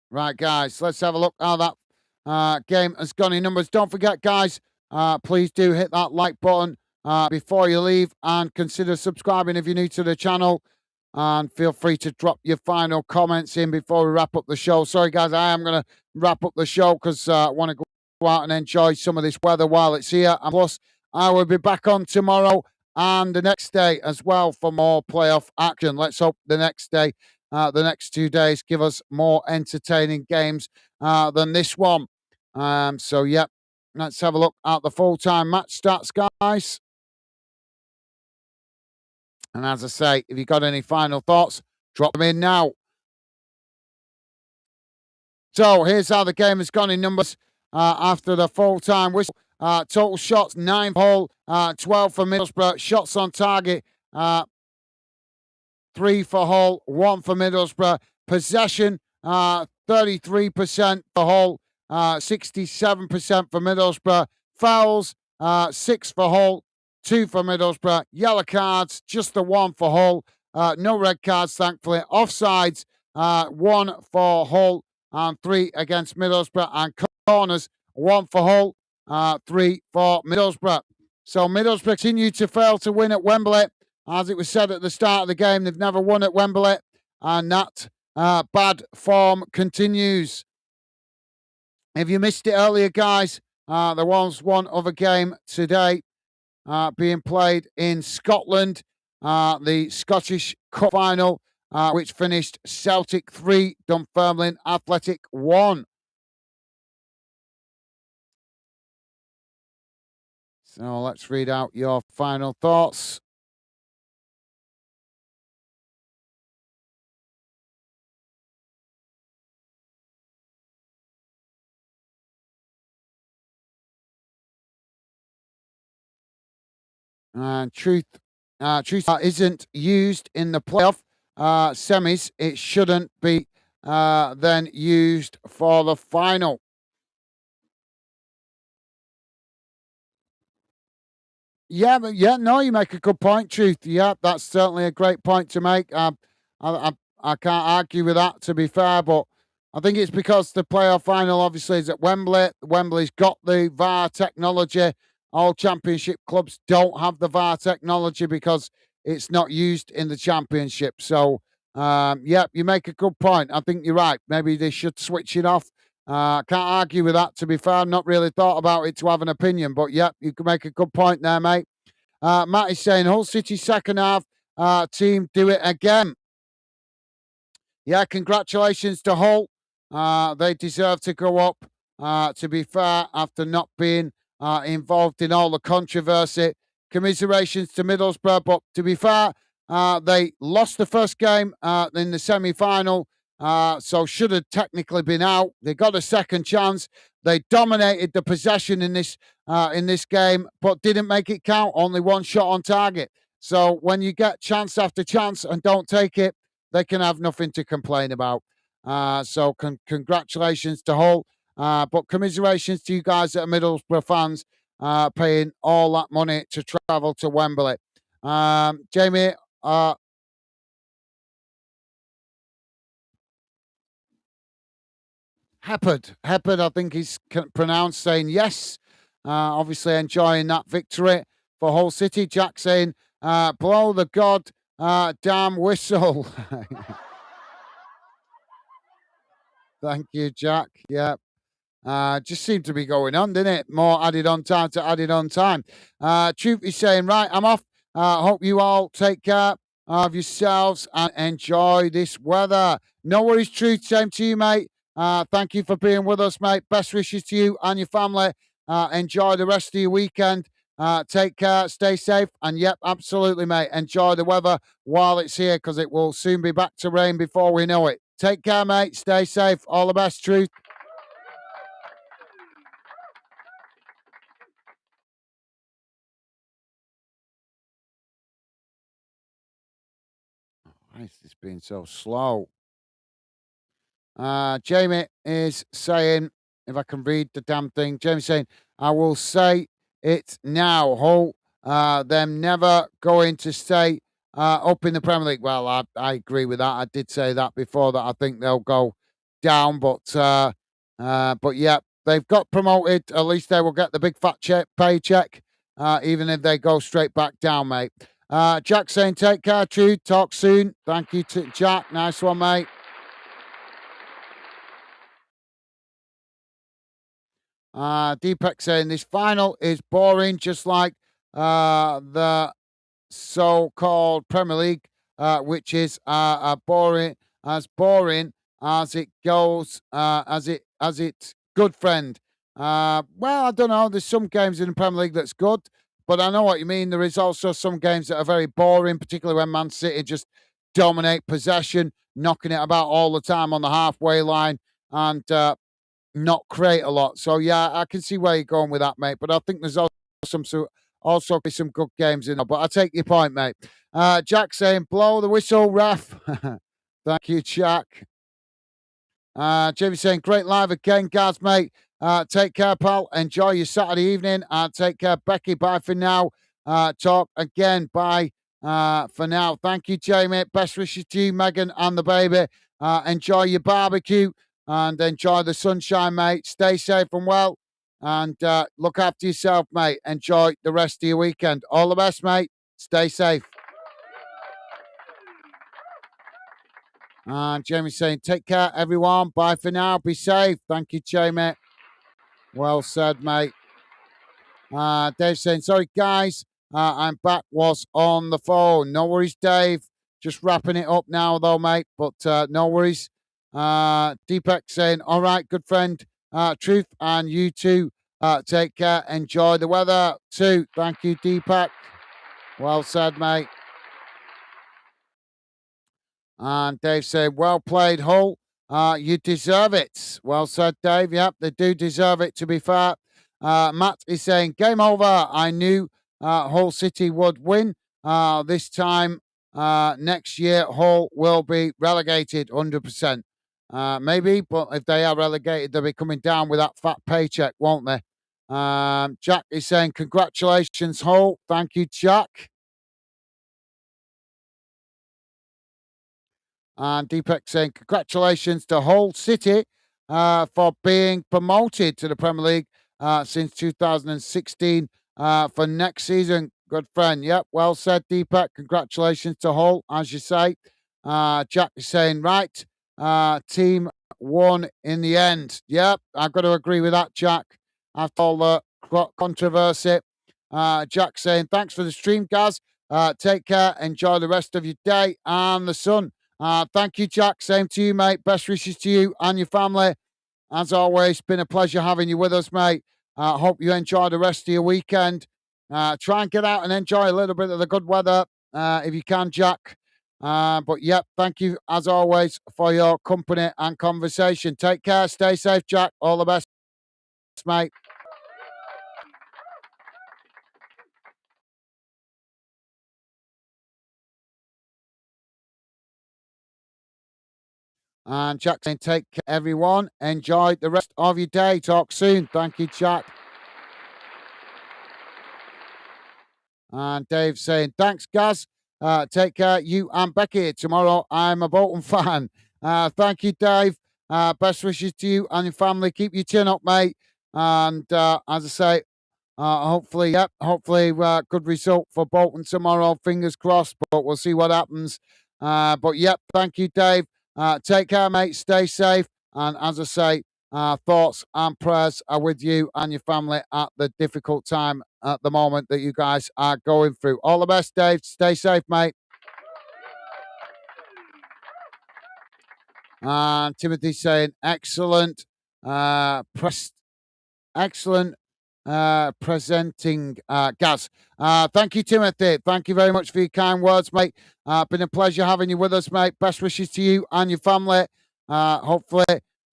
Right, guys, let's have a look how that game has gone in numbers. Don't forget, guys, please do hit that like button before you leave and consider subscribing if you're new to the channel. And feel free to drop your final comments in before we wrap up the show. Sorry, guys, I am going to wrap up the show because I want to go out and enjoy some of this weather while it's here. And plus, I will be back on tomorrow and the next day as well for more playoff action. Let's hope the next day, the next 2 days, give us more entertaining games than this one. So, yeah, let's have a look at the full-time match stats, guys. And as I say, if you've got any final thoughts, drop them in now. So here's how the game has gone in numbers after the full-time whistle. Total shots, 9 for Hull, 12 for Middlesbrough. Shots on target, 3 for Hull, 1 for Middlesbrough. Possession, 33% for Hull, 67% for Middlesbrough. Fouls, 6 for Hull, 2 for Middlesbrough. Yellow cards, just the 1 for Hull. No red cards, thankfully. Offsides, 1 for Hull and 3 against Middlesbrough. And corners, 1 for Hull, 3 for Middlesbrough. So Middlesbrough continue to fail to win at Wembley. As it was said at the start of the game, they've never won at Wembley. And that bad form continues. If you missed it earlier, guys, there was one other game today being played in Scotland, the Scottish Cup final, which finished Celtic 3, Dunfermline Athletic 1. So let's read out your final thoughts. And truth isn't used in the playoff semis. It shouldn't be then used for the final. Yeah, but no, you make a good point, Truth. Yeah, that's certainly a great point to make. I can't argue with that, to be fair, but I think it's because the playoff final obviously is at Wembley. Wembley's got the VAR technology. All championship clubs don't have the VAR technology because it's not used in the championship. So, yeah, you make a good point. I think you're right. Maybe they should switch it off. Can't argue with that, to be fair. I've not really thought about it to have an opinion, but yeah, you can make a good point there, mate. Matt is saying Hull City second half team do it again. Yeah, congratulations to Hull. They deserve to go up, to be fair, after not being involved in all the controversy. Commiserations to Middlesbrough, but to be fair, they lost the first game in the semi-final, so should have technically been out. They got a second chance. They dominated the possession in this game, but didn't make it count. Only one shot on target. So when you get chance after chance and don't take it, they can have nothing to complain about. So congratulations to Hull. But commiserations to you guys that are Middlesbrough fans, paying all that money to travel to Wembley. Jamie, Heppard, I think he's pronounced, saying yes. Obviously enjoying that victory for Hull City. Jack saying, blow the god damn whistle. Thank you, Jack. Yeah. Just seemed to be going on, didn't it? More added on time to added on time. Truth is saying, right, I'm off. Hope you all take care of yourselves and enjoy this weather. No worries, Truth. Same to you, mate. Thank you for being with us, mate. Best wishes to you and your family. Enjoy the rest of your weekend. Take care, stay safe, and yep, absolutely, mate. Enjoy the weather while it's here because it will soon be back to rain before we know it. Take care, mate. Stay safe. All the best, Truth. Why is this being so slow? Jamie is saying, if I can read the damn thing, Jamie's saying, I will say it now, Hull. Them never going to stay up in the Premier League. Well, I agree with that. I did say that before that I think they'll go down, but yeah, they've got promoted. At least they will get the big fat paycheck, even if they go straight back down, mate. Jack saying, take care, Trude. Talk soon. Thank you to Jack. Nice one, mate. Deepak saying this final is boring, just like the so-called Premier League, which is boring as it goes, as it's good friend. Well, I don't know. There's some games in the Premier League that's good, but I know what you mean. There is also some games that are very boring, particularly when Man City just dominate possession, knocking it about all the time on the halfway line, and not create a lot. So yeah, I can see where you're going with that, mate. But I think there's also some good games in there. But I take your point, mate. Jack saying, blow the whistle, ref. Thank you, Jack. Jamie saying, great live again, guys, mate. Take care, pal. Enjoy your Saturday evening. Take care, Becky. Bye for now. Talk again. Bye for now. Thank you, Jamie. Best wishes to you, Megan, and the baby. Enjoy your barbecue and enjoy the sunshine, mate. Stay safe and well. And look after yourself, mate. Enjoy the rest of your weekend. All the best, mate. Stay safe. And Jamie's saying, take care, everyone. Bye for now. Be safe. Thank you, Jamie. Well said, mate. Dave saying, sorry, guys. I'm back. Was on the phone. No worries, Dave. Just wrapping it up now, though, mate. But no worries. Deepak saying, all right, good friend. Truth, and you too. Take care. Enjoy the weather too. Thank you, Deepak. Well said, mate. And Dave said, well played, Hull. You deserve it. Well said, Dave. Yep, they do deserve it, to be fair. Matt is saying, game over. I knew Hull City would win. This time next year, Hull will be relegated 100%. Maybe, but if they are relegated, they'll be coming down with that fat paycheck, won't they? Jack is saying, congratulations, Hull. Thank you, Jack. And Deepak saying, congratulations to Hull City for being promoted to the Premier League since 2016 for next season. Good friend. Yep, well said, Deepak. Congratulations to Hull, as you say. Jack is saying, right, team won in the end. Yep, I've got to agree with that, Jack. After all the controversy. Jack saying, thanks for the stream, guys. Take care. Enjoy the rest of your day and the sun. Thank you, Jack. Same to you, mate. Best wishes to you and your family. As always, been a pleasure having you with us, mate. Hope you enjoy the rest of your weekend. Try and get out and enjoy a little bit of the good weather if you can, Jack. But yep, thank you as always for your company and conversation. Take care. Stay safe, Jack. All the best, mate. And Jack saying, take care, everyone. Enjoy the rest of your day. Talk soon. Thank you, Jack. And Dave saying, thanks, Gaz. Take care, you and Becky. Tomorrow, I'm a Bolton fan. Thank you, Dave. Best wishes to you and your family. Keep your chin up, mate. And as I say, hopefully, good result for Bolton tomorrow. Fingers crossed, but we'll see what happens. But yep, thank you, Dave. Take care, mate. Stay safe. And as I say, thoughts and prayers are with you and your family at the difficult time at the moment that you guys are going through. All the best, Dave. Stay safe, mate. And Timothy saying, excellent. Excellent presenting Gaz. Thank you, Timothy. Thank you very much for your kind words, mate. Been a pleasure having you with us, mate. Best wishes to you and your family. Hopefully,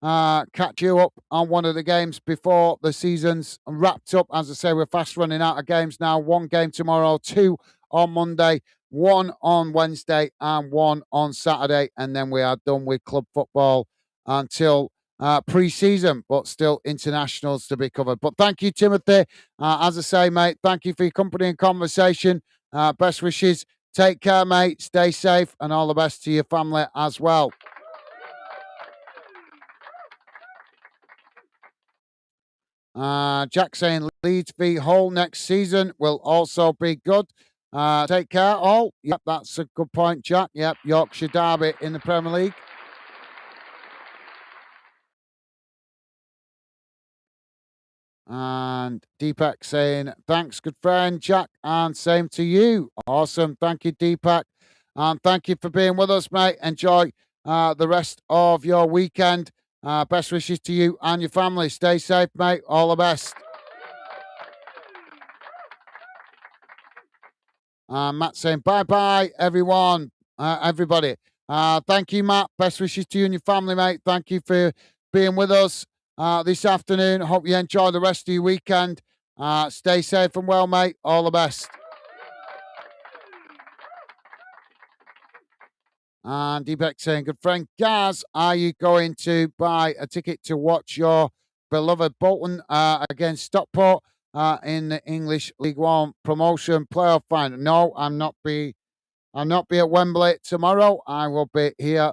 catch you up on one of the games before the season's wrapped up. As I say, we're fast running out of games now. One game tomorrow, two on Monday, one on Wednesday, and one on Saturday. And then we are done with club football until pre-season, but still internationals to be covered. But thank you, Timothy. As I say, mate, thank you for your company and conversation. Best wishes. Take care, mate. Stay safe, and all the best to your family as well. Jack saying Leeds v Hull next season will also be good. Take care, all. Yep, that's a good point, Jack. Yep, Yorkshire Derby in the Premier League. And Deepak saying, thanks, good friend, Jack, and same to you. Awesome. Thank you, Deepak. And thank you for being with us, mate. Enjoy the rest of your weekend. Best wishes to you and your family. Stay safe, mate. All the best. Matt saying, bye-bye, everyone, everybody. Thank you, Matt. Best wishes to you and your family, mate. Thank you for being with us this afternoon. Hope you enjoy the rest of your weekend. Stay safe and well, mate. All the best. And Deepak saying, good friend Gaz, are you going to buy a ticket to watch your beloved Bolton against Stockport in the English League One promotion playoff final? No, I'll not be at Wembley tomorrow. I will be here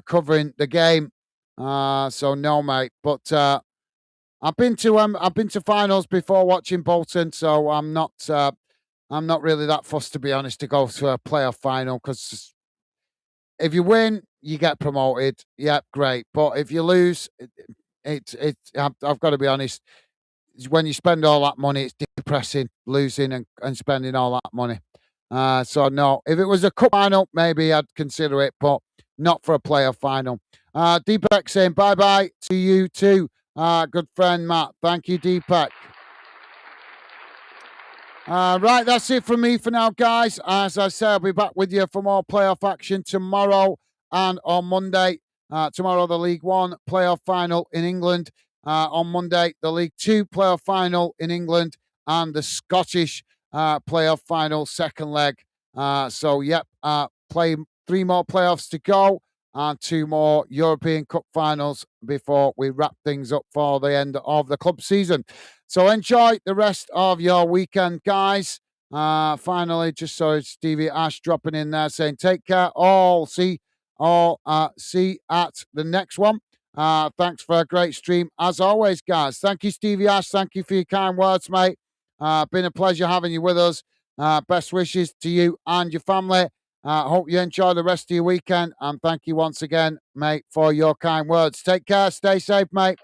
covering the game. So no, mate. But I've been to finals before watching Bolton, so I'm not really that fussed, to be honest, to go to a playoff final, because if you win, you get promoted. Yeah, great. But if you lose, I've got to be honest. When you spend all that money, it's depressing losing and spending all that money. So no, if it was a cup final, maybe I'd consider it, but not for a playoff final. Deepak saying bye bye to you too, good friend Matt. Thank you, Deepak. Right, that's it from me for now, guys. As I say, I'll be back with you for more playoff action tomorrow and on Monday. Tomorrow, the League One playoff final in England. On Monday, the League Two playoff final in England, and the Scottish playoff final second leg. Play 3 more playoffs to go and 2 more European Cup finals before we wrap things up for the end of the club season. So enjoy the rest of your weekend, guys. Finally, just saw Stevie Ash dropping in there saying, take care. See at the next one. Thanks for a great stream as always, guys. Thank you, Stevie Ash. Thank you for your kind words, mate. Been a pleasure having you with us. Best wishes to you and your family. Hope you enjoy the rest of your weekend. And thank you once again, mate, for your kind words. Take care. Stay safe, mate.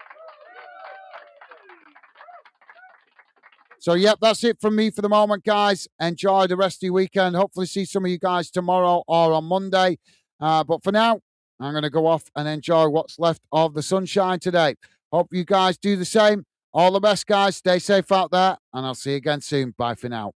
So, yep, that's it from me for the moment, guys. Enjoy the rest of your weekend. Hopefully see some of you guys tomorrow or on Monday. But for now, I'm going to go off and enjoy what's left of the sunshine today. Hope you guys do the same. All the best, guys. Stay safe out there, and I'll see you again soon. Bye for now.